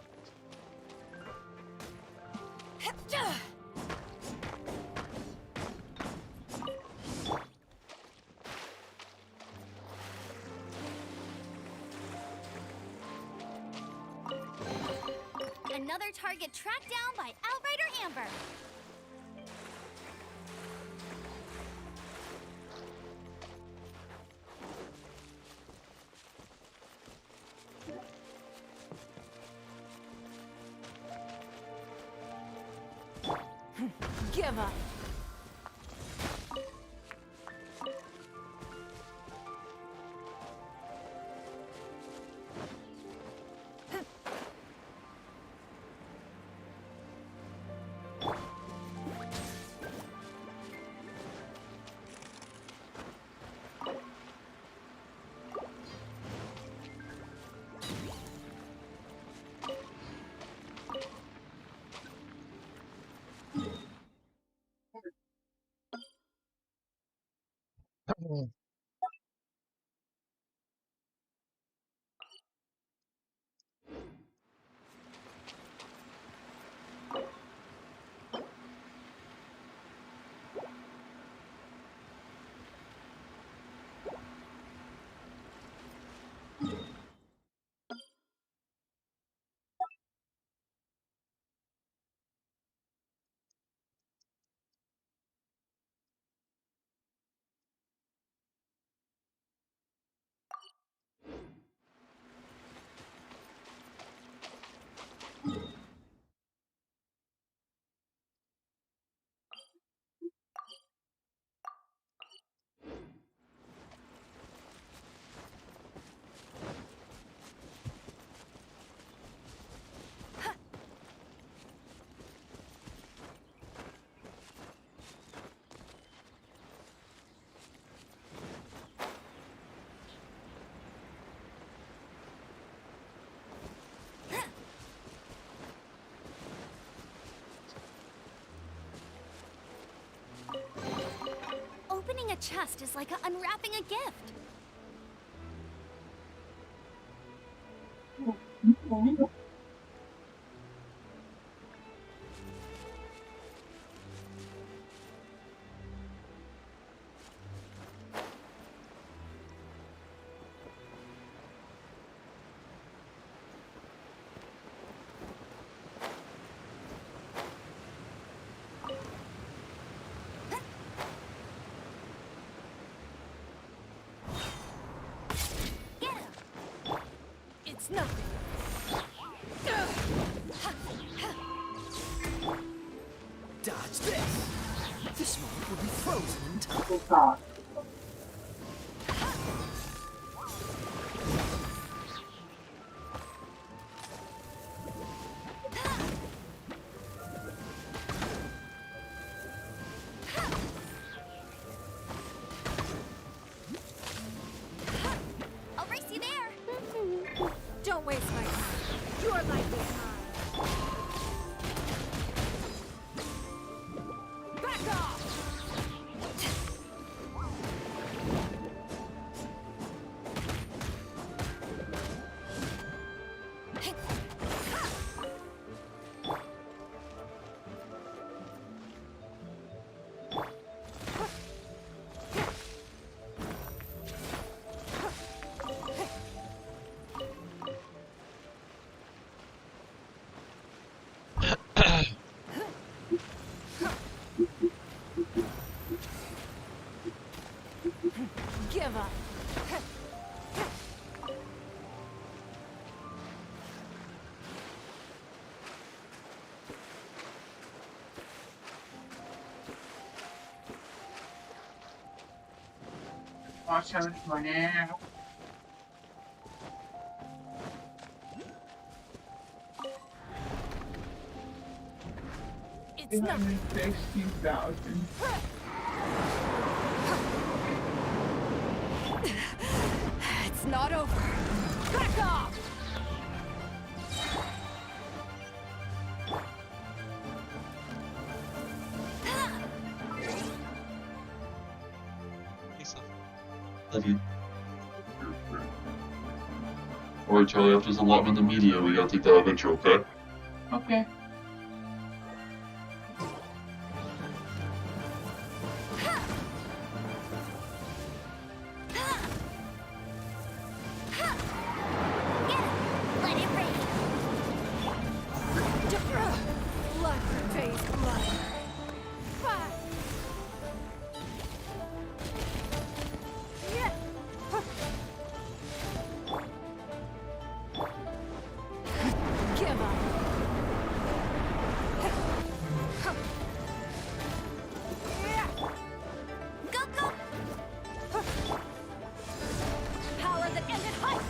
Another target tracked down by Outrider Amber. Give up. chest is like unwrapping a gift. It's nothing. Dodge this. This moment will be frozen in time. Good thought. I'll race you there. Don't waste my time. Your life is mine. Back off! Give up. Watch how much money I have. It's nothing. 60,000. It's not over. Back off! Love you. Alright, Charlie, after this allotment of media, we gotta take that adventure, okay? Okay. Let it rain. Blood pays blood. Fire. Yeah. Give up. Go, go. Power that ended height.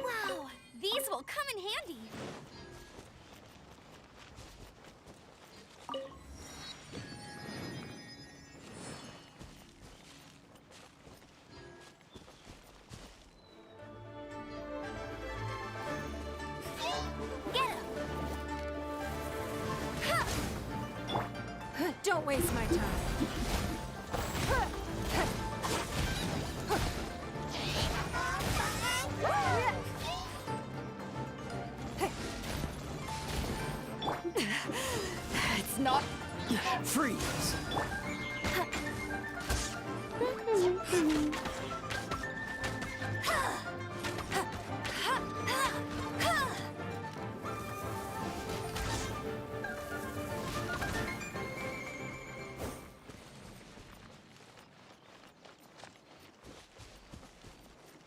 Wow, these will come in handy. Get him. Don't waste my time. It's not. Freeze.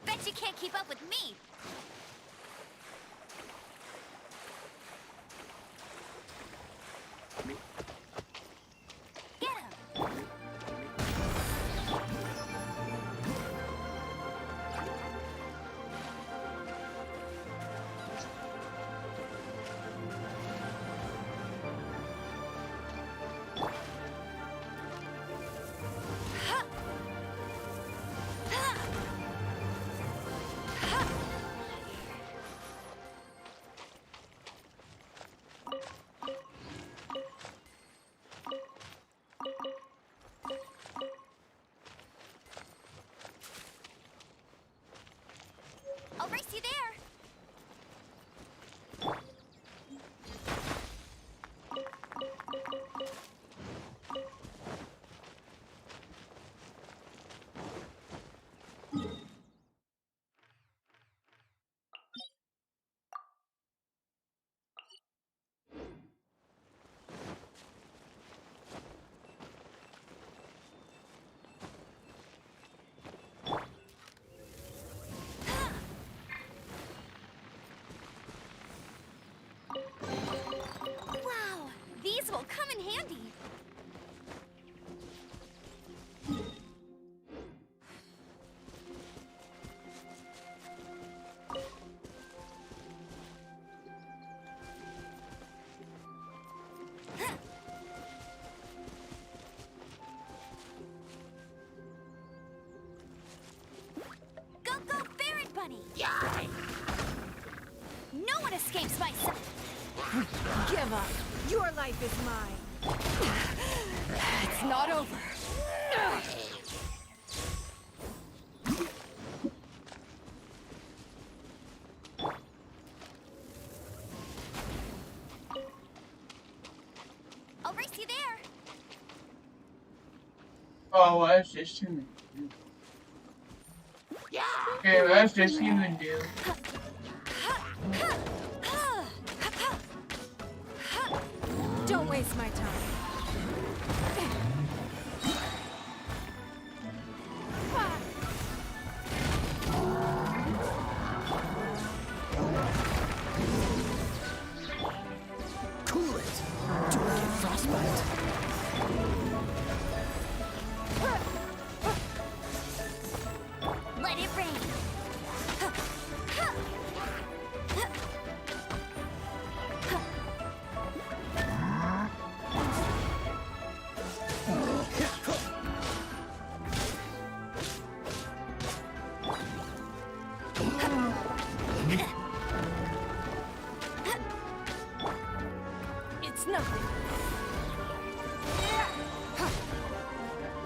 Bet you can't keep up with me. Get him. No one escapes my sight. Give up. Your life is mine. It's not over. I'll race you there. Oh, that's just human. Okay, that's just human, dude. Don't waste my time. Cool it. Don't get frostbite. Let it rain. It's nothing.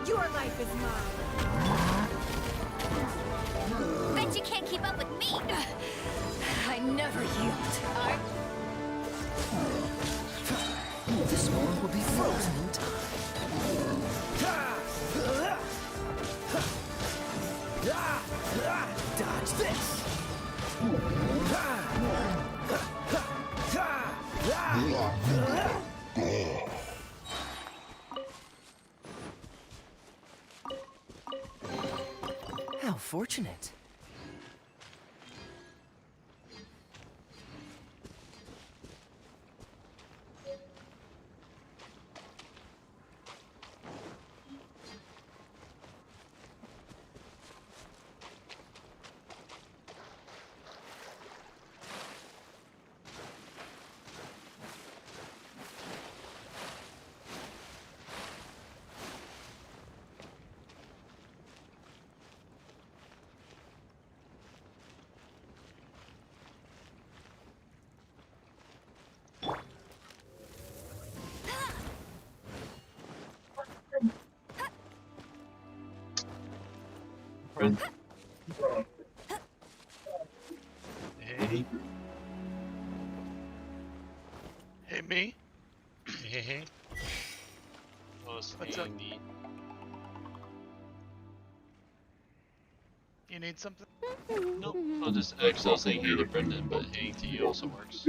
Your life is mine. Bet you can't keep up with me. I never yield. This one will be frozen in time. Dodge this. How fortunate. Friend. Hey. Hey, me? Hey. What's up? You need something? Nope. I'll just actually I'll say hey to Brendan, but hey to you also works.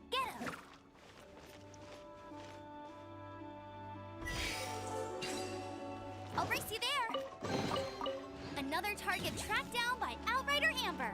Get him. I'll race you there. Another target tracked down by Outrider Amber.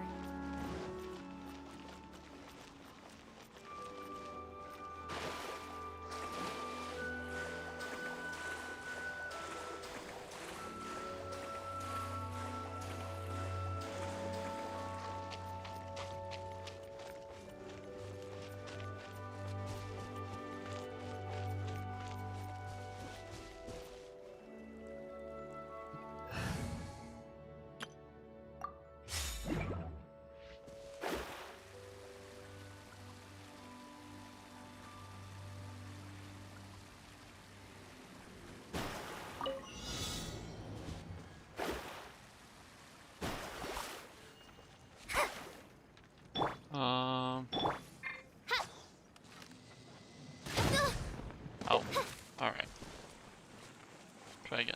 Oh. Alright. Try again.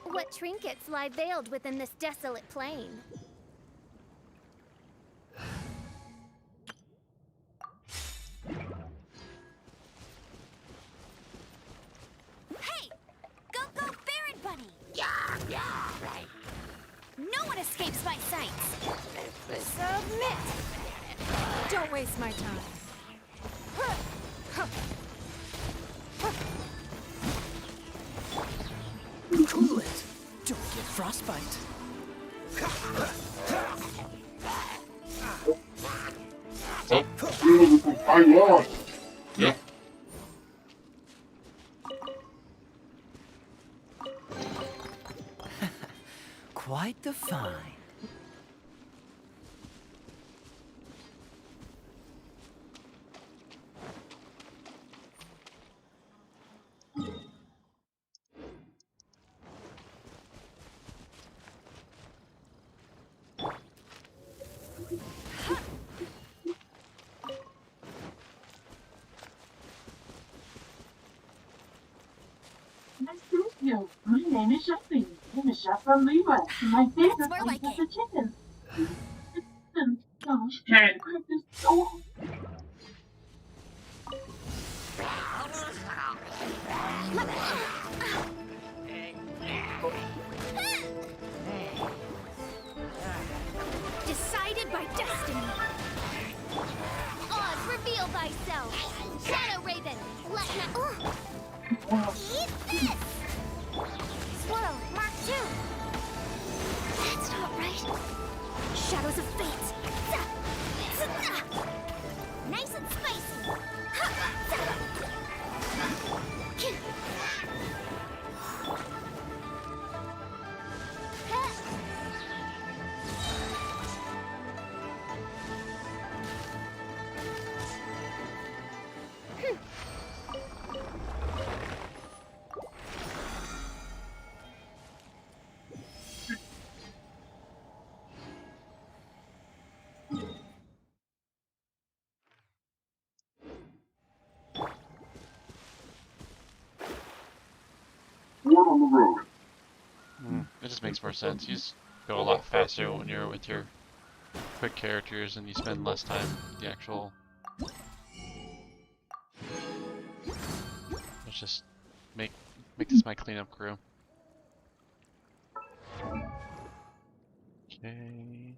What trinkets lie veiled within this desolate plain? Hey! Go, go, Baron Bunny! Yeah, right. No one escapes my sights. Sadly, Don't waste my time. Cool it. Don't get frostbite. I lost. Yeah. Quite the find. Nice to meet you. My name is Shelby. I'm a chef from Leeway. My favorite That's more place like is it. the chicken. And gosh, Okay. I just so Decided by destiny. Oz, reveal thyself. Shadow Raven, let not. Eat this! Swirl, Mark 2. That's not right. Shadows of Fate. Nice and spicy. Word on the road. It just makes more sense. You just go a lot faster when you're with your quick characters and you spend less time with the actual... Let's just make this my cleanup crew. Okay.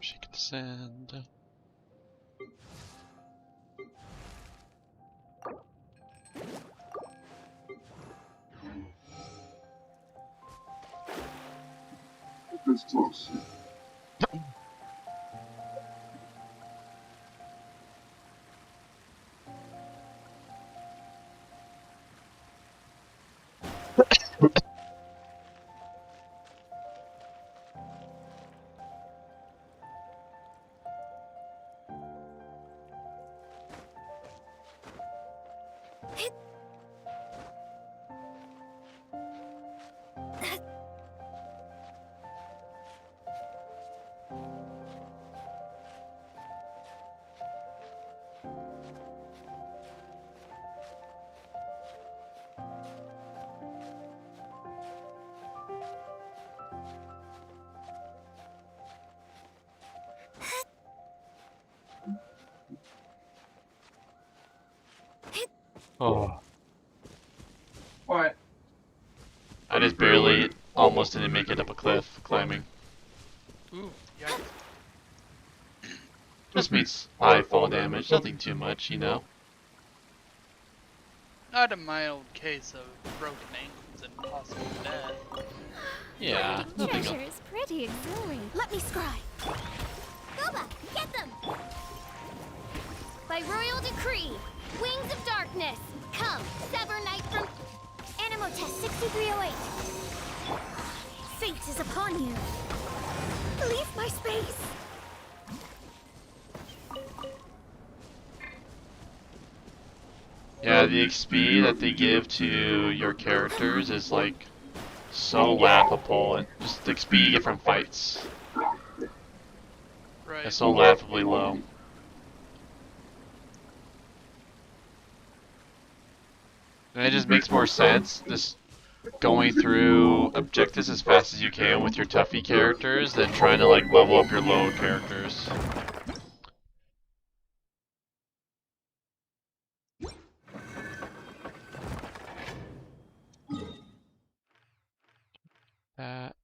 Shake the sand. This close. Oh. What? I just barely almost didn't make it up a cliff climbing. Ooh, yikes. Just means high fall damage, nothing too much, you know. Not a mild case of broken ankles and possible death. Yeah, nothing Treasure is pretty exhilarating. Let me scry. Goba, get them! By royal decree, wings of darkness, come, sever night from... Animo test 6308. Fate is upon you. Leave my space. Yeah, the XP that they give to your characters is like so laughable, and just the XP you get from fights Right. is so laughably low. And it just makes more sense. This going through objectives as fast as you can with your toughy characters than trying to like level up your low characters. That.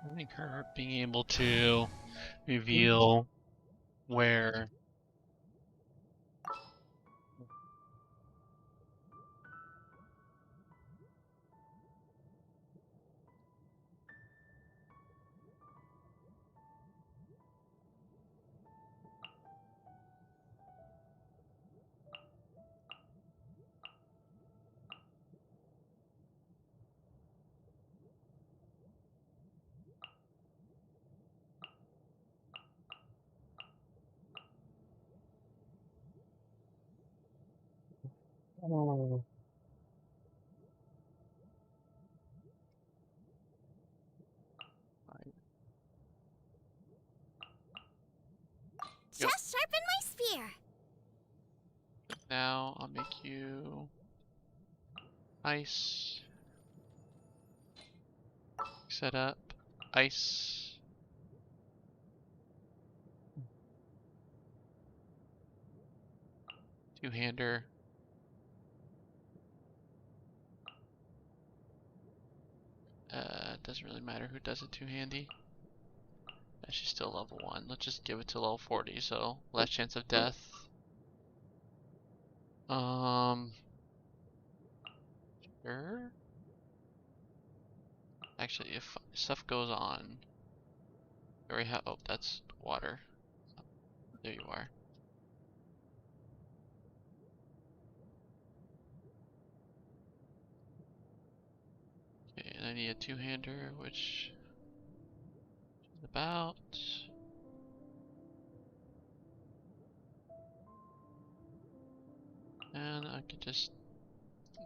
I think her being able to reveal where Just sharpen my spear. now I'll make you ice. Set up ice. Two-hander. Doesn't really matter who does it two-handy. She's still level 1. Let's just give it to level 40, so less chance of death. Sure. Actually, if stuff goes on, we already have. Oh, that's water. There you are. Okay, and I need a two-hander, which is about. And I can just.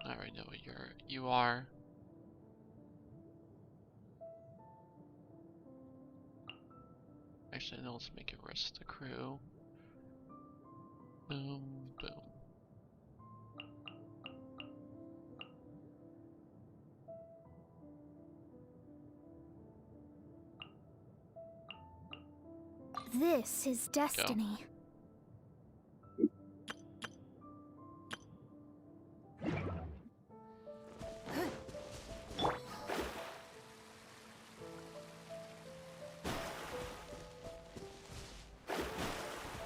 I already know what you are. Actually, no, let's make it rest the crew. Boom, boom. This is destiny.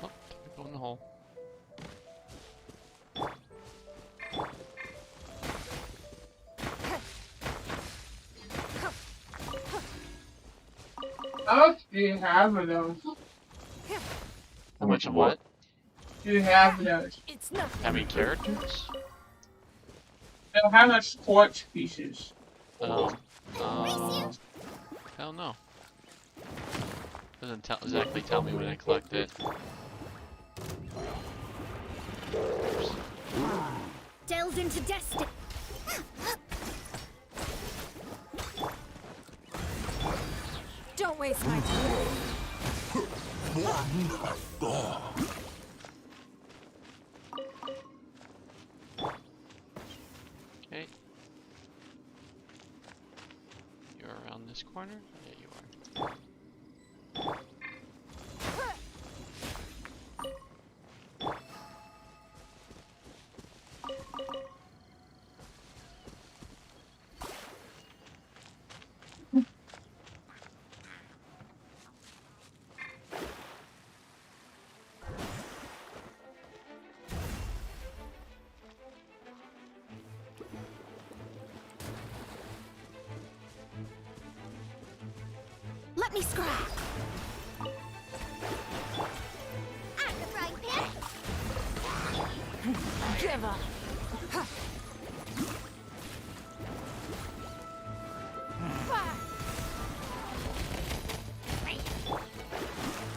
Oh, go in the hole. How much do you have of those? How much of what? Do you have those? It's nothing. How many characters? No, how much torch pieces? I don't know. Doesn't exactly tell me when I collect it. Delve into destiny. Don't waste my time. Okay. You're around this corner? Yeah, you are. Let me scrap. At the frying pan. Give up.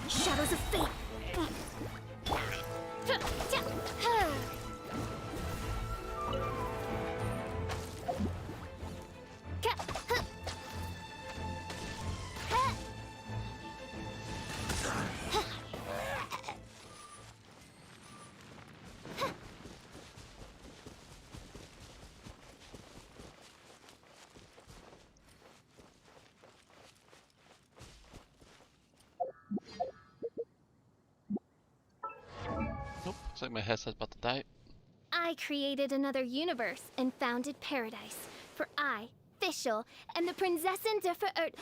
Shadows of fate. Nope, looks like my headset's about to die. I created another universe and founded paradise. For I, Fischl, and the Prinzessin der Verirrt.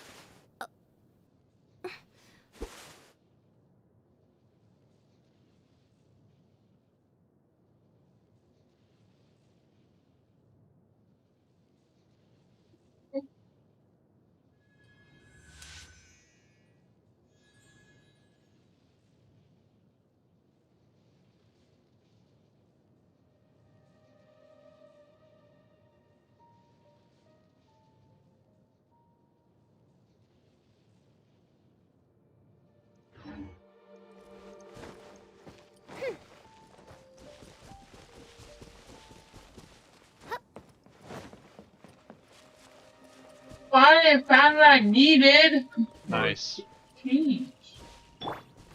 Finally found what I needed. Nice. Jeez.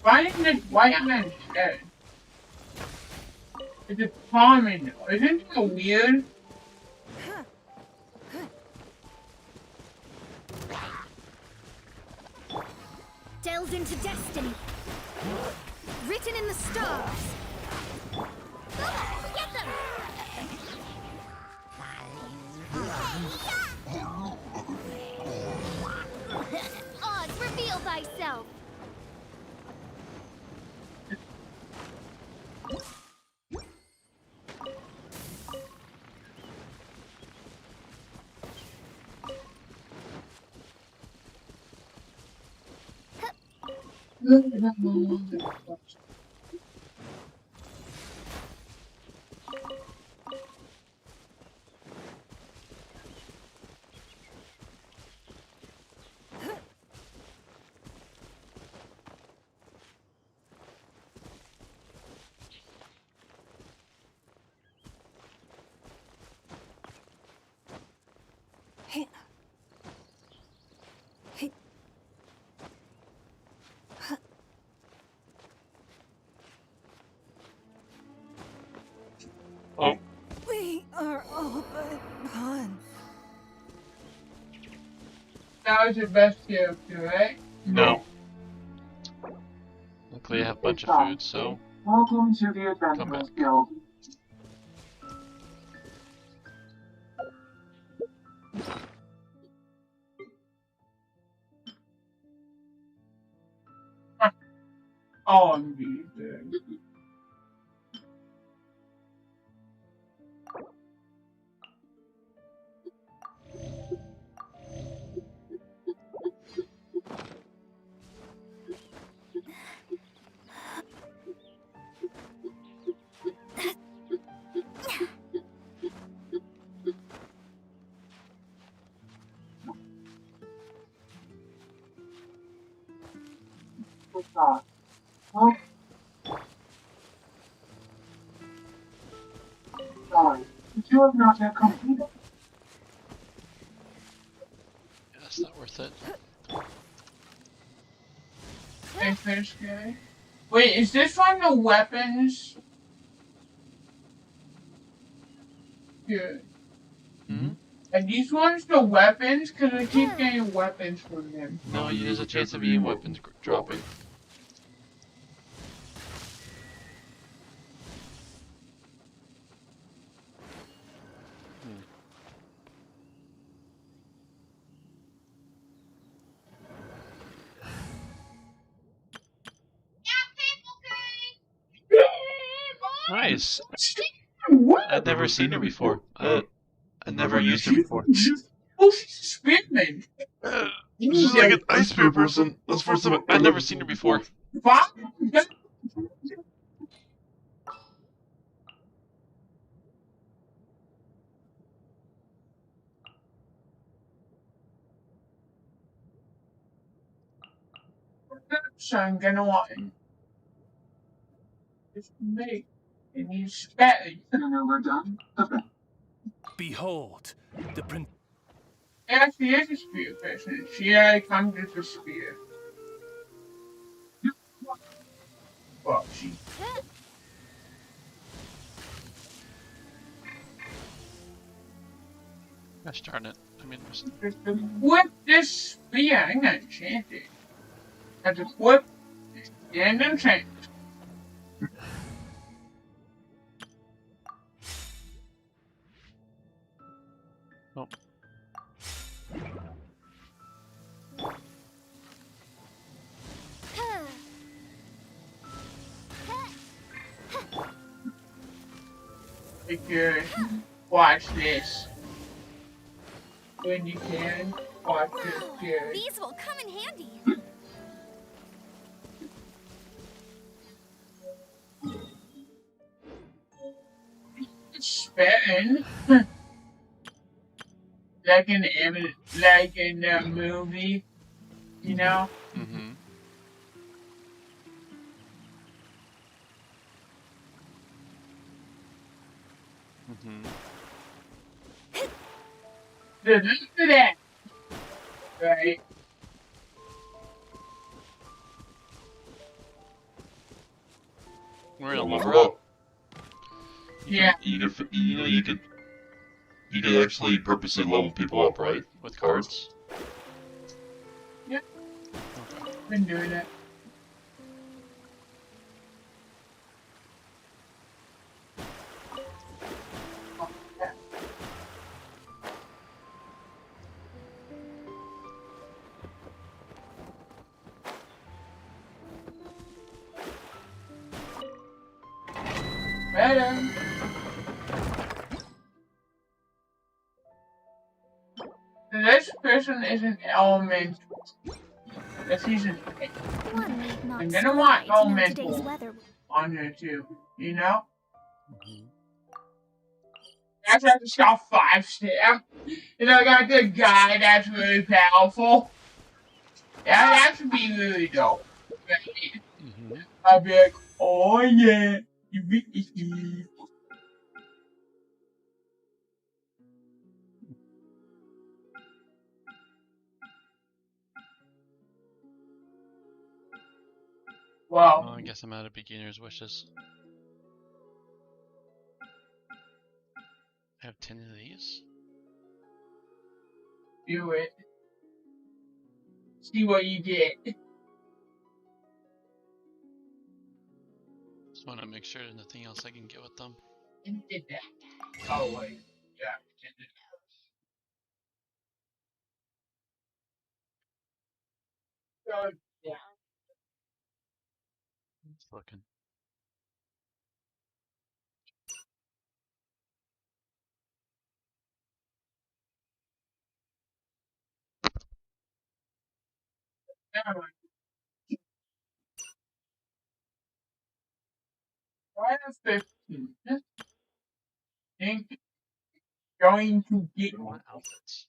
Finding this white man's head. It's a common. Isn't it weird? Delved into destiny. Written in the stars. Get them! Odds, reveal thyself. Oh. We are all but gone. That was your best character, right? No. Luckily I have a bunch of food, so... Welcome to the Adventurers Guild. All of these things. Oh. Sorry, but you have not yet completed. Yeah, that's not worth it. Hey, fish guy. Wait, is this one the weapons? Yeah. Hmm? Are these ones the weapons? Because I keep getting weapons from them. No, there's a chance of you weapons dropping. Nice. I've never seen her before. I never used her before. Oh, she's a spearman. She's like an ice bear person. That's the first time I've never seen her before. Fuck. So I'm gonna want this me. And he's spatting. We're done. Behold, the prince. Yeah, she is a spear person. She comes with a spear. Well, she. Gosh darn it. I mean, Whip this spear. I'm gonna chant it. I just whip and then chant. oh. Because watch this. When you can, watch this good. These will come in handy. Spitting. like in a movie, you know? Mm-hmm. Mm-hmm. Look at that. Right? We're gonna level up. Yeah. You could actually purposely level people up, right? With cards. Yeah. Been doing that. Better. This person is an elemental. This season. I'm gonna want elemental on her too, you know? That's have to stop 5-step. And I got the guy that's really powerful. Yeah, that should be really dope. I'll be like, oh yeah, you beat me. Wow. Oh, I guess I'm out of beginner's wishes. I have 10 of these. Do it. See what you get. Just want to make sure there's nothing else I can get with them. And did that. Oh wait. Yeah, pretended. So, yeah. Just looking. Never mind. Why is 15? Just think going to get one. Outfits.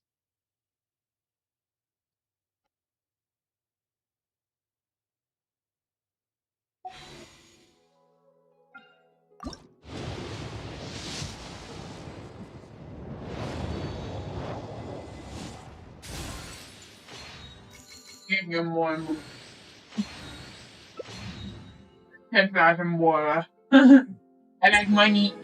Get him more. 10,000 more. I like money.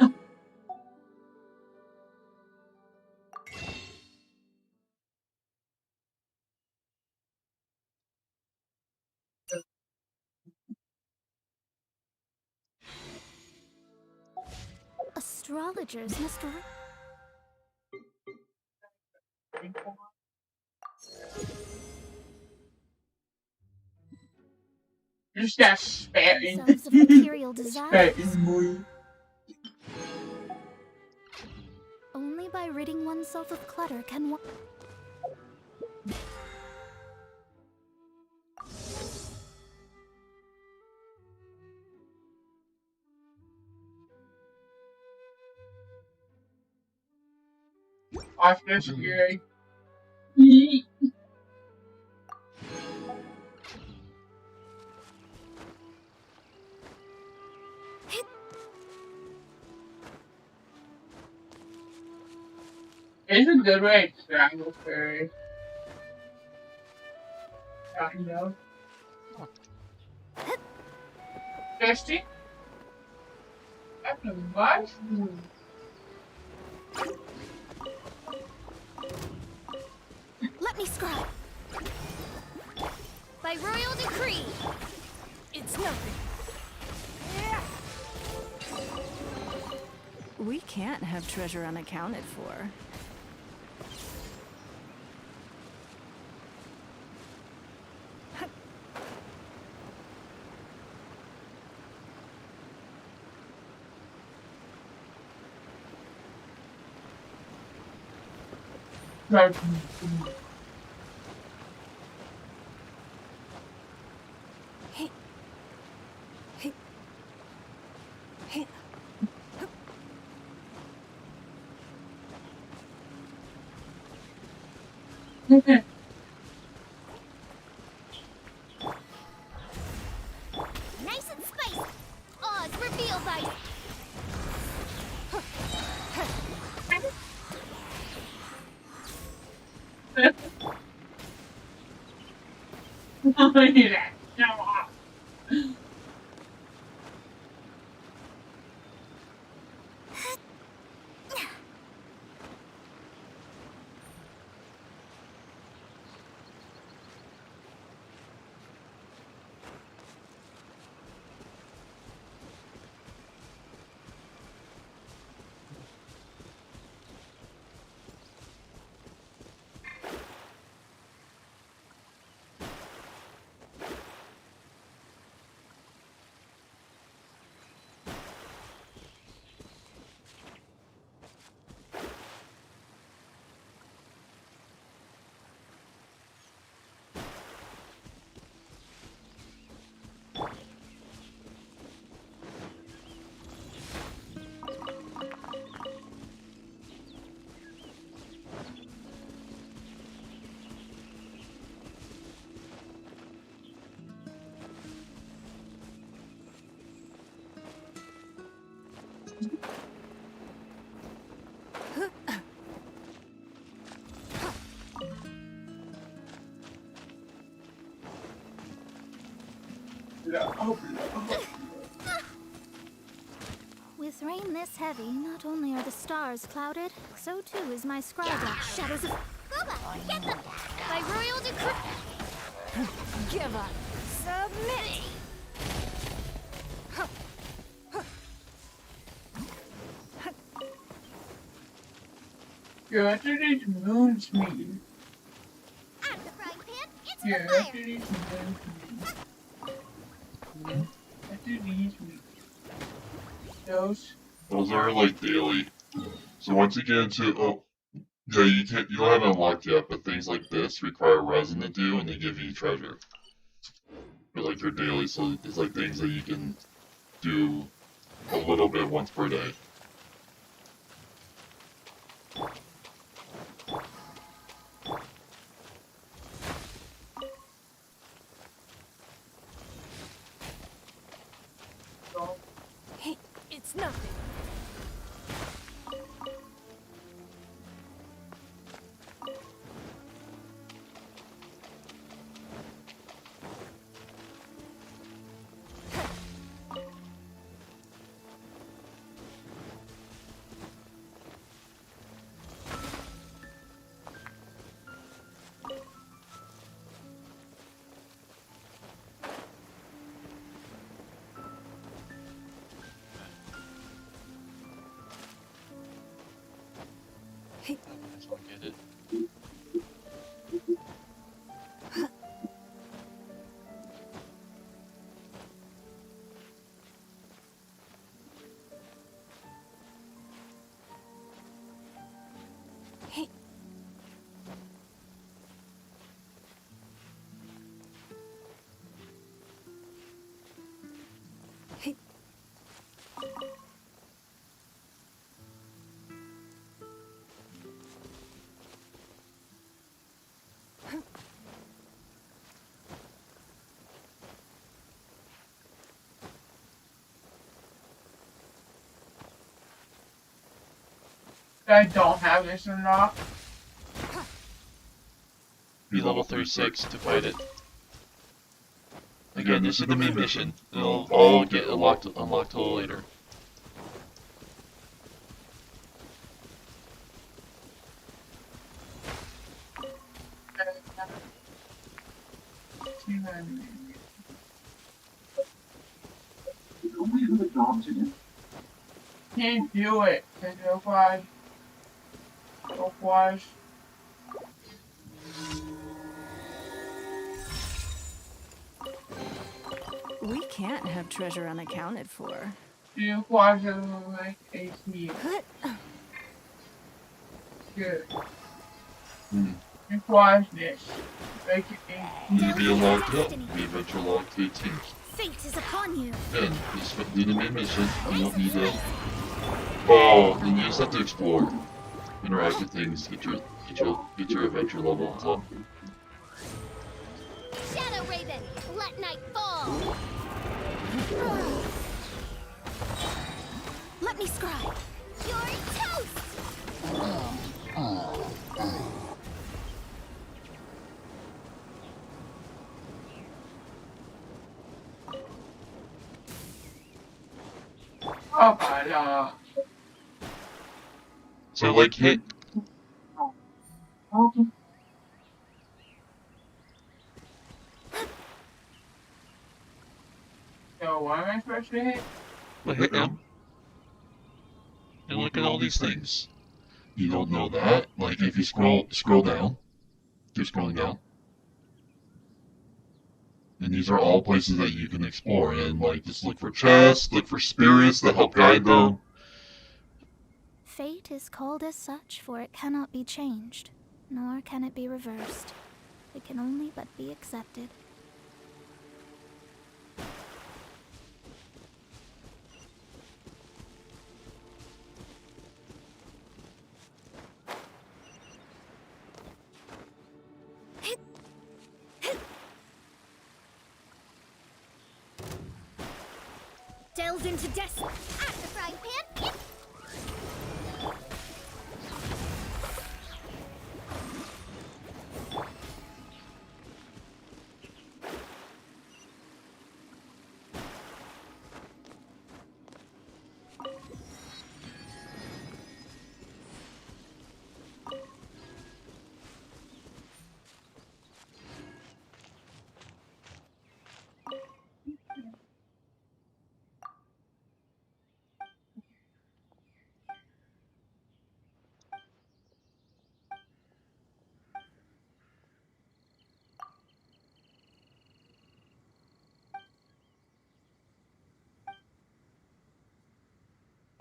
Astrologers must. Just that spatting. Themselves of material desires. Spatting boy. Only by ridding oneself of clutter can one. after scary. It's a good way to strangle fairy. Kind of. Thirsty? That's a mushroom. Let me scribe. By royal decree. It's nothing. We can't have treasure unaccounted for. Right. Nice and spicy. Oz reveal by. Look at that. Come on. With rain this heavy, not only are the stars clouded, so too is my scribe. Shadows of. Gooba, get them! By royal decree. Give up. Submit. You're after these moons meeting. Out of the frying pan, into You're the fire! after these moons meeting. After these meetings. Those are like daily. So once you get into yeah, you don't have it unlocked yet, but things like this require resin to do, and they give you treasure. Or like your daily, so it's like things that you can do a little bit once per day. Hey, it's nothing. I'll get it. Hey. Hey. I don't have this or not. Be level 36 to fight it. Again, this is the main mission. It'll all get unlocked a little later. Can't do it. Otherwise. We can't have treasure unaccounted for. Otherwise, it will make AC. Good. Otherwise, this. Make it AC. You be unlocked up. Be eventually locked to 18. Fate is upon you. Again, just do the main mission. You don't need to. Oh, then you just have to explore. Interact with things, get your adventure level up. Shadow Raven, let night fall. Let me scribe. You're toast. Oh my god. So like hit. So what am I supposed to hit? Well, hit M. And look at all these things. You don't know that? Like if you scroll down, keep scrolling down. And these are all places that you can explore and like just look for chests, look for spirits that help guide them. Fate is called as such, for it cannot be changed, nor can it be reversed. It can only but be accepted. Delves into destiny. At the frying pan.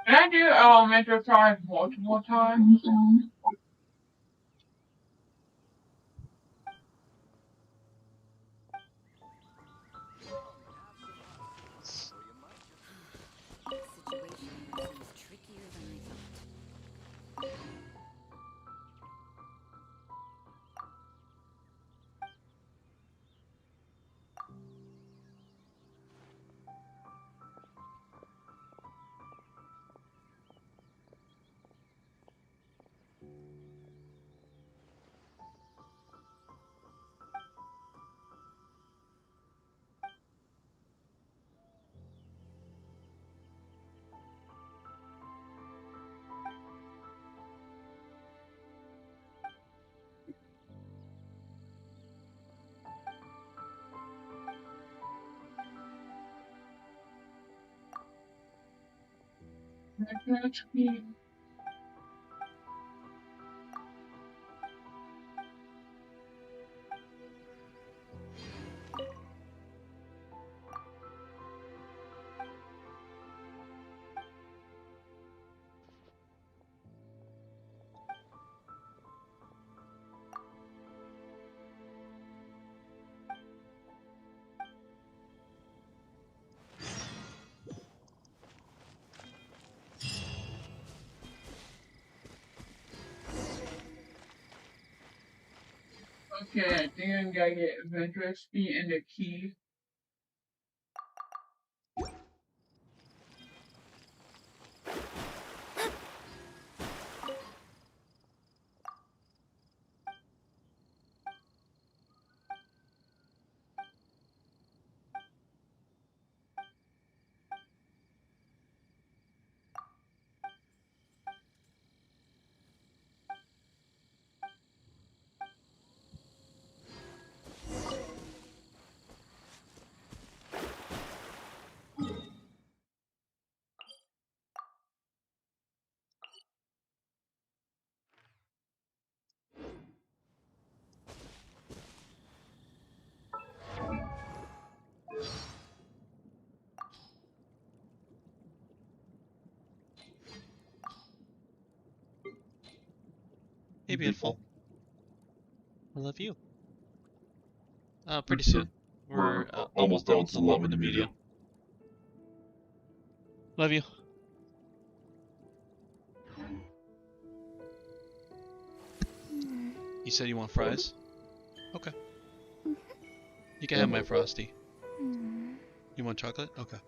Can I do elemental time multiple times? Okay, I think I'm gonna get adventurous feet and the key. Hey, beautiful. I love you. Pretty soon. We're almost down to love in the medium. Love you. You said you want fries? Okay. You can have my Frosty. You want chocolate? Okay.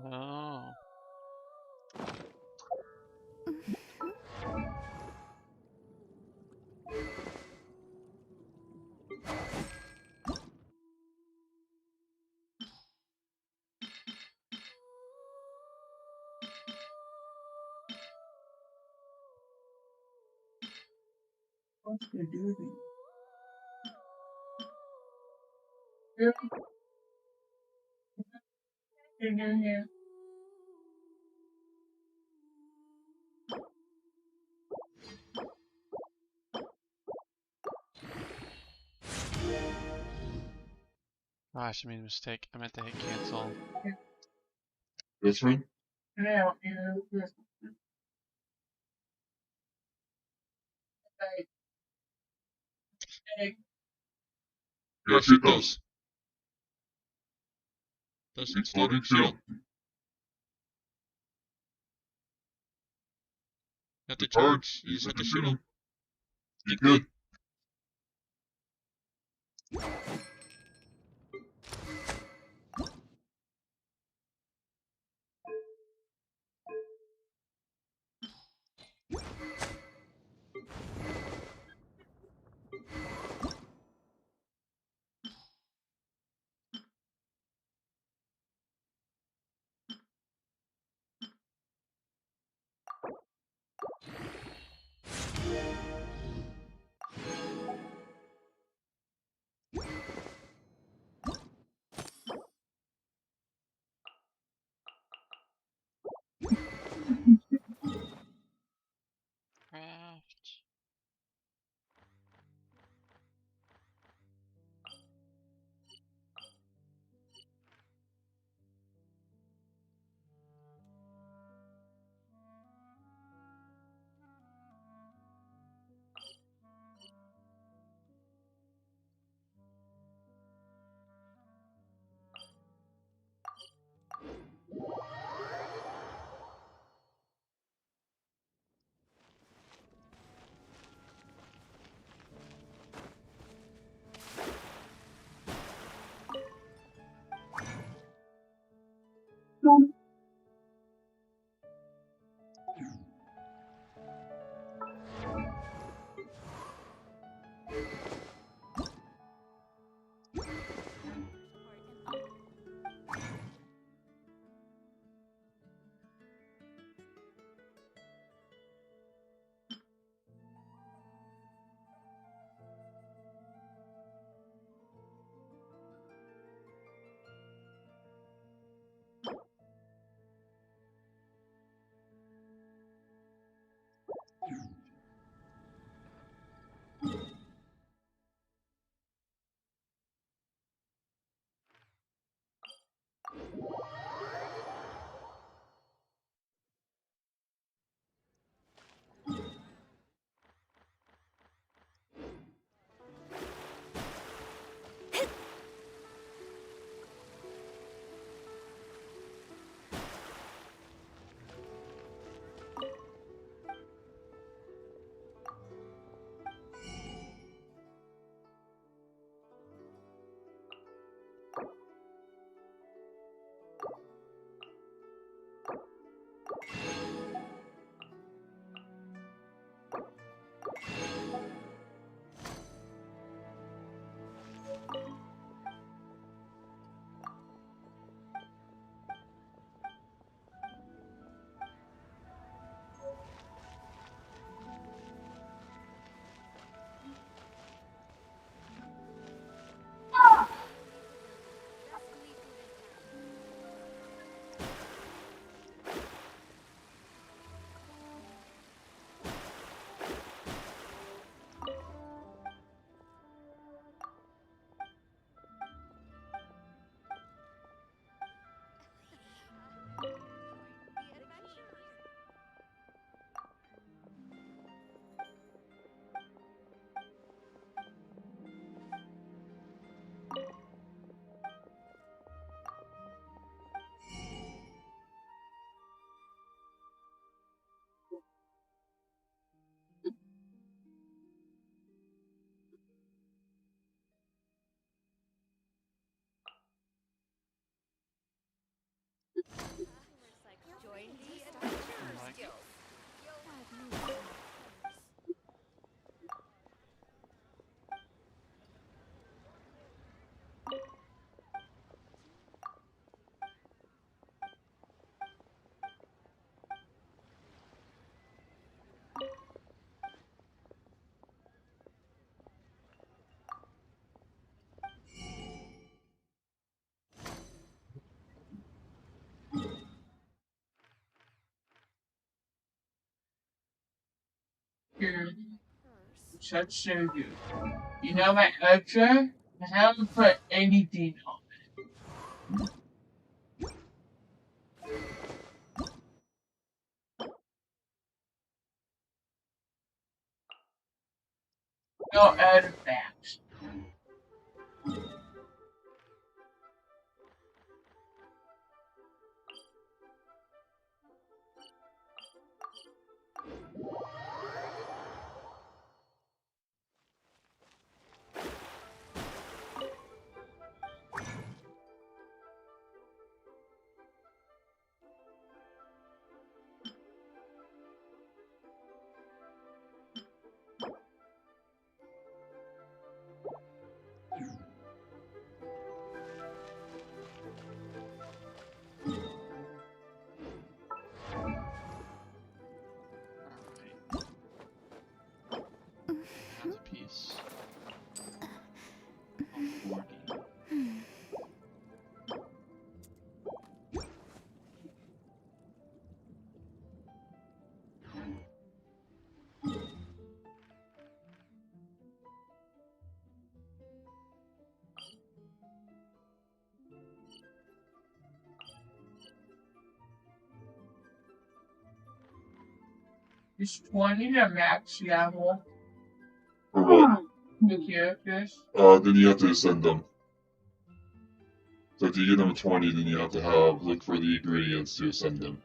Oh. What's the do? Here. In here. Gosh, I made a mistake. I meant to hit cancel. This one? Now, you know, this. Hey, Yeah, shoot those. Those It's loading, shoot 'em. Have to The charge, you just have to shoot 'em. You good. craft. Join the adventurers guild. Here, such so good. You know my Gatcha? I haven't put anything on. No artifacts. Is 20 the max level For what? the characters? Then you have to ascend them. So if you get them at 20, then you have to look for the ingredients to ascend them.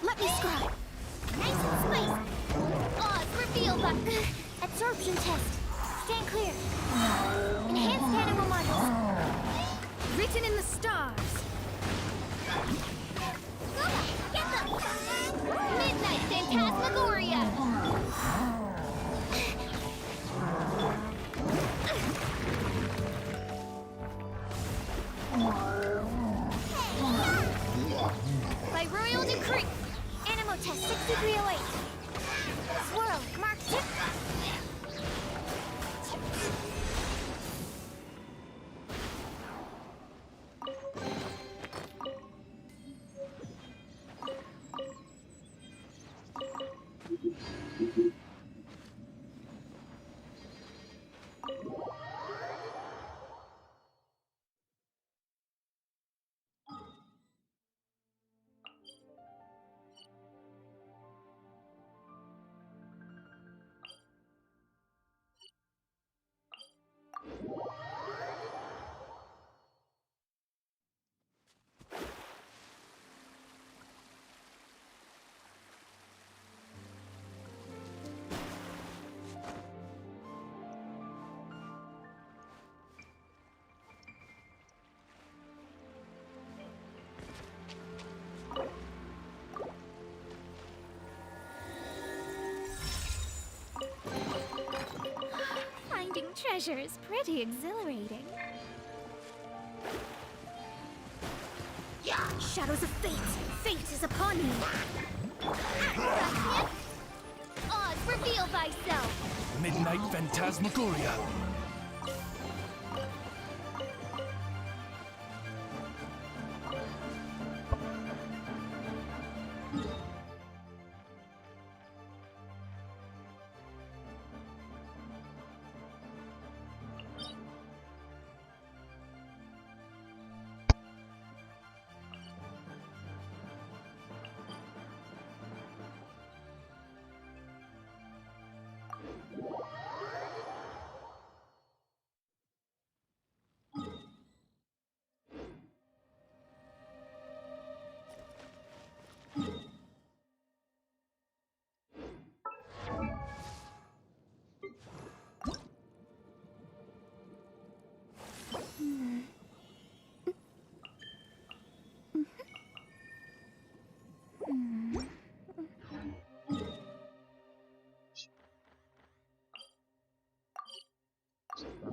Let me scribe. Nice and spicy. Oz, reveal the absorption test. Stand clear. Enhanced animal modules. Written in the stars. Lola, get them. Midnight Phantasmagoria. By royal decree. Animal test 6308. Swirl, mark 2. Finding treasure is pretty exhilarating. Shadows of fate. Fate is upon me. Oz, reveal thyself. Midnight Phantasmagoria.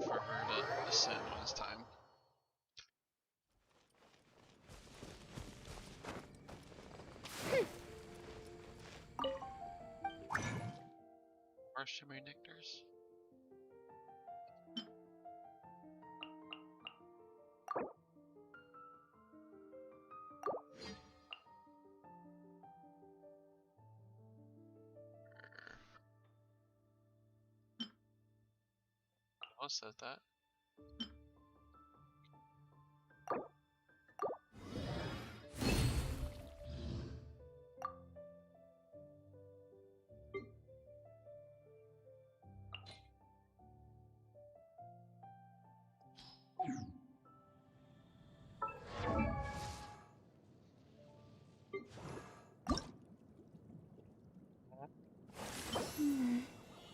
For her to ascend when it's time. More shimmery nectars. Who said that?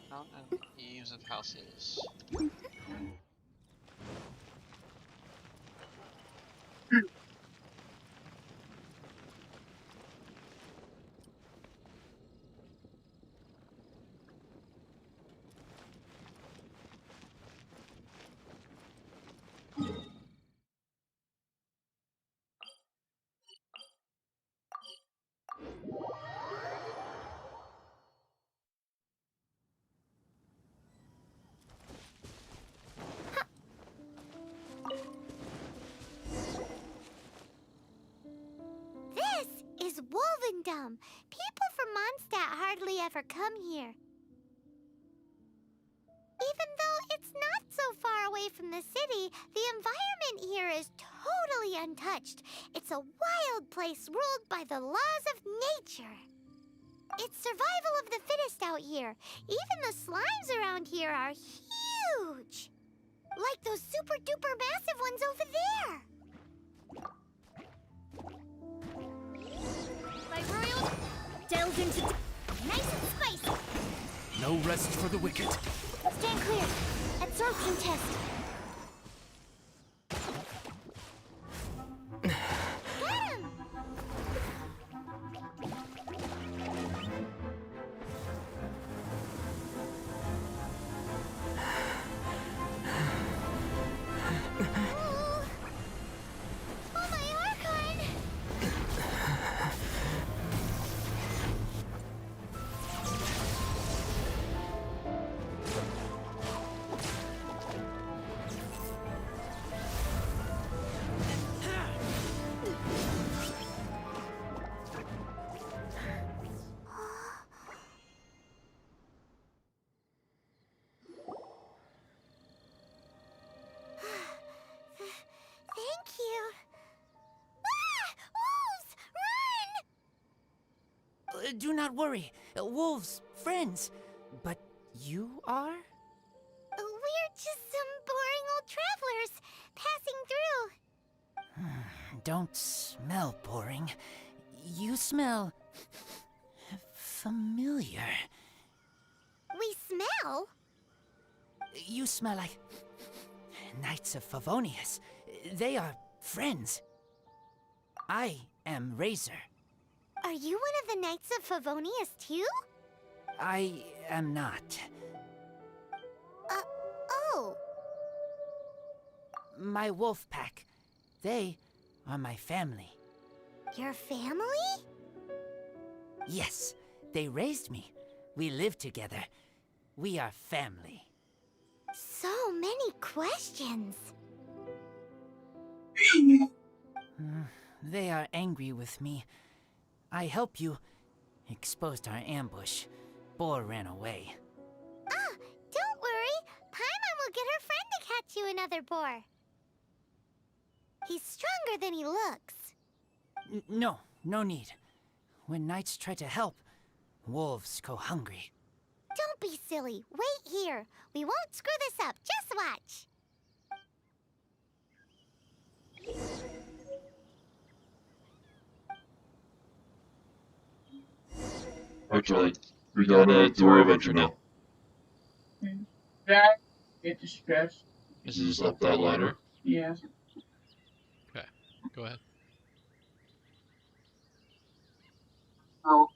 Mountain eaves of houses. welcome. People from Mondstadt hardly ever come here. Even though it's not so far away from the city, the environment here is totally untouched. It's a wild place ruled by the laws of nature. It's survival of the fittest out here. Even the slimes around here are huge. Like those super duper massive ones over there. My royal delves into nice and spicy. No rest for the wicked. Stand clear. Absorption test. Got him! Oh, my Archon! Thank you. Ah! Wolves! Run! Do not worry. Wolves, friends. But you are? We're just some boring old travelers passing through. Don't smell boring. You smell familiar. We smell? You smell like Knights of Favonius. They are friends. I am Razor. Are you one of the Knights of Favonius too? I am not. Oh. My wolf pack. They are my family. Your family? Yes, they raised me. We live together. We are family. So many questions. They are angry with me. I help you. Exposed our ambush. Boar ran away. Ah, don't worry. Paimon will get her friend to catch you another boar. He's stronger than he looks. No, no need. When knights try to help, wolves go hungry. Don't be silly. Wait here. We won't screw this up. Just watch. Alright, Charlie. We gotta do our adventure now. That get distressed. This is up that ladder. Yes. Okay, go ahead. Oh.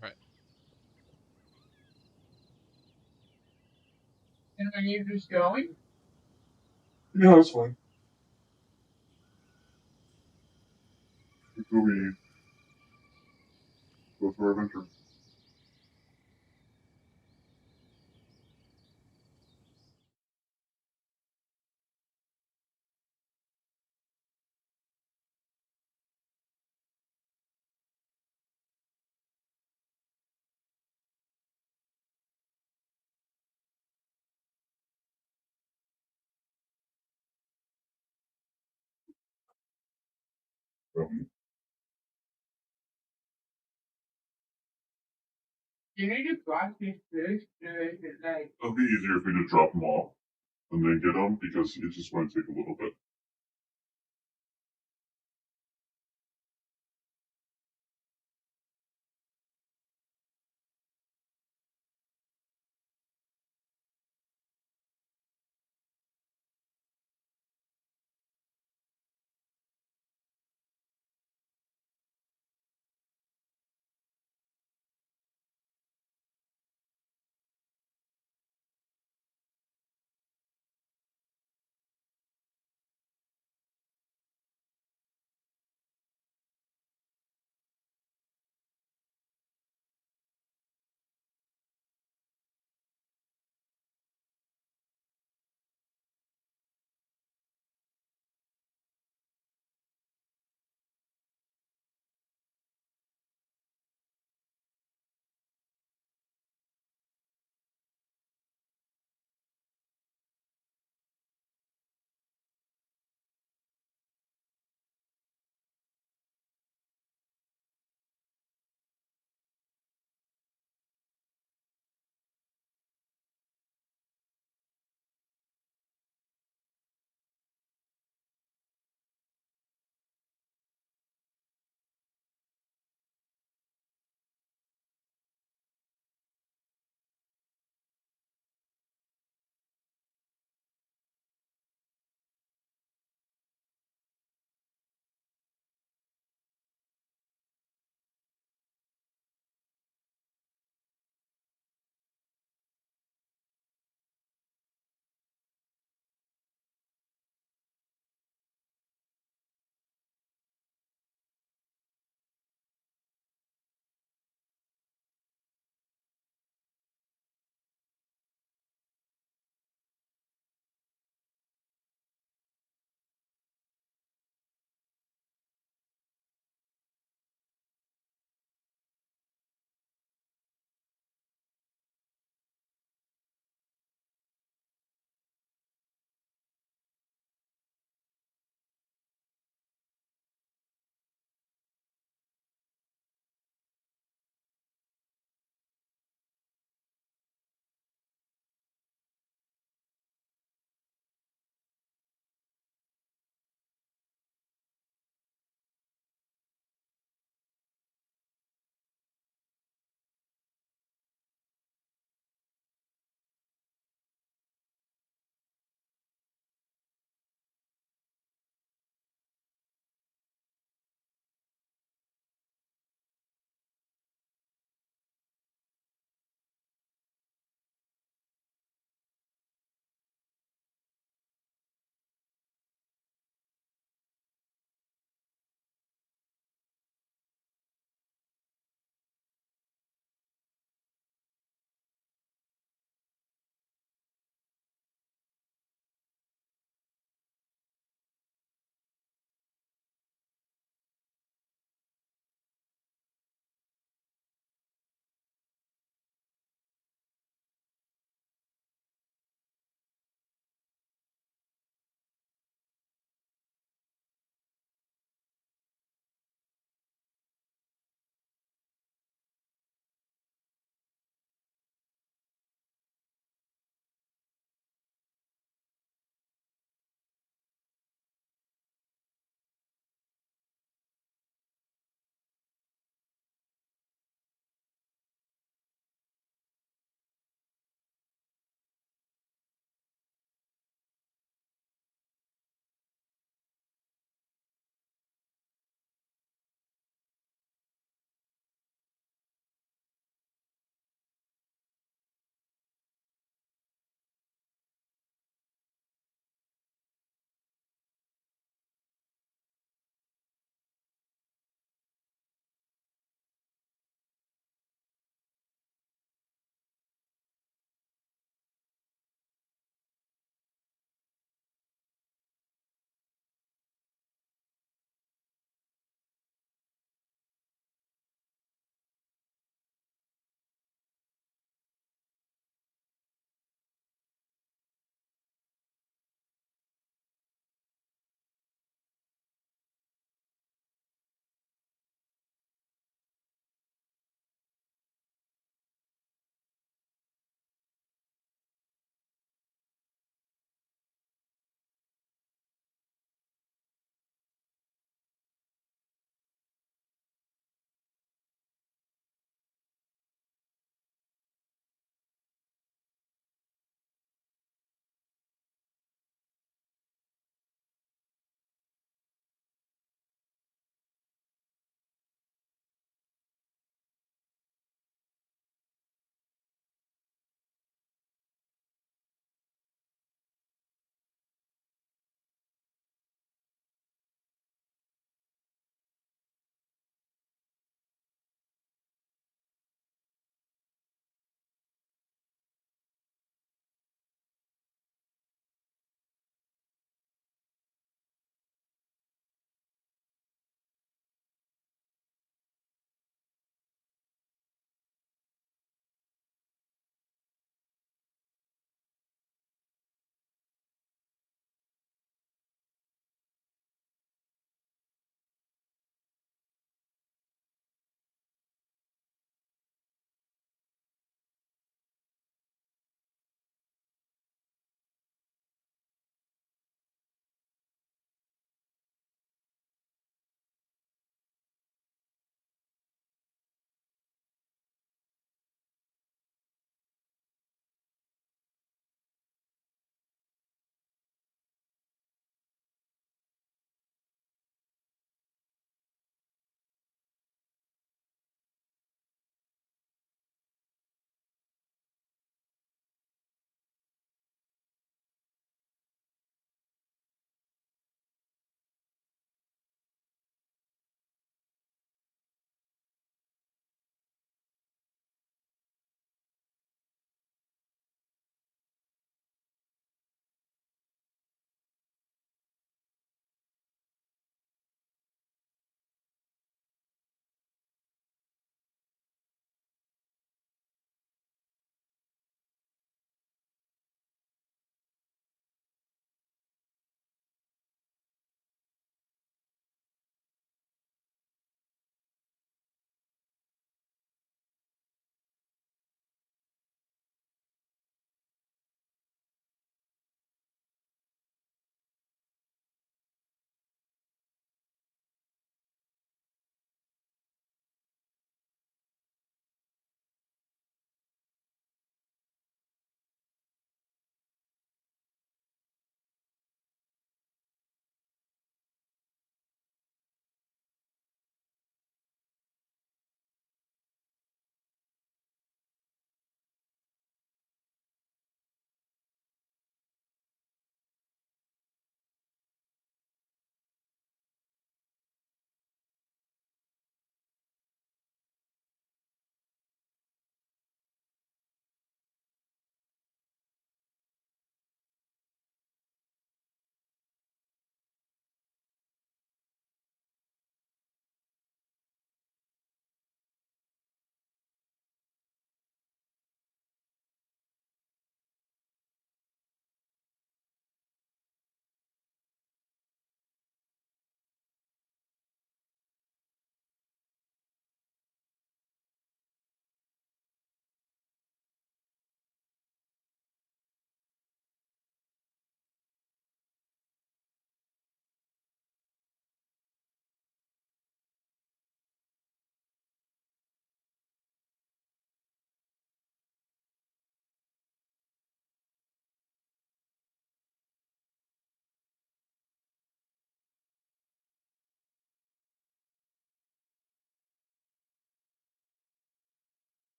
Right. And are you just going? Yeah, that's fine. Until we go through our adventure. You need to block these fish so they can, like... It'll be easier if we just drop them off and then get them because it just might take a little bit.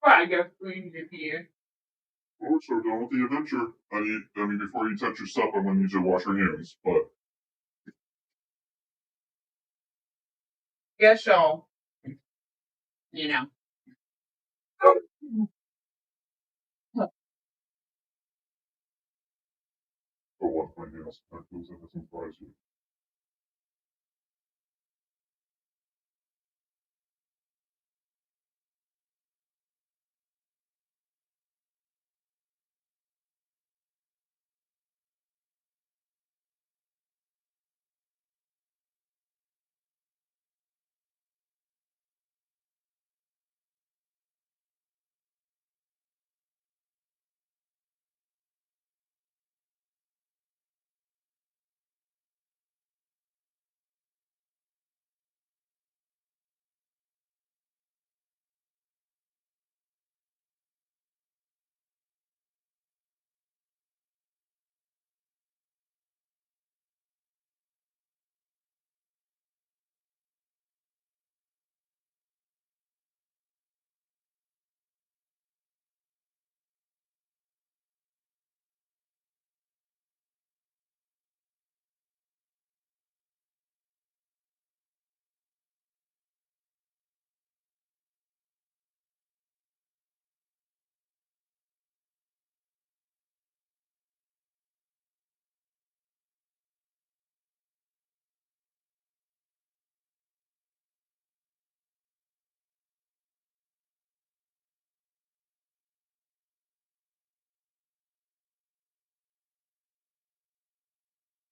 I guess we need here. Oh, so done with the adventure. I mean, before you touch your stuff, I'm gonna need you to wash your hands. But Guess so. You know. for what my nails, that goes in doesn't surprise you.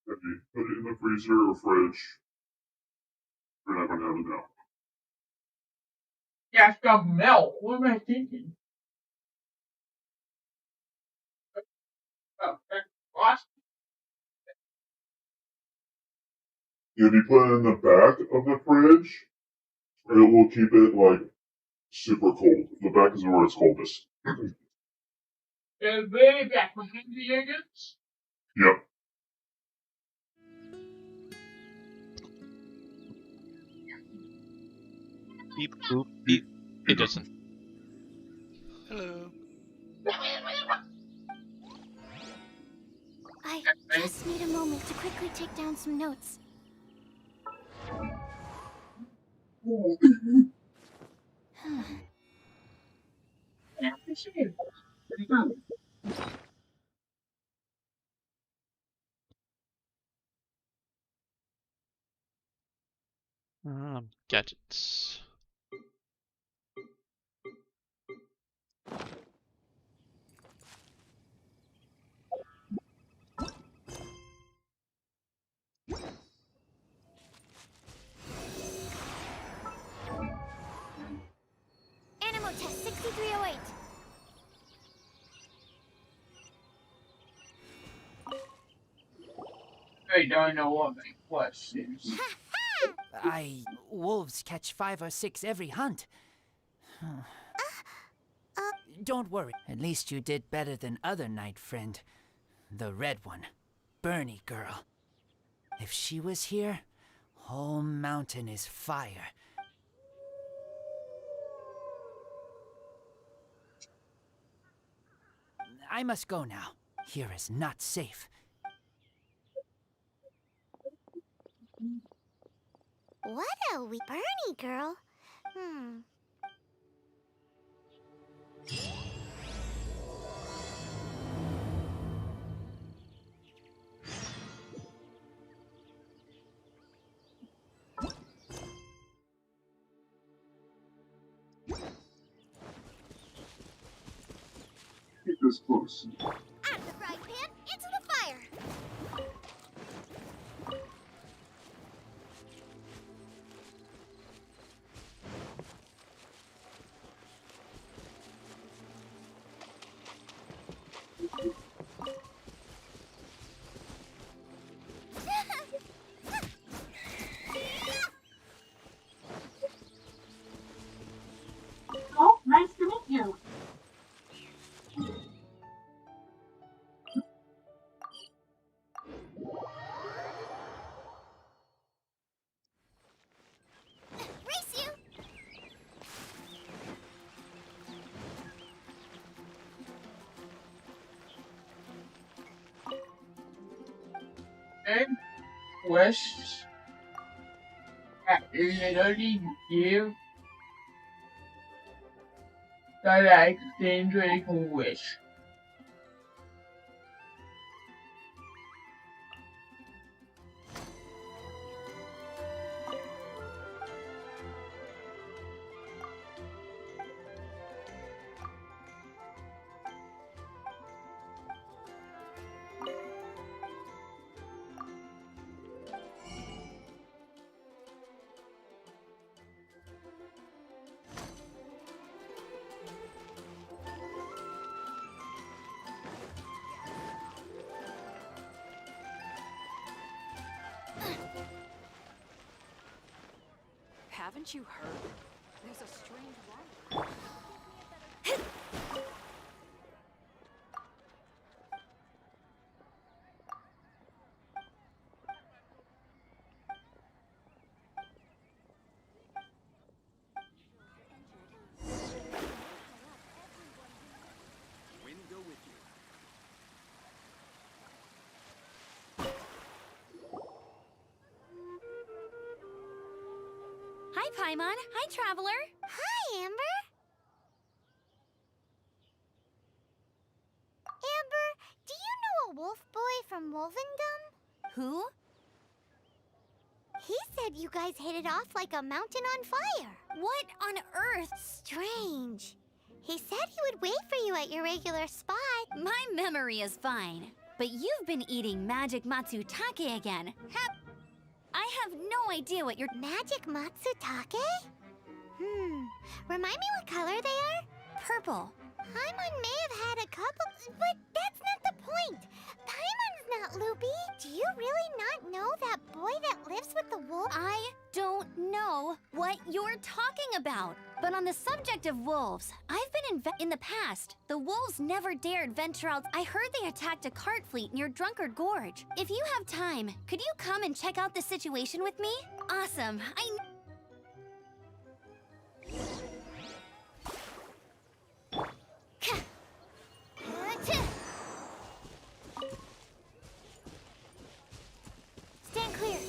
If you put it in the freezer or fridge, you're not gonna have it now. Yeah, stuff melt. What am I thinking? Oh, that's awesome. If you put it in the back of the fridge, it will keep it like super cold. The back is where it's coldest. The very back behind the agents? Yep. Beep, boop, beep. Hey, Justin. Hello. I just need a moment to quickly take down some notes. Gadgets. Animal test 6308. I don't know what my question is. Wolves catch 5 or 6 every hunt. Don't worry. At least you did better than other night friend. The red one. Bernie girl. If she was here, whole mountain is fire. I must go now. Here is not safe. What a Bernie girl. Keep this close. Out of the frying pan, into the fire. Oh, nice to meet you. and quests that literally give that exchange where you can wish. Haven't you heard? There's a strange water. Wind go with you. Hi, Paimon. Hi, Traveler. Hi, Amber. Amber, do you know a wolf boy from Wolvendom? Who? He said you guys hit it off like a mountain on fire. What on earth? Strange. He said he would wait for you at your regular spot. My memory is fine. But you've been eating magic matsutake again. I have no idea what you're... Magic matsutake? Remind me what color they are? Purple. Paimon may have had a couple, but that's not the point. Paimon's not loopy. Do you really not know that boy that lives with the wolf? I don't know what you're talking about. But on the subject of wolves, I've been in the past. The wolves never dared venture out. I heard they attacked a cart fleet near Drunkard Gorge. If you have time, could you come and check out the situation with me? Awesome. Stand clear.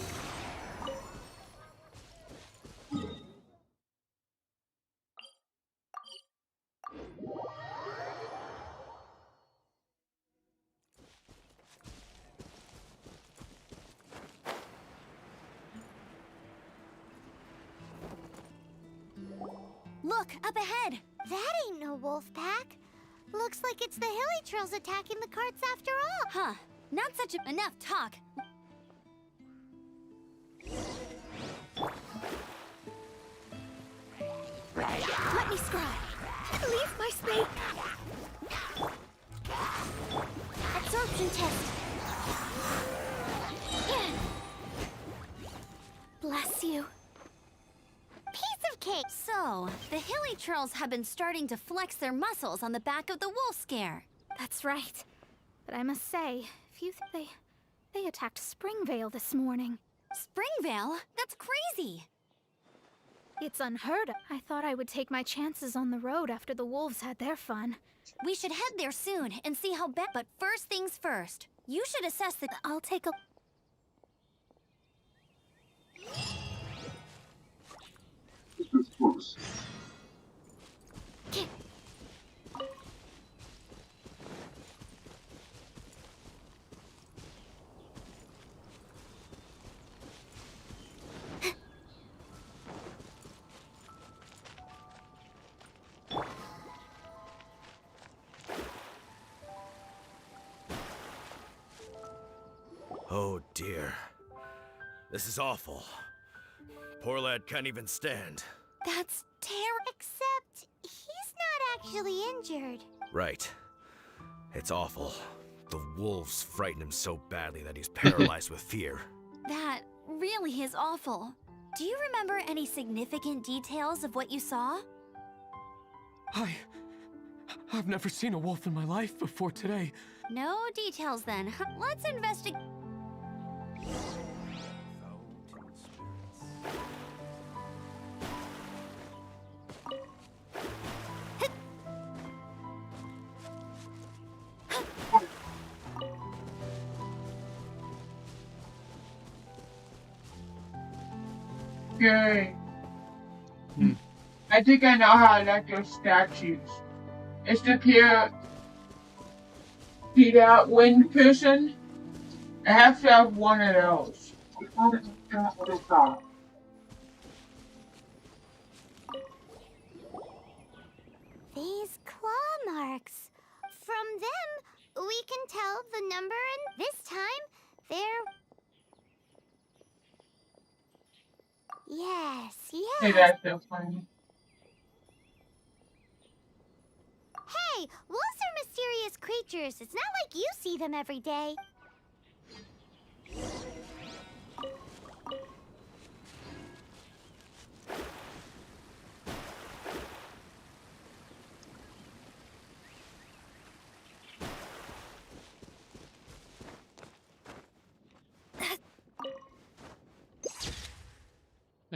Look, up ahead. That ain't no wolf pack. Looks like it's the hilly trails attacking the carts after all. Huh. Not such enough talk. Let me scry. Leave my space. Absorption test. Bless you. Piece of cake. So, the hilly trolls have been starting to flex their muscles on the back of the wolf scare. That's right. But I must say, they attacked Springvale this morning. Springvale? That's crazy. It's unheard of. I thought I would take my chances on the road after the wolves had their fun. We should head there soon and see how bad. But first things first. You should assess the... I'll take a... This is close. Oh dear. This is awful. Poor lad can't even stand. That's terrible. Except he's not actually injured. Right. It's awful. The wolves frighten him so badly that he's paralyzed with fear. That really is awful. Do you remember any significant details of what you saw? I've never seen a wolf in my life before today. No details then. Let's investigate. Okay. Hmm. I think I know how I like those statues. It's the see that wind cushion? I have to have one of those. These claw marks. From them, we can tell the number, and this time, they're... Yes, Hey, yes. that's so funny. Hey, wolves are mysterious creatures. It's not like you see them every day.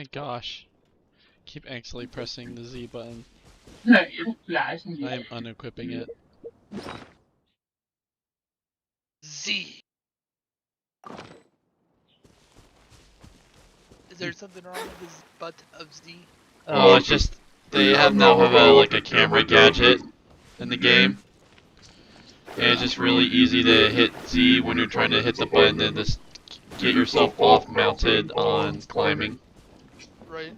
My gosh. Keep accidentally pressing the Z button. It's flashing. I am unequipping it. Z. Is there something wrong with this butt of Z? Oh, it's just they now have a camera gadget in the game. And it's just really easy to hit Z when you're trying to hit the button and just get yourself off mounted on climbing. Right.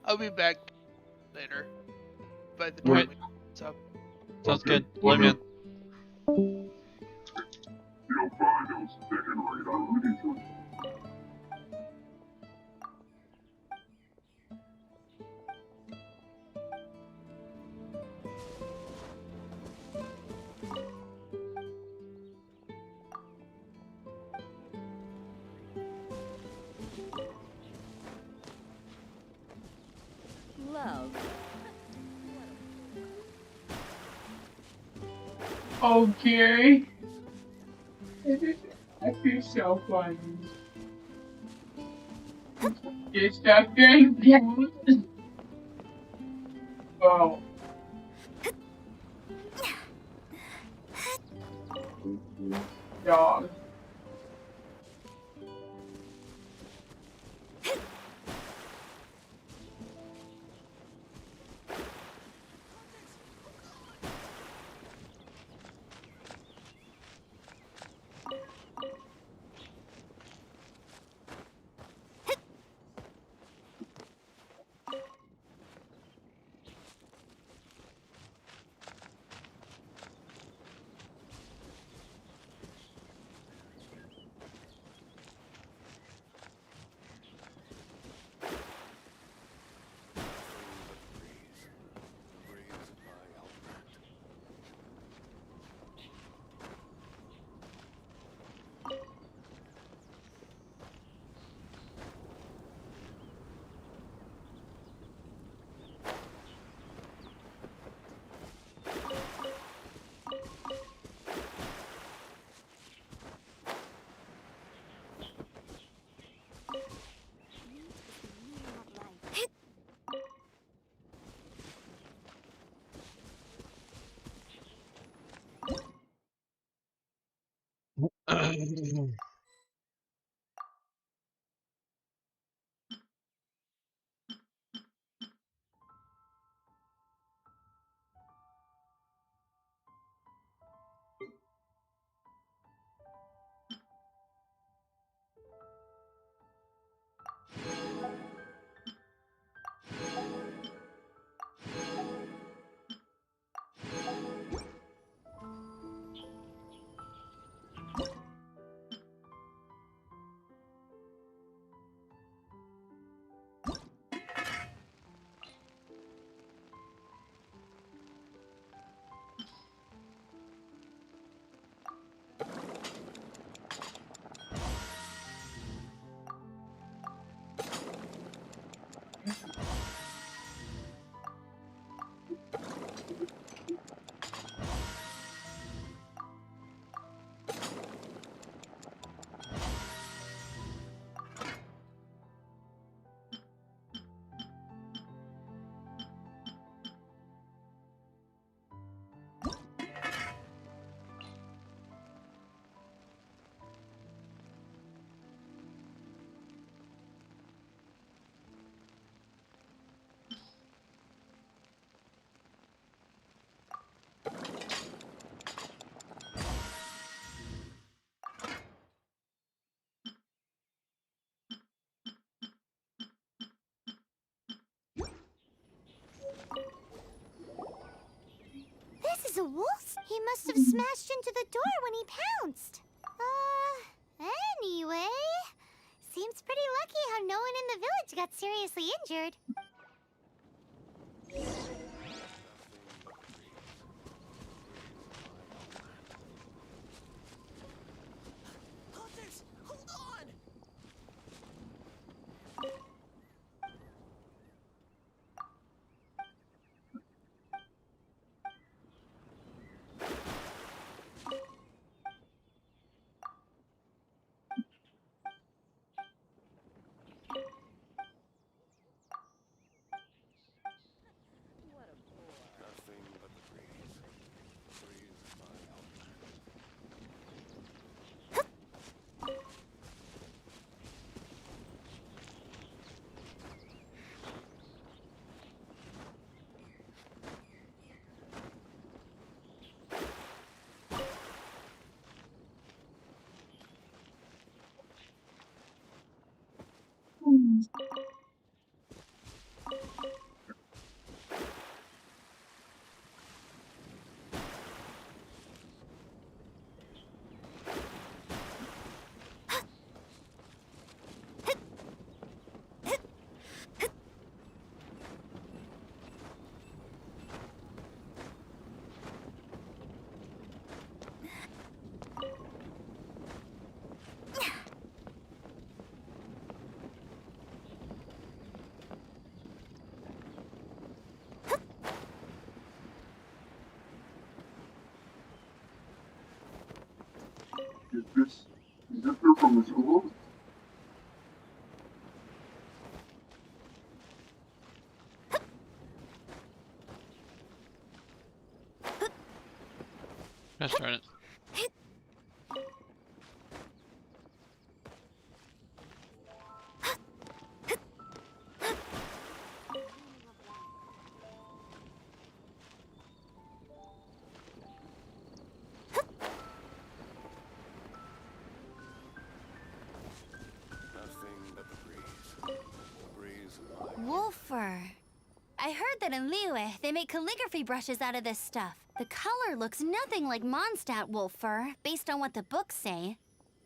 I'll be back later. By the time it's up. Sounds good. Bye, man. Love. Okay. I feel so funny. It's that thing. Oh. Dog. He must have smashed into the door when he pounced. Anyway, seems pretty lucky how no one in the village got seriously injured. Hunters, hold on! Is this girl from the school? Let's try it. Wolfer. I heard that in Liyue, they make calligraphy brushes out of this stuff. The color looks nothing like Mondstadt Wolfer, based on what the books say.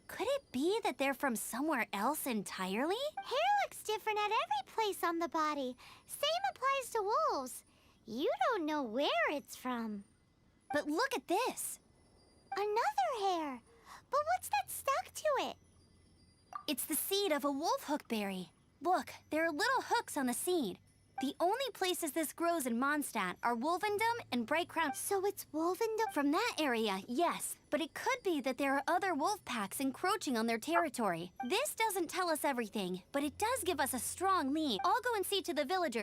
Could it be that they're from somewhere else entirely? Hair looks different at every place on the body. Same applies to wolves. You don't know where it's from. But look at this. Another hair. But what's that stuck to it? It's the seed of a wolf hook berry. Look, there are little hooks on the seed. The only places this grows in Mondstadt are Wolvendom and Bright Crown. So it's Wolvendom? From that area, yes. But it could be that there are other wolf packs encroaching on their territory. This doesn't tell us everything, but it does give us a strong lead. I'll go and see to the villager.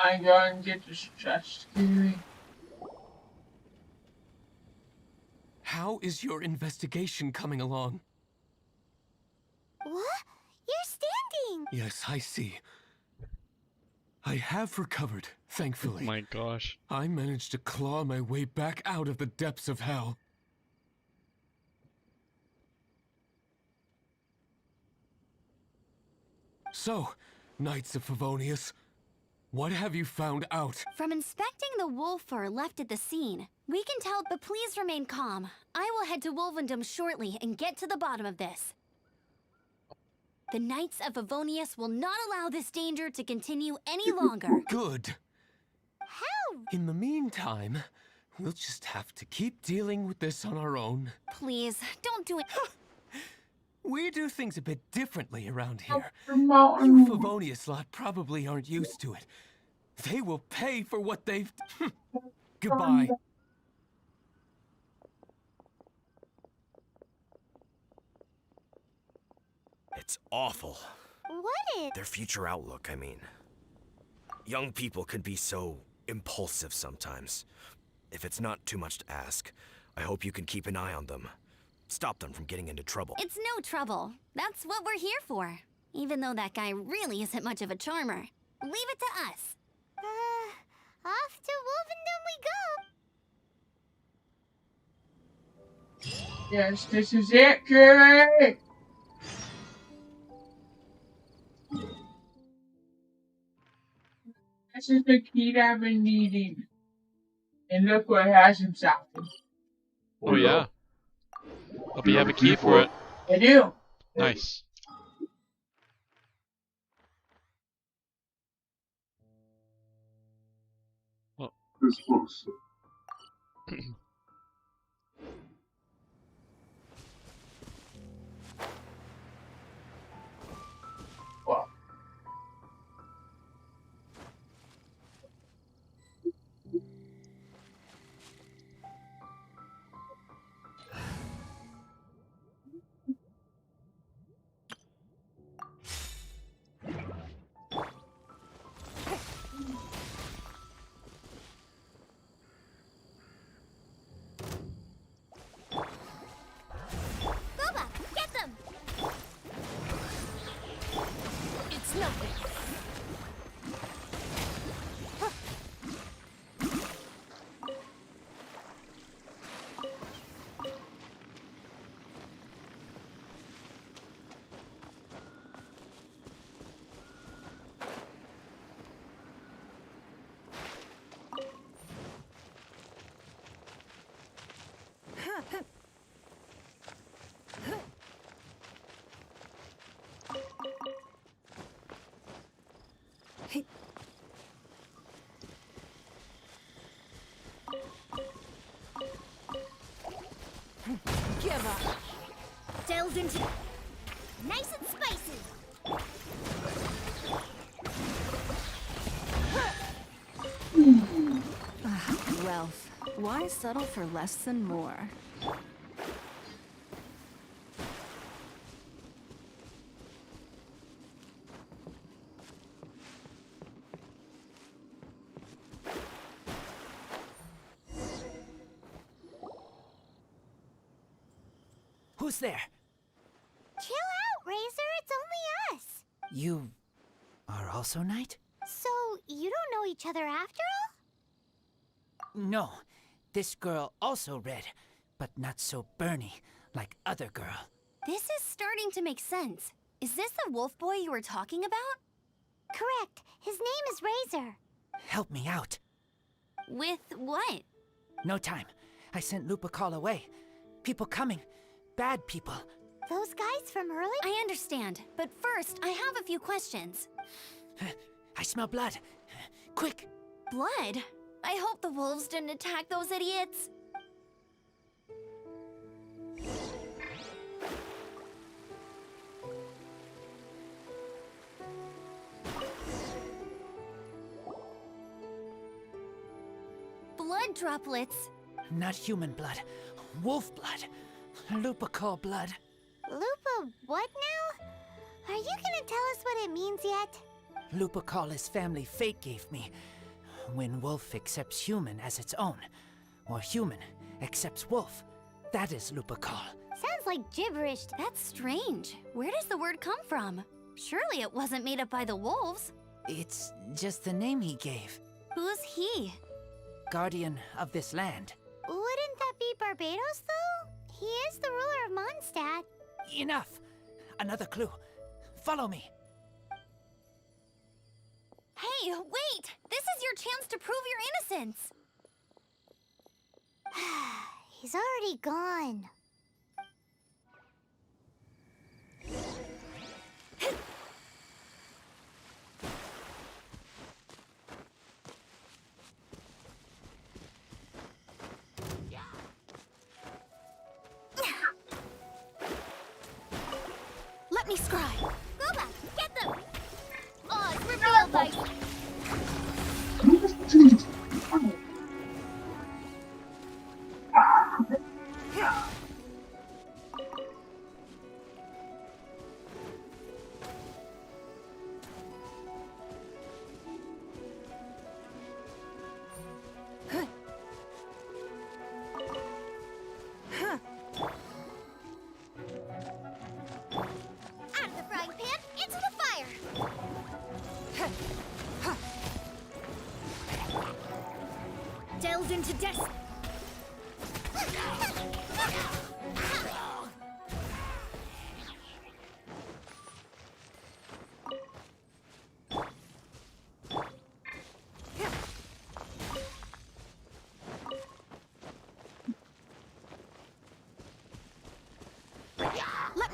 I go and get this chest. How is your investigation coming along? What? You're standing! Yes, I see. I have recovered, thankfully. Oh my gosh. I managed to claw my way back out of the depths of hell. So, Knights of Favonius, what have you found out? From inspecting the wolf fur left at the scene, we can tell, but please remain calm. I will head to Wolvendom shortly and get to the bottom of this. The Knights of Favonius will not allow this danger to continue any longer. Good. How? In the meantime, we'll just have to keep dealing with this on our own. Please, don't do it. We do things a bit differently around here. The You mountain. Favonius lot probably aren't used to it. They will pay for what they've... Goodbye. It's awful. What is? Their future outlook, I mean. Young people can be so impulsive sometimes. If it's not too much to ask, I hope you can keep an eye on them. Stop them from getting into trouble. It's no trouble. That's what we're here for. Even though that guy really isn't much of a charmer. Leave it to us. Off to Wolvendom we go. Yes, this is it, Kiri! This is the key that I've been needing. And look what has himself. Oh yeah. Hope you have a key for it. I do. Nice. Well. This close. Well. Boba, get them! It's nothing. Give up. Delved into... Nice and spicy! Ralph, why settle for less than more? Who's there? Chill out, Razor. It's only us. You are also Knight? So, you don't know each other after all? No. This girl also red, but not so burny like other girl. This is starting to make sense. Is this the wolf boy you were talking about? Correct. His name is Razor. Help me out. With what? No time. I sent Lupa call away. People coming. Bad people. Those guys from early? I understand, but first, I have a few questions. I smell blood. Quick! Blood? I hope the wolves didn't attack those idiots. Blood droplets. Not human blood. Wolf blood. Lupa call blood. Lupa what now? Are you gonna tell us what it means yet? Lupa call his family fate gave me. When wolf accepts human as its own, or human accepts wolf, that is Lupa call. Sounds like gibberish. That's strange. Where does the word come from? Surely it wasn't made up by the wolves. It's just the name he gave. Who's he? Guardian of this land. Wouldn't that be Barbados, though? He is the ruler of Mondstadt. Enough! Another clue. Follow me. Hey, wait! This is your chance to prove your innocence! He's already gone. Let me scry! Boba, get them! Oh, it's revealed like... Out of the frying pan, into the fire! Delved into death.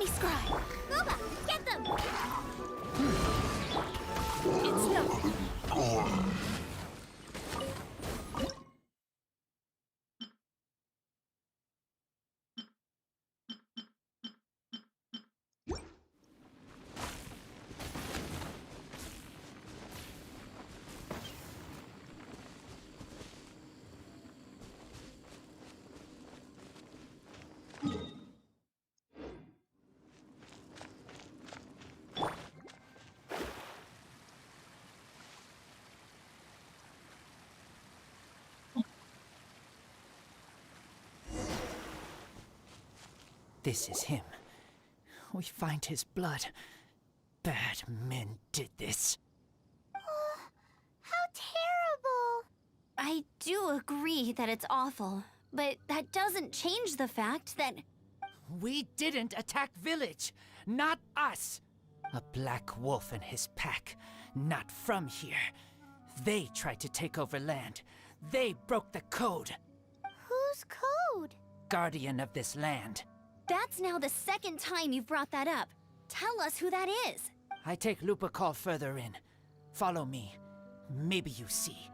me scry. Booba, get them. It's nothing. This is him. We find his blood. Bad men did this. How terrible. I do agree that it's awful, but that doesn't change the fact that... We didn't attack village. Not us. A black wolf and his pack. Not from here. They tried to take over land. They broke the code. Whose code? Guardian of this land. That's now the second time you've brought that up. Tell us who that is. I take Lupa call further in. Follow me. Maybe you see.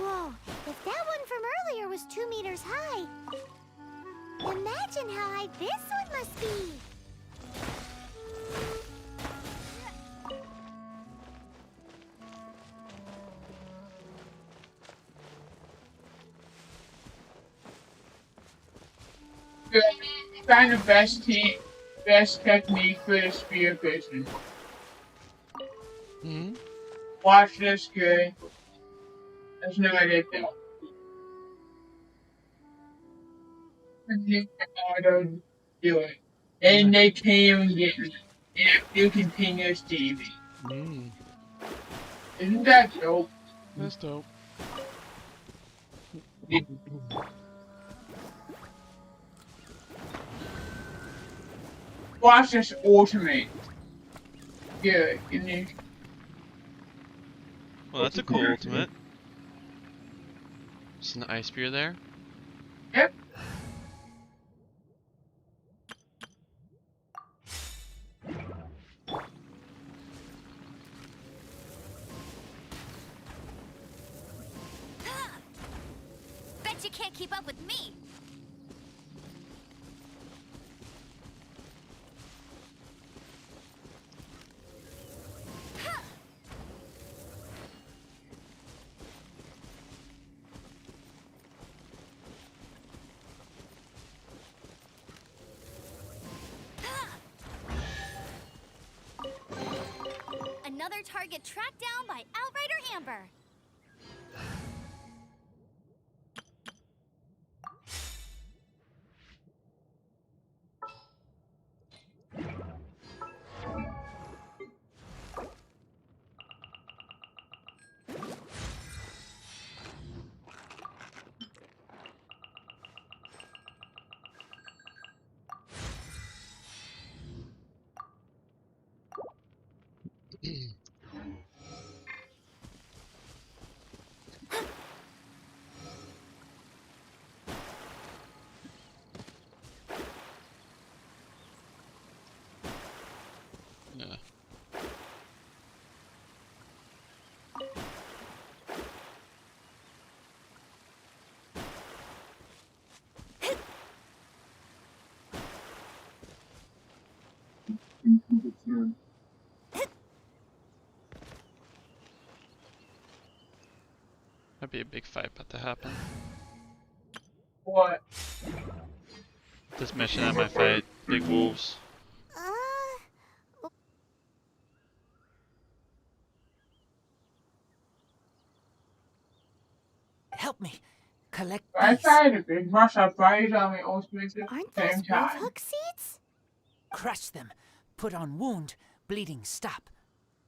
Whoa, if that one from earlier was 2 meters high, imagine how high this one must be. Good. Find the best technique for the spear fishing. Watch this, good. That's no idea though. I don't do it. And they can't even get me. And you continue Stevie. Isn't that dope? That's dope. Watch this ultimate. Good, isn't it? Well, that's a cool ultimate. Just an ice spear there. Yep. Bet you can't keep up with me. Another target tracked down by Outrider Amber. Yeah. That'd be a big fight about to happen. What? This mission I might fight big wolves. Help me. Collect I these. tried a big rush of fires on my ultimate at the Aren't same those wolf time. hook seeds? Crush them. Put on wound. Bleeding stop.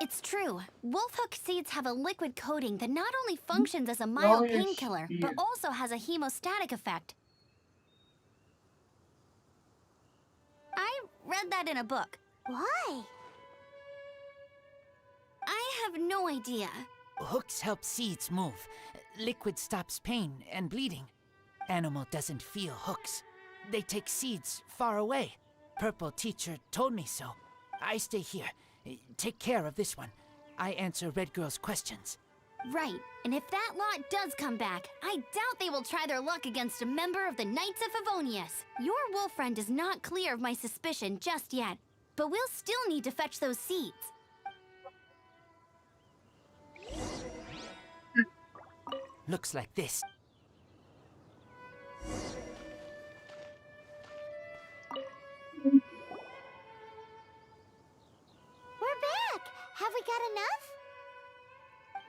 It's true. Wolfhook seeds have a liquid coating that not only functions as a mild painkiller, but also has a hemostatic effect. I read that in a book. Why? I have no idea. Hooks help seeds move. Liquid stops pain and bleeding. Animal doesn't feel hooks. They take seeds far away. Purple teacher told me so. I stay here. Take care of this one. I answer Red Girl's questions. Right, and if that lot does come back, I doubt they will try their luck against a member of the Knights of Favonius. Your wolf friend is not clear of my suspicion just yet, but we'll still need to fetch those seeds. Looks like this. We're back! Have we got enough?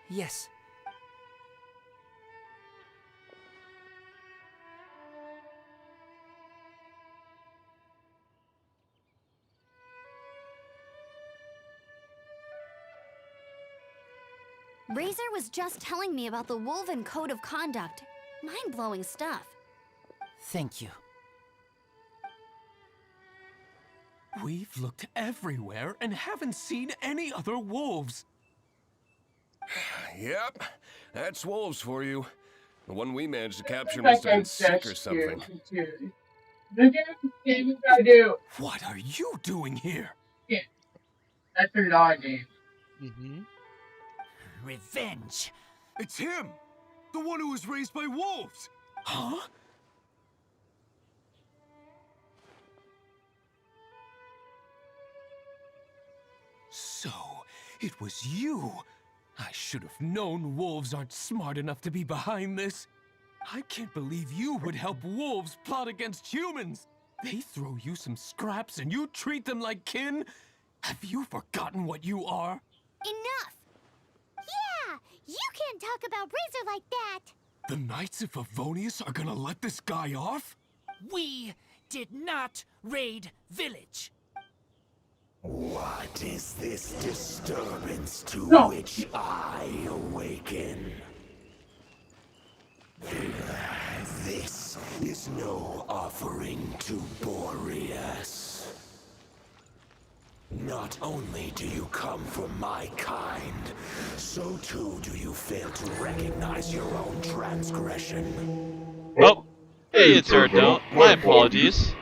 Yes. Razor was just telling me about the Wolven Code of Conduct. Mind-blowing stuff. Thank you. We've looked everywhere and haven't seen any other wolves. Yep, that's wolves for you. The one we managed to capture must have been sick or something. Look at the things I do. What are you doing here? Yeah. That's a law name. Revenge. It's him! The one who was raised by wolves! Huh? So, it was you. I should have known wolves aren't smart enough to be behind this. I can't believe you would help wolves plot against humans. They throw you some scraps and you treat them like kin? Have you forgotten what you are? Enough! Yeah! You can't talk about Razor like that! The Knights of Favonius are gonna let this guy off? We did not raid village. What is this disturbance to which I awaken? This is no offering to Boreas. Not only do you come from my kind, so too do you fail to recognize your own transgression. Well, hey, it's don't. My apologies.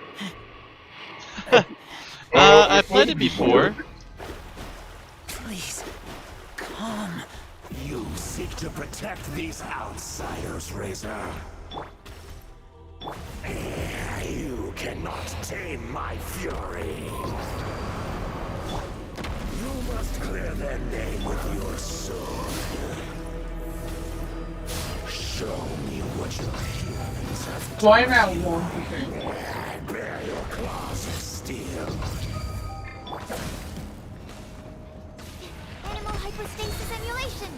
I've played it before. Please, come. You seek to protect these outsiders, Razor. You cannot tame my fury. You must clear their name with your sword. Show me what your humans have Why am I walking? Bear your claws of steel. Animal hypostasis emulation!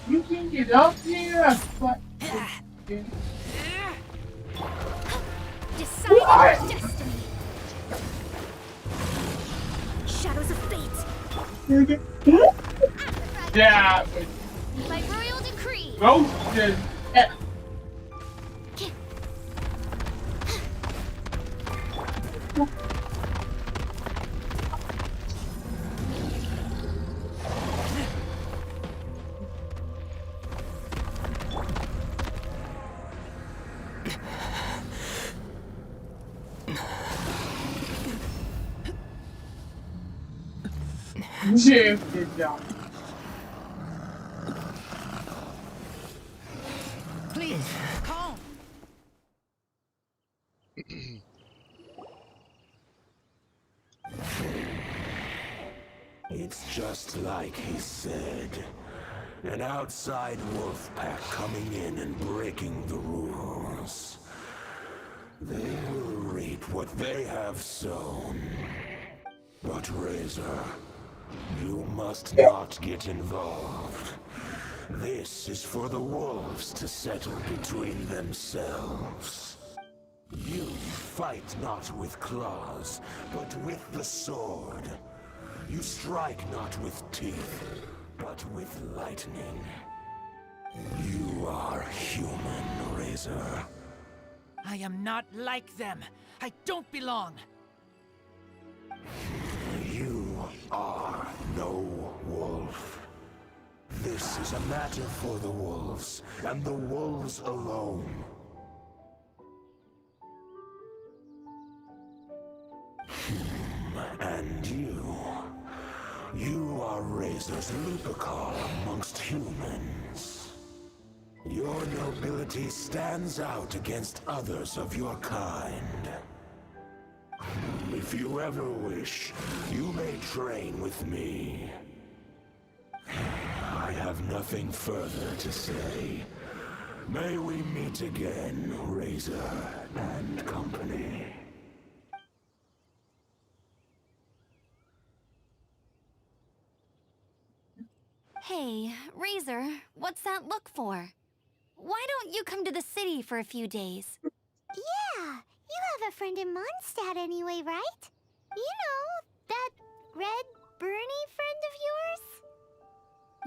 You can get up here, but... Decided destiny. Shadows of fate. Yeah, By royal decree. roasted. Shifted down. Please, calm. It's just like he said. An outside wolf pack coming in and breaking the rules. They will reap what they have sown. But Razor, you must not get involved. This is for the wolves to settle between themselves. You fight not with claws, but with the sword. You strike not with teeth, but with lightning. You are human, Razor. I am not like them. I don't belong. You are no wolf. This is a matter for the wolves, and the wolves alone. And you are Razor's Lupicar amongst humans. Your nobility stands out against others of your kind. If you ever wish, you may train with me. I have nothing further to say. May we meet again, Razor and company. Hey, Razor, what's that look for? Why don't you come to the city for a few days? Yeah, you have a friend in Mondstadt anyway, right? You know, that red Bernie friend of yours?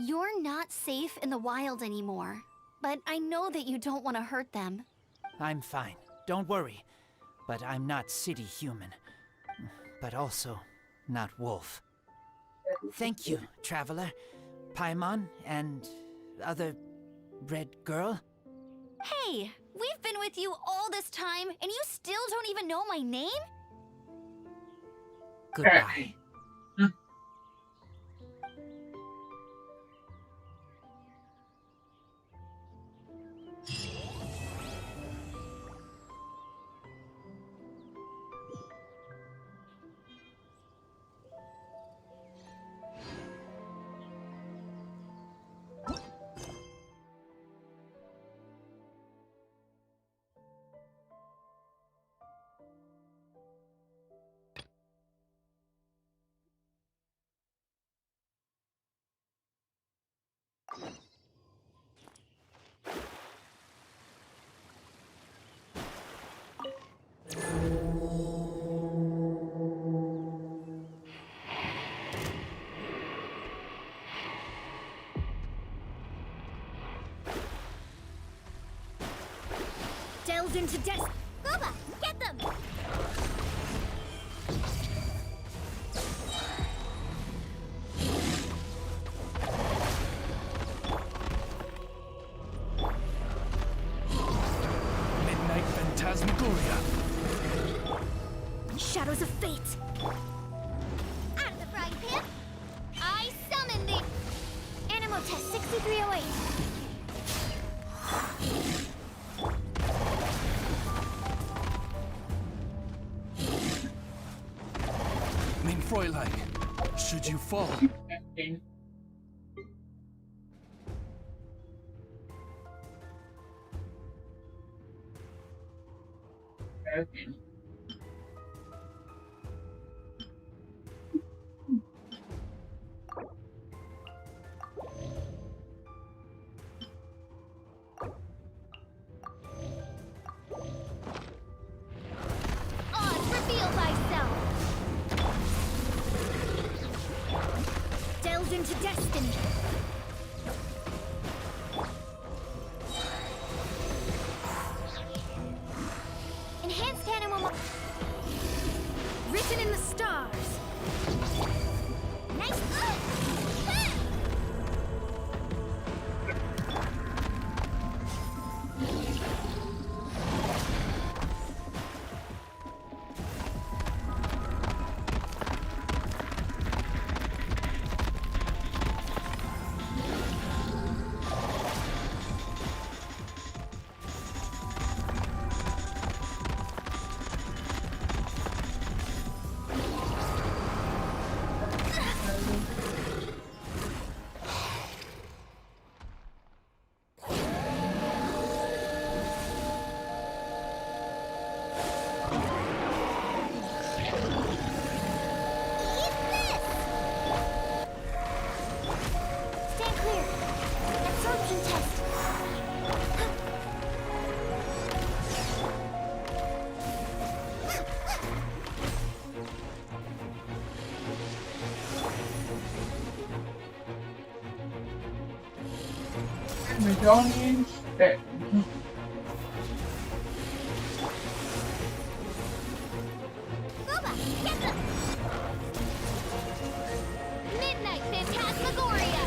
You're not safe in the wild anymore, but I know that you don't want to hurt them. I'm fine. Don't worry. But I'm not city human. But also not wolf. Thank you, traveler. Paimon and other red girl. Hey, we've been with you all this time, and you still don't even know my name? Goodbye. Delved into death. Boba, get them! Midnight Phantasmagoria. Shadows of fate. Out of the frying pan, I summon the Animal Test 6308. Mein Fräulein, should you fall, Oz, reveal thyself. Delved into destiny. Enhanced animal. Written in the stars. Nice. Macedonians that Midnight Phantasmagoria!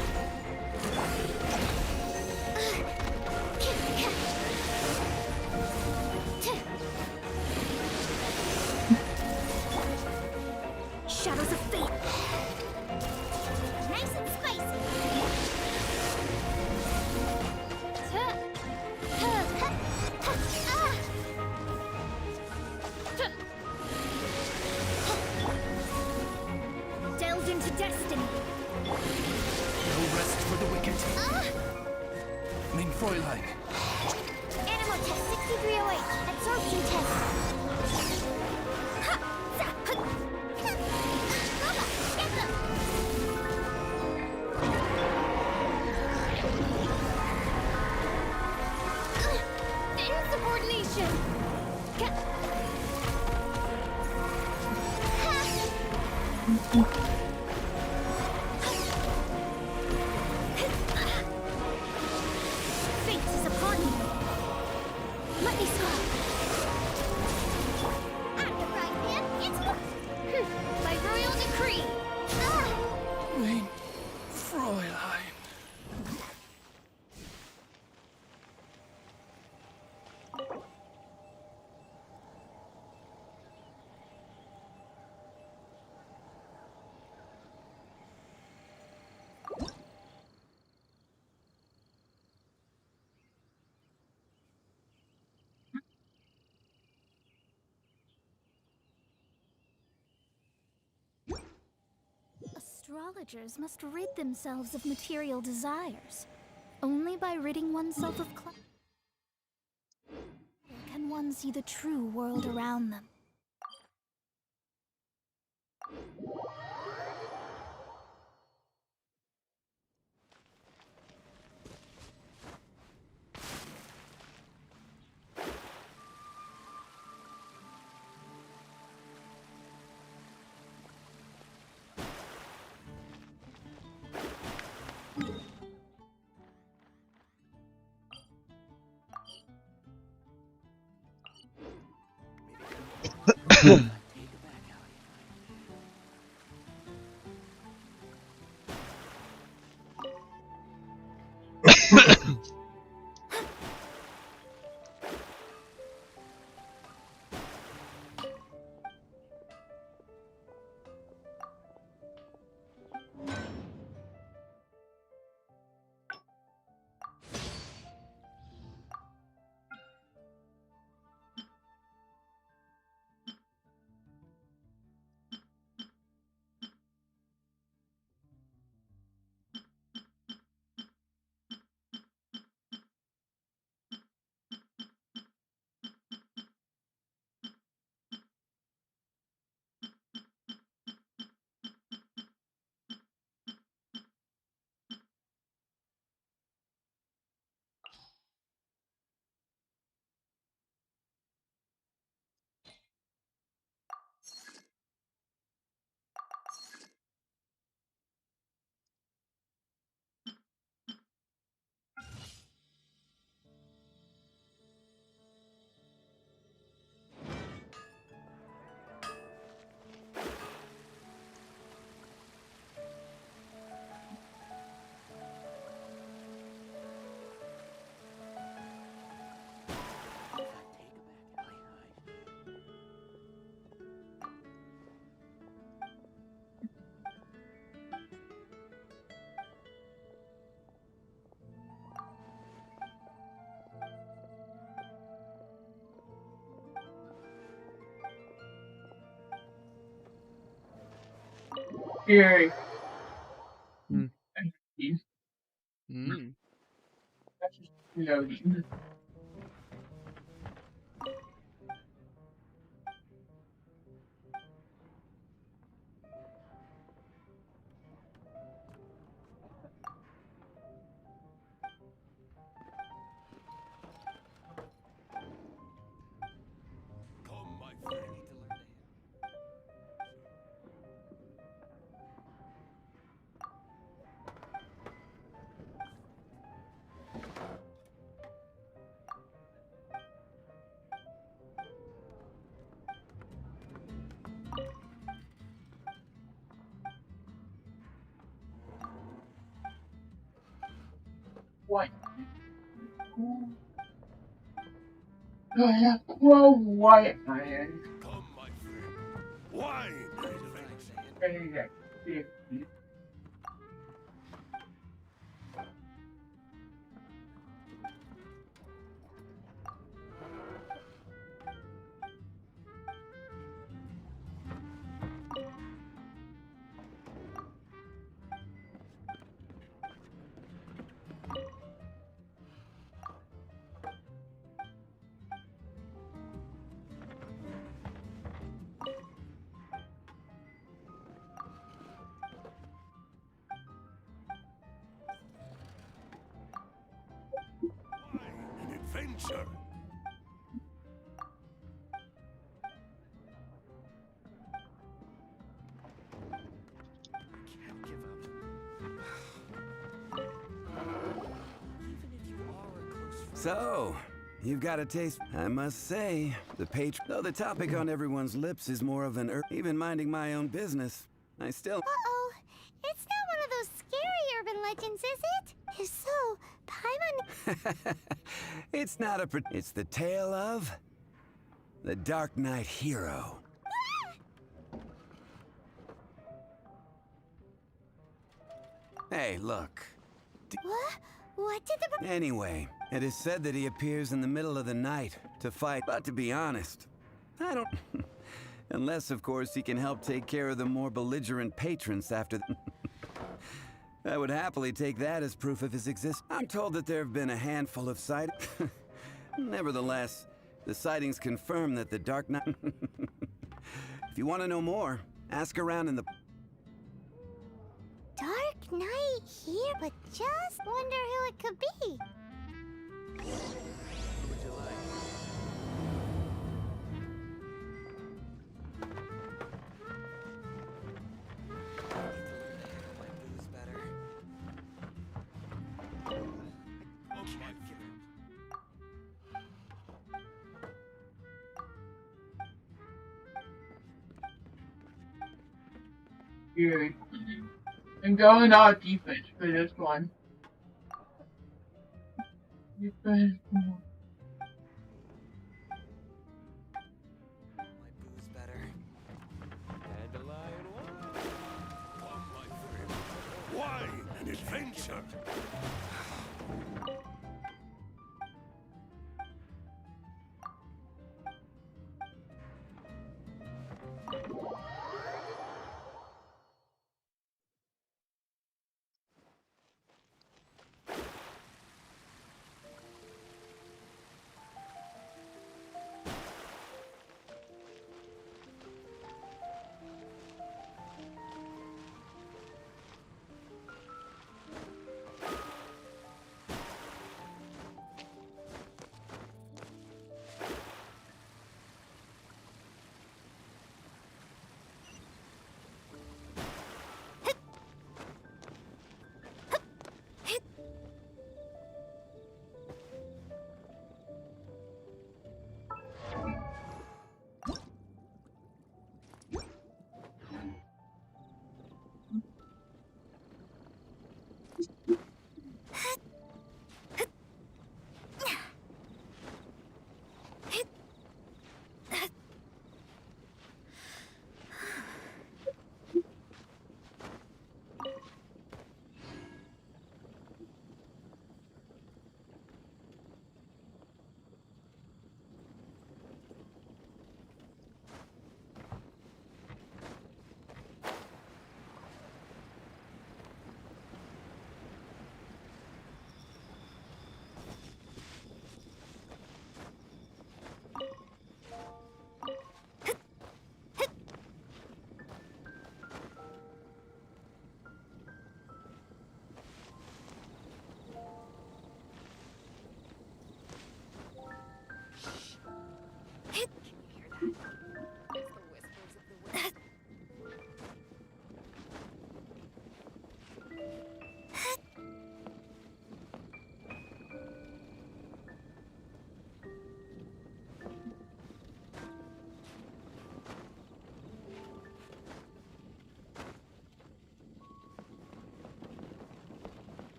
Shadows of Fate! Nice and spicy! Delved into destiny! No rest for the wicked. Mein Fräulein. Animal test 6308. Absorption test. Insubordination! Fate is upon me. Let me stop. I'm the right man. It's by royal decree. Mein Fräulein. Astrologers must rid themselves of material desires. Only by ridding oneself of clutter can one see the true world around them. Fury. Hmm. That's just loading. Well, white iron. Come, my friend. Wine and adventure. An adventure. So, you've got a taste. I must say, though the topic on everyone's lips is more of an even minding my own business, I still. Uh-oh. It's not one of those scary urban legends, is it? If so, Paimon... It's not it's the tale of the Dark Knight hero. Hey, look. What? What did the... Anyway, it is said that he appears in the middle of the night to fight. But to be honest, I don't... Unless, of course, he can help take care of the more belligerent patrons after... I would happily take that as proof of his existence. I'm told that there have been a handful of sightings. Nevertheless, the sightings confirm that the Dark Knight... If you want to know more, ask around in the... Dark Knight here, but just wonder who it could be. Good. I'm going all defense for this one. Defense. Wine and adventure.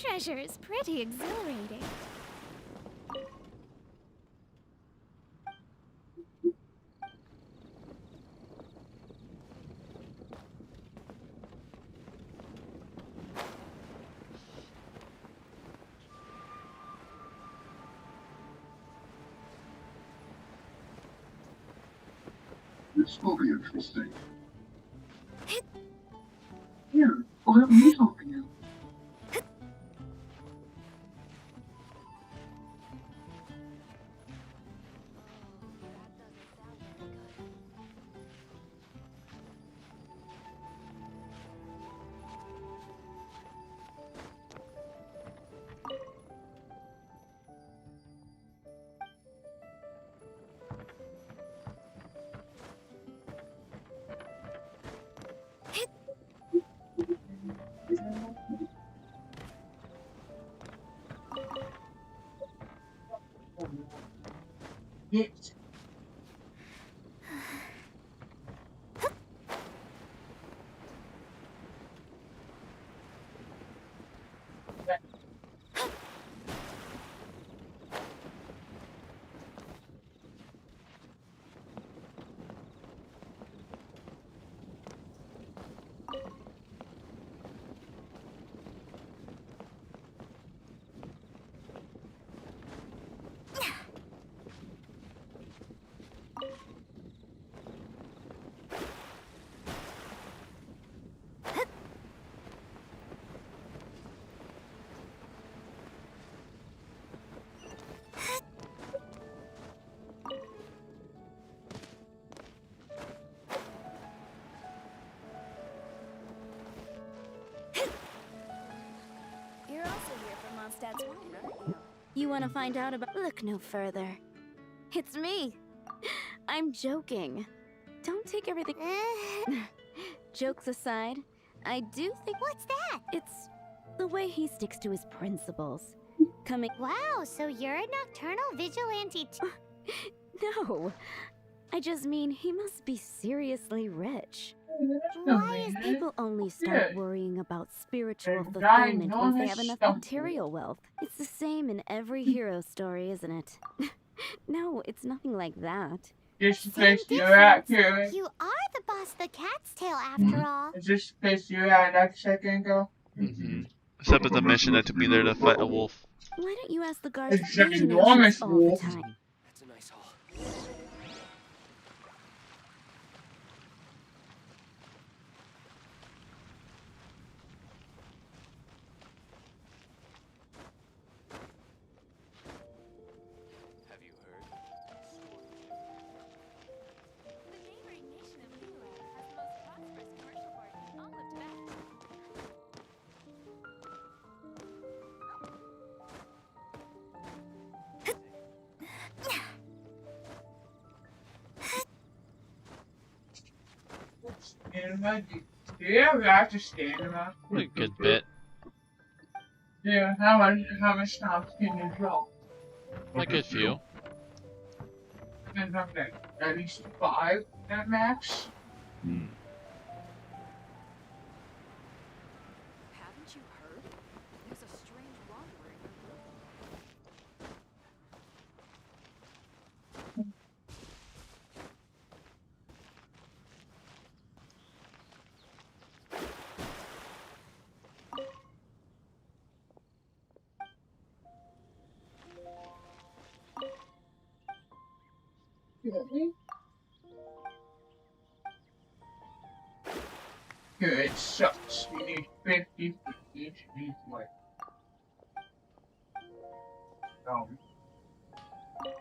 treasure is pretty exhilarating. This will be interesting. Here, let me help you. Yes. You're also here for Mondstadt's wine, aren't you? You want to find out about... Look no further. It's me. I'm joking. Don't take everything... Jokes aside, I do think... What's that? It's the way he sticks to his principles. Coming... Wow, so you're a nocturnal vigilante too? No. I just mean he must be seriously rich. Why is People only start Yeah. worrying about spiritual They're dying fulfillment once they on have this enough stuff. material wealth. It's the same in every hero story, isn't it? No, it's nothing like that. Just the Same place you're at, difference. Karen. You are the boss of the cat's tail after all. Is this the place you're at like a second ago? Mm-hmm. Except with the mission that to be there to fight a wolf. Why don't you ask the guards It's such an vision enormous agents all the wolf. time? That's a nice haul. Have you heard? The neighboring nation of Leland has the most prosperous commercial port in all of Tibet. Stamina? Do you ever have to stamina? A good bit. Yeah, how much times can you drop? A good few. And I'm like, at least 5 at max. Haven't you heard? There's a strange wanderer in your room. Good, sucks. You need 50 for each replay.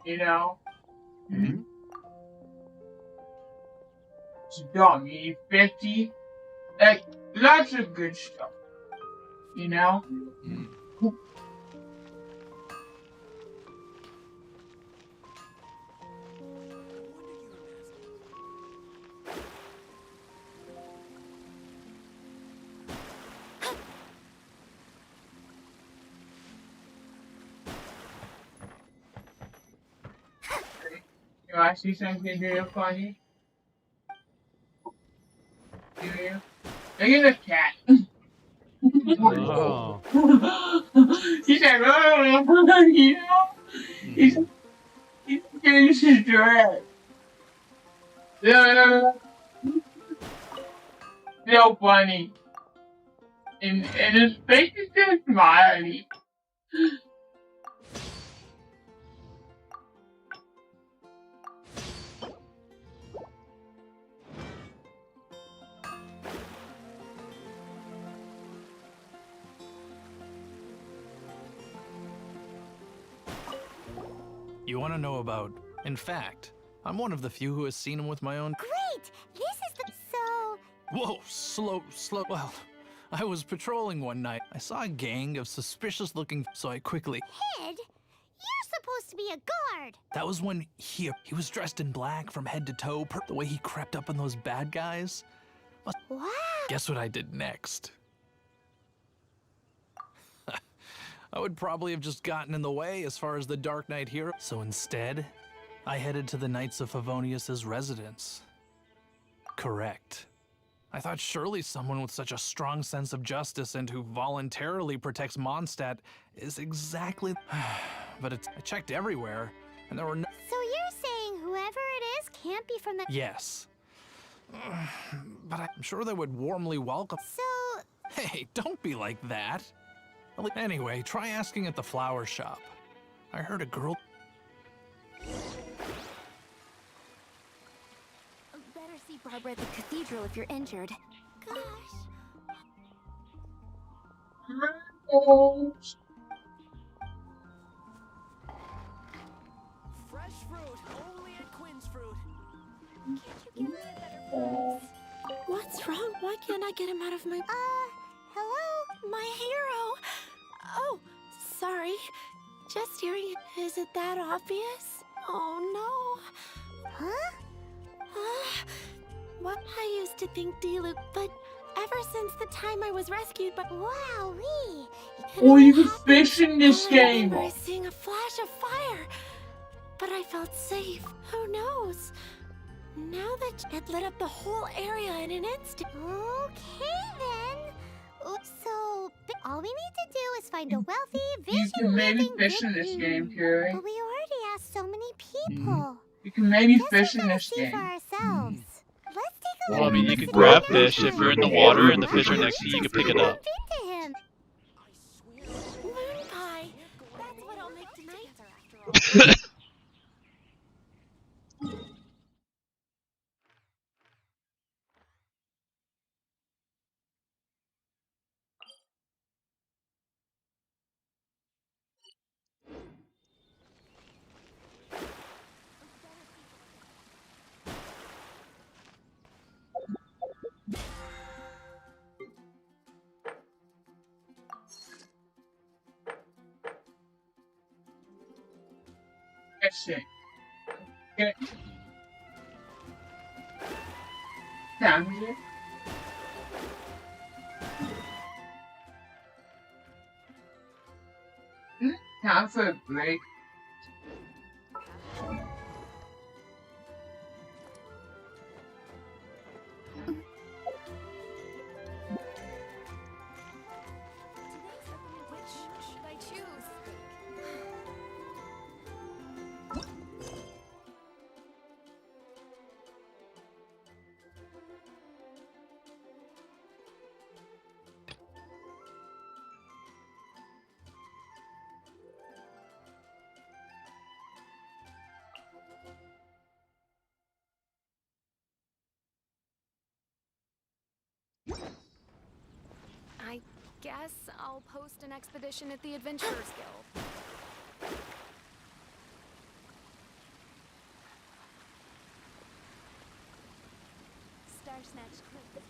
You know? Mm-hmm. It's dumb. You need 50. Like, lots of good stuff. You know? You want to see something real funny? Do you? Look at the cat. Oh. He's like, oh, you know? He's getting his dress. So funny. And his face is just smiling. You want to know about... In fact, I'm one of the few who has seen him with my own... Great! This is the... So... Whoa, slow... Well, I was patrolling one night. I saw a gang of suspicious-looking... So I quickly... Kid, you're supposed to be a guard! That was when he was dressed in black from head to toe. The way he crept up on those bad guys. Wow! Guess what I did next? I would probably have just gotten in the way as far as the Dark Knight hero. So instead, I headed to the Knights of Favonius's residence. Correct. I thought surely someone with such a strong sense of justice and who voluntarily protects Mondstadt is exactly... But I checked everywhere, and there were no... So you're saying whoever it is can't be from the... Yes. But I'm sure they would warmly welcome... So... Hey, don't be like that. Anyway, try asking at the flower shop. I heard a girl... Better see Barbara at the cathedral if you're injured. Gosh. Fresh fruit, only at Quinn's Fruit. Can't you give me a better price? What's wrong? Why can't I get him out of my... Hello? My hero! Oh, sorry. Just hearing it. Is it that obvious? Oh, no. Huh? What I used to think Diluc, but ever since the time I was rescued, but Wowee! Oh, you can fish in this game! I remember seeing a flash of fire, but I felt safe. Who knows? Now that it lit up the whole area in an instant. Okay then. So, all we need to do is find a wealthy, You can maybe vision-living fish in this game, Carrie. But we already asked so many people. You can maybe Guess fish we in gotta this see game. for ourselves. Let's take a Well, I look mean, at you the could grab city. fish if you're in the water and the fish are next to you, you can pick it up. Into him. Moon pie. That's what I'll make tonight. That's it. Okay. Down here. Time for a break. Which should I choose? I guess I'll post an expedition at the Adventurers Guild. Star Snatch Clip.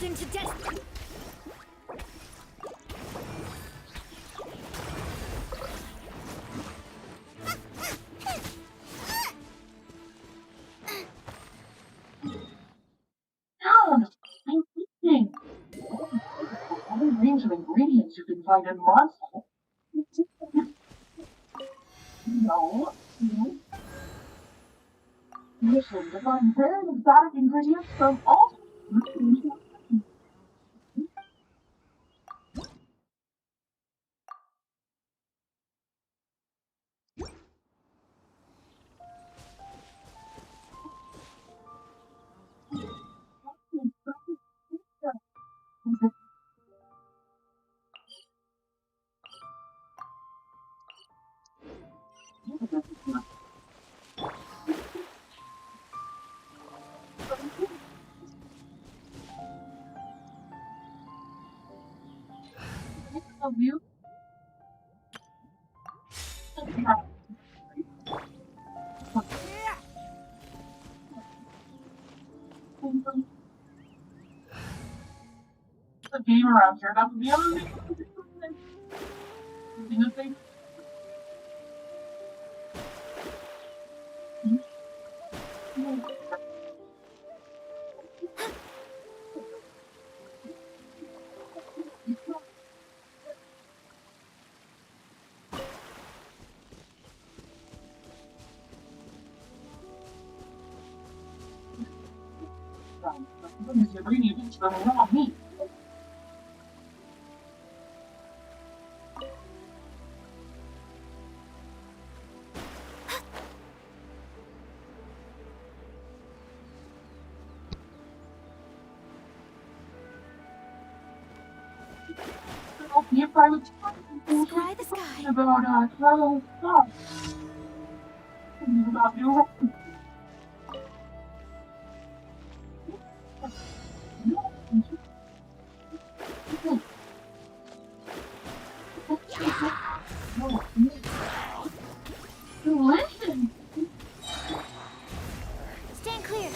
Delved into destiny. Sound! I'm thinking. All the range of ingredients you can find in monsters. No. Mission to find rare and exotic ingredients from all. Of you. The game around here. That's the other thing. Ingredients from raw meat. If I would Sky the sky. About travel stuff. About you. Listen. Stand clear.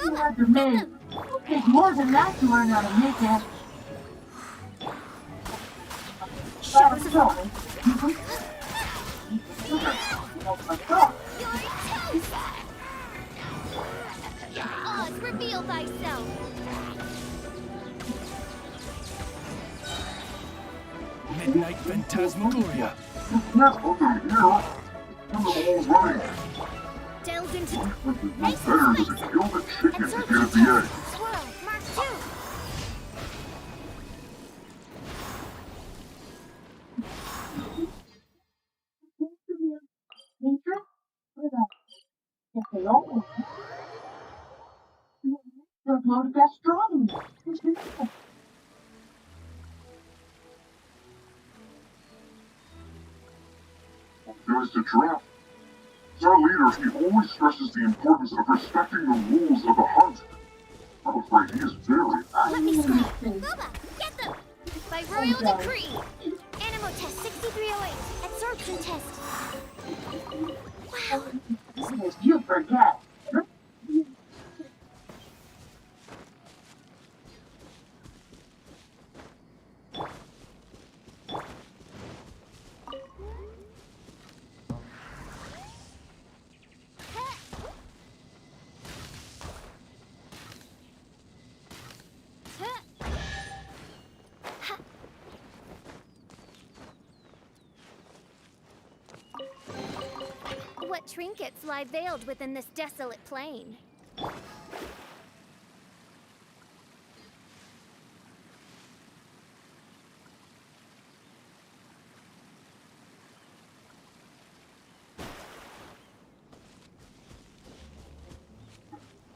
You have to make. It'll take more than that to learn how to make it. Oz, reveal thyself. Midnight Phantasmagoria. Delved into It's better to kill the chicken to get at the egg. swirl. Mark 2. Nature? What about? If they all they're loaded gastronomy. Goes to draft. Our leader, he always stresses the importance of respecting the rules of the hunt. I'm afraid he is very... Let me scroll. Boba, get them! By royal decree. Animo test 6308. Absorption test. Wow. You forget. What trinkets lie veiled within this desolate plain?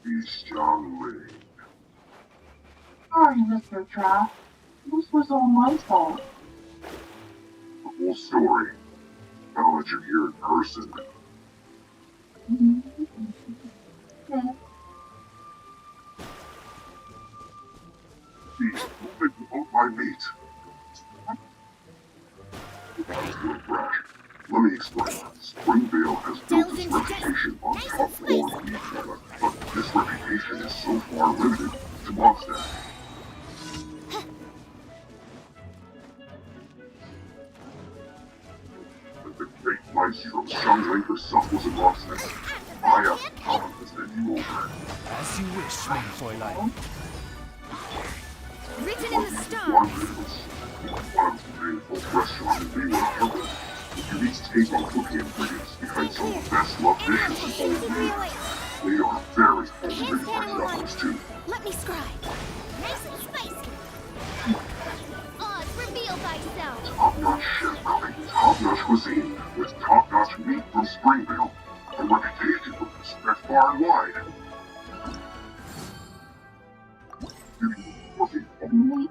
He's Xiangling. Sorry, Mr. Trap. This was all my fault. The whole story. I'll let you hear in person. These moving about my meat. That was a little brash. Let me explain. Springvale has built its reputation on top quality media, but this reputation is so far limited to Mondstadt. The great maestro Xiangwei herself was a Mondstadt. I have confidence that you will win. As you wish, mein Fräulein. Written in the One stars. beautiful restaurant in Liyue Temple. You each take on cooking ingredients behind some of the best loved dishes in all of Liyue. They are very homely by travelers too. Let me scribe. Nice and spicy. Oz, reveal thyself. Top-notch chef cooking, top-notch cuisine, with top-notch meat from Springvale. A reputation will be spread far and wide. You can be working on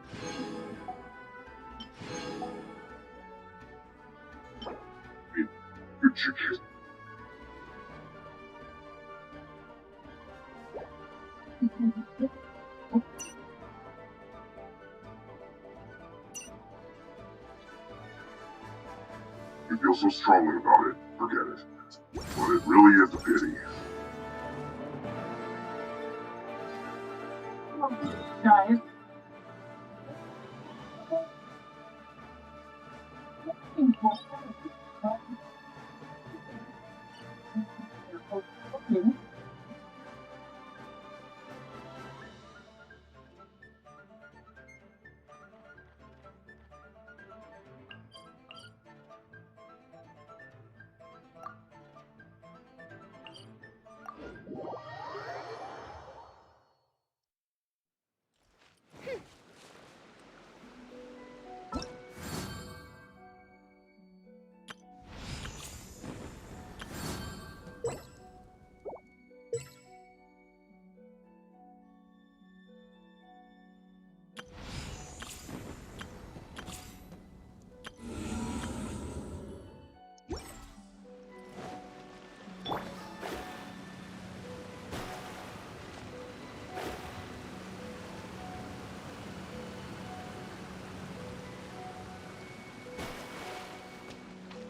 good chicken. You feel so strongly about it, forget it. But it really is a pity. Guys.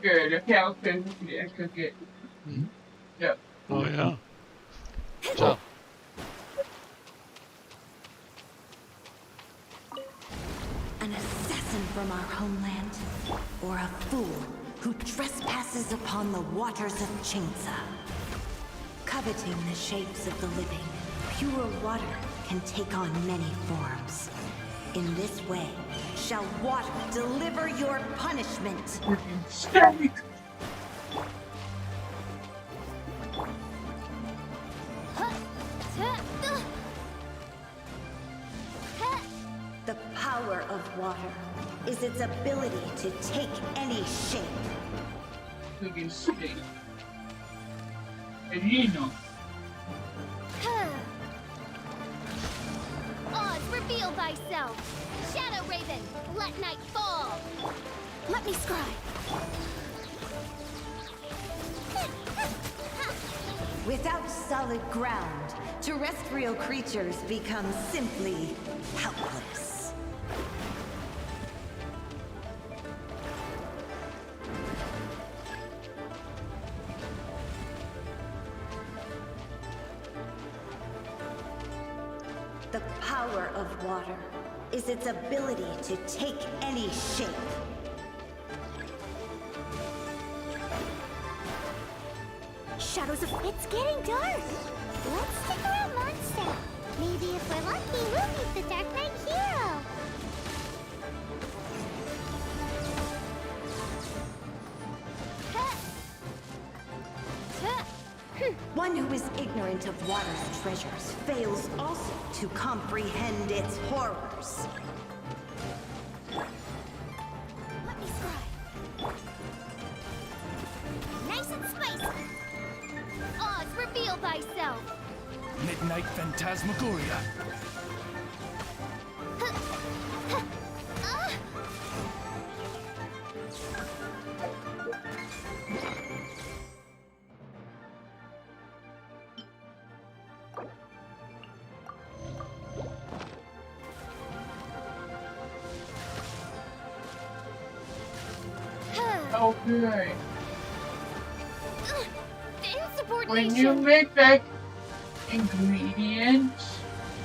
Good. Okay, I'll cook it. I cook it. Hmm? Yep. Oh yeah. So, An assassin from our homeland, or a fool who trespasses upon the waters of Chainsa. Coveting the shapes of the living, pure water can take on many forms. In this way, shall water deliver your punishment. Stay! The power of water is its ability to take any shape. Cooking steak. And you know. Oz, reveal thyself. Shadow Raven, let night fall. Let me scribe. Without solid ground, terrestrial creatures become simply helpless. The power of water is its ability to take any shape. Shadows of... It's getting dark. Let's stick around Mondstadt. Maybe if we're lucky, we'll meet the Dark Knight hero. One who is ignorant of water's treasures fails also to comprehend its horrors. Let me scribe. Nice and spicy. Oz, reveal thyself. Midnight Phantasmagoria. Okay. When you make like ingredients,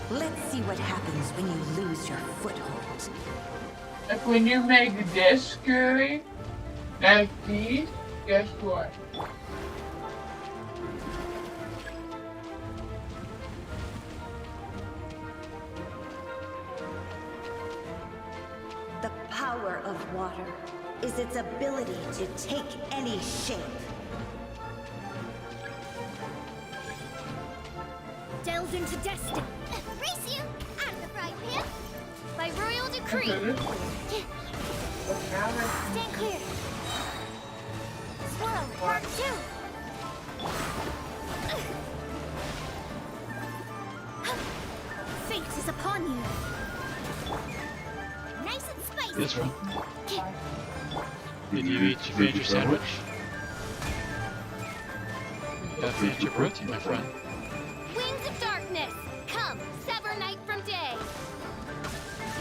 let's see what happens when you lose your foothold. Like when you make this curry, like these, guess what? The power of water is its ability to take any shape. Delves into destiny. Race you out of the frying pan. By royal decree. Stand clear. Swirl, part 2. Fate is upon you. Nice and spicy. This one. Did you finish your sandwich? You gotta finish your protein, my friend. Winds of darkness, come, sever night from day.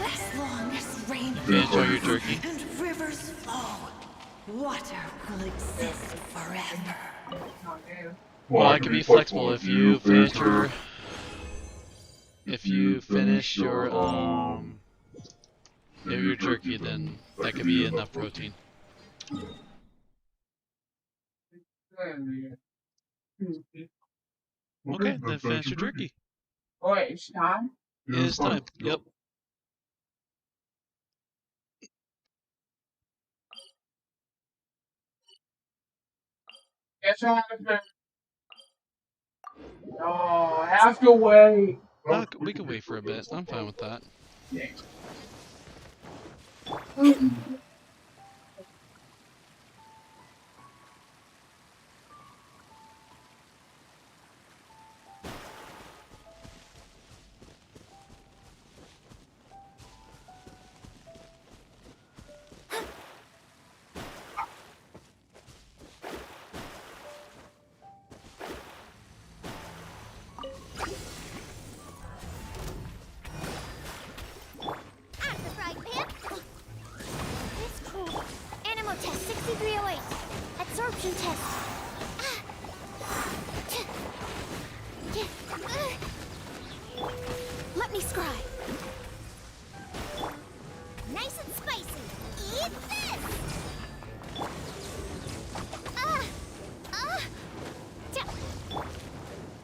As long as rain Finish all your turkey. and rivers flow, water will exist forever. Well, I can be flexible if you finish your your turkey, then that could be enough protein. Okay, then finish your turkey. Oh, wait, it's time? It is time. Yep. Guess I have to. No, I have to wait. We can wait for a bit. I'm fine with that. Out of the frying pan. It's cool. Animal test 6308. Absorption test. Let me scry. Nice and spicy. Eat this.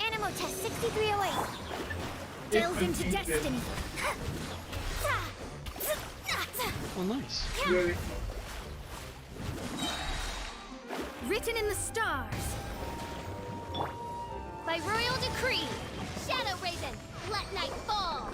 Animal test 6308. Delves into destiny. Oh, nice. Written in the stars. By royal decree, Shadow Raven, let night fall.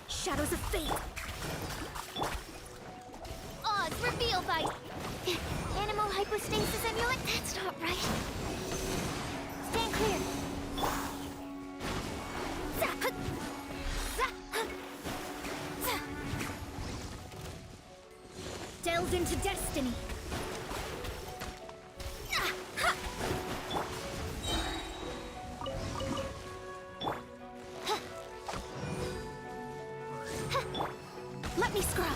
Shadows of fate. Odds reveal by animal hypostasis amulet. That's not right. Stand clear. Delves into destiny. Let me scry.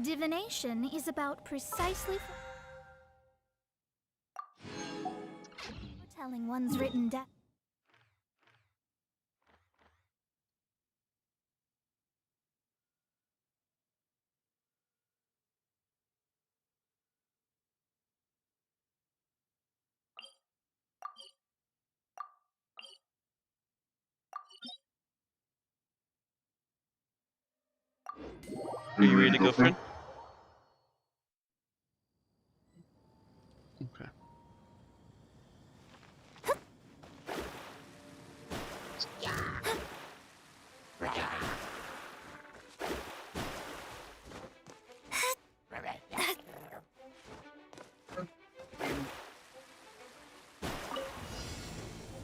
Divination is about precisely telling one's written death. Are you ready to go, friend? Okay.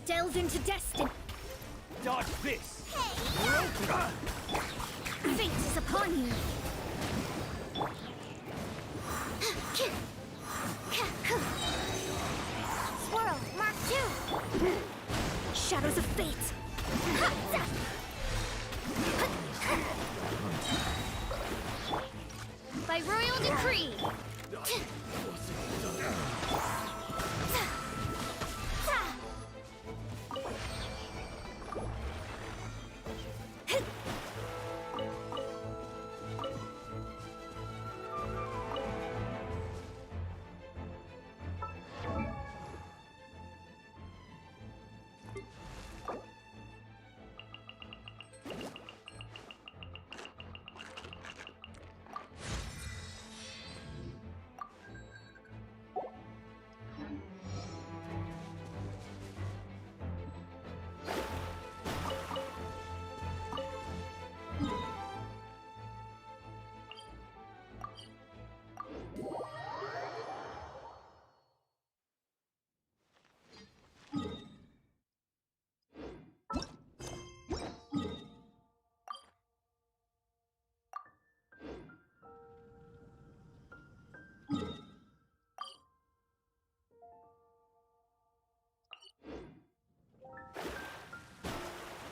Delve into destiny. Dodge this! Fate is upon you. Swirl, Mark 2. Shadows of fate. By royal decree.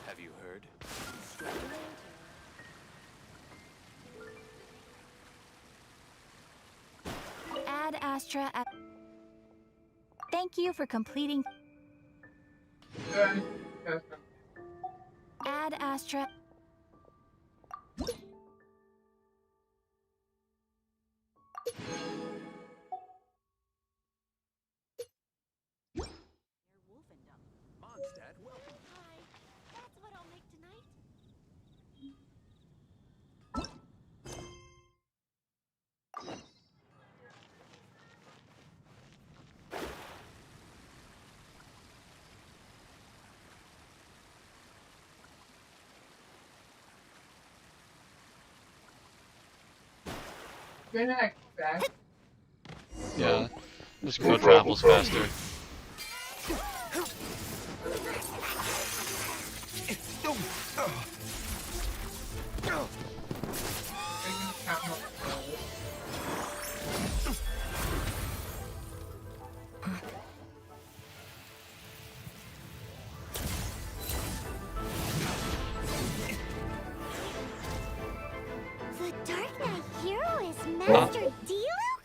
Have you heard? Ad Astra at... Thank you for completing... Ad Astra... Mondstadt, welcome. Hi. That's what I'll make tonight. Yeah, this girl travels faster. The Dark Knight hero is Master Diluc?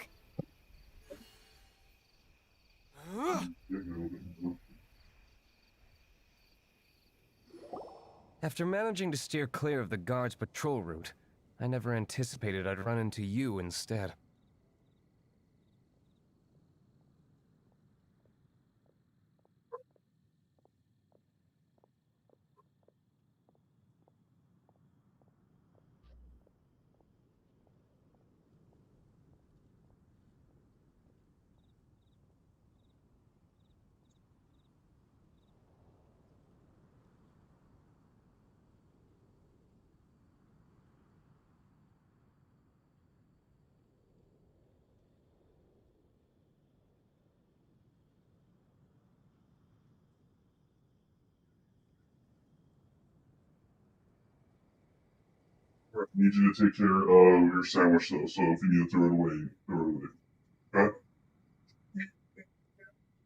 After managing to steer clear of the guard's patrol route, I never anticipated I'd run into you instead. I need you to take care of your sandwich though, so if you need to throw it away, throw it away. Okay?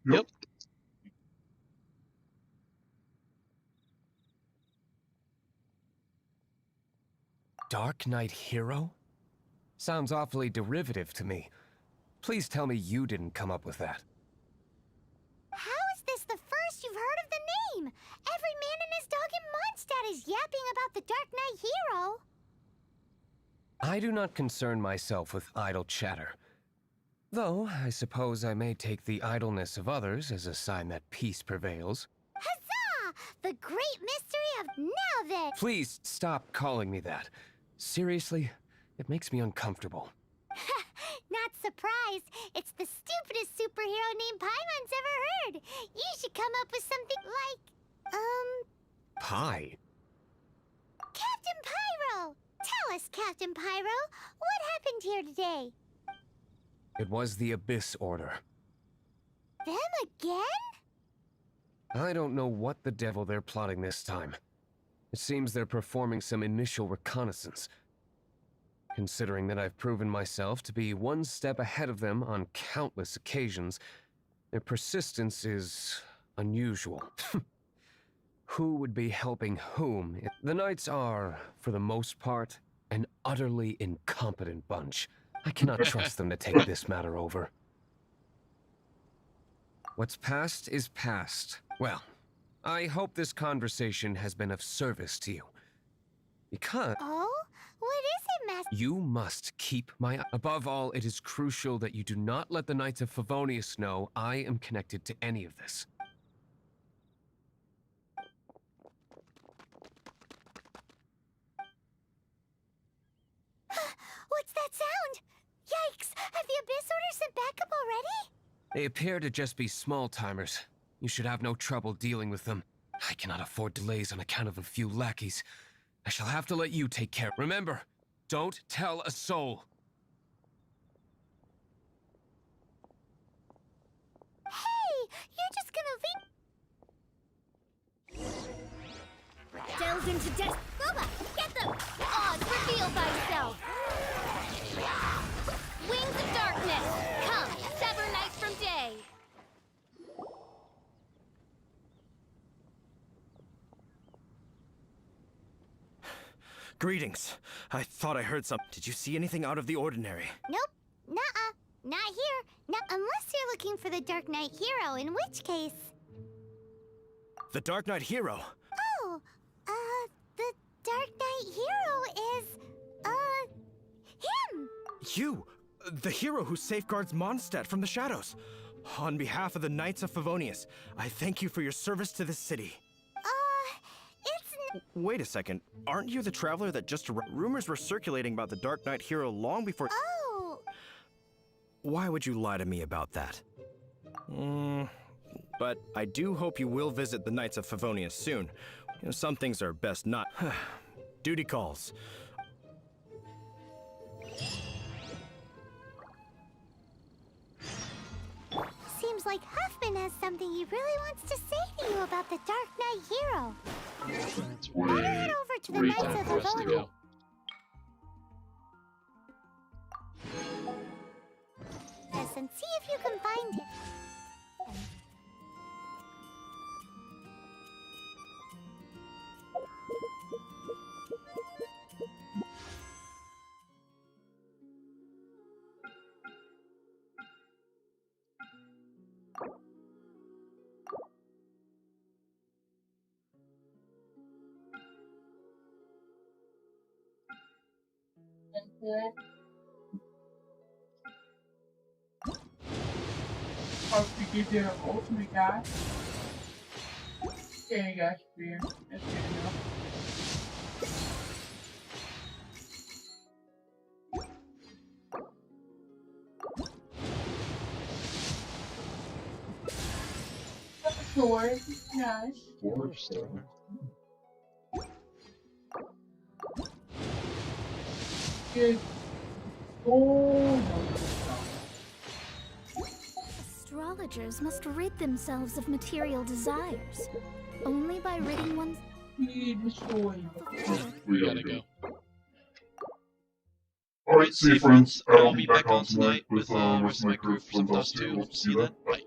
Yep. Dark Knight hero? Sounds awfully derivative to me. Please tell me you didn't come up with that. How is this the first you've heard of the name? Every man and his dog in Mondstadt is yapping about the Dark Knight hero. I do not concern myself with idle chatter. Though, I suppose I may take the idleness of others as a sign that peace prevails. Huzzah! The great mystery of now then! Please stop calling me that. Seriously, it makes me uncomfortable. Not surprised. It's the stupidest superhero name Paimon's ever heard. You should come up with something like, Pie? Captain Pyro! Tell us, Captain Pyro, what happened here today? It was the Abyss Order. Them again? I don't know what the devil they're plotting this time. It seems they're performing some initial reconnaissance. Considering that I've proven myself to be one step ahead of them on countless occasions, their persistence is unusual. Who would be helping whom? The Knights are, for the most part, an utterly incompetent bunch. I cannot trust them to take this matter over. What's past is past. Well, I hope this conversation has been of service to you. Because... Oh? What is it, Master? You must keep my... Above all, it is crucial that you do not let the Knights of Favonius know I am connected to any of this. What's that sound? Yikes! Have the Abyss Order sent backup already? They appear to just be small-timers. You should have no trouble dealing with them. I cannot afford delays on account of a few lackeys. I shall have to let you take care. Remember, don't tell a soul. Hey! You're just gonna leave... Delves into death. Boba, get them! Oz, reveal thyself! Wings of darkness, come, sever night from day! Greetings. I thought I heard some. Did you see anything out of the ordinary? Nope, nuh-uh, not here. No, unless you're looking for the Dark Knight hero, in which case... The Dark Knight hero? Oh, the Dark Knight hero is, him! You! The hero who safeguards Mondstadt from the shadows. On behalf of the Knights of Favonius, I thank you for your service to this city. It's... Wait a second. Aren't you the traveler that just... Rumors were circulating about the Dark Knight hero long before... Oh! Why would you lie to me about that? But I do hope you will visit the Knights of Favonius soon. You know, some things are best not... Duty calls. Seems like Huffman has something he really wants to say to you about the Dark Knight hero. It's Better head over to the way Knights time of for us to Favonius. go. Yes, and see if you can find him. Hope you give them an ultimate guy. Yeah, you got spear. That's good enough. Sword, nice. 4-star. Good. Oh, Astrologers must rid themselves of material desires. Only by ridding one's... need the sword. We gotta go. Alright, see you friends. I'll be back on tonight with the rest of my crew for some Dust 2. See you then. Bye.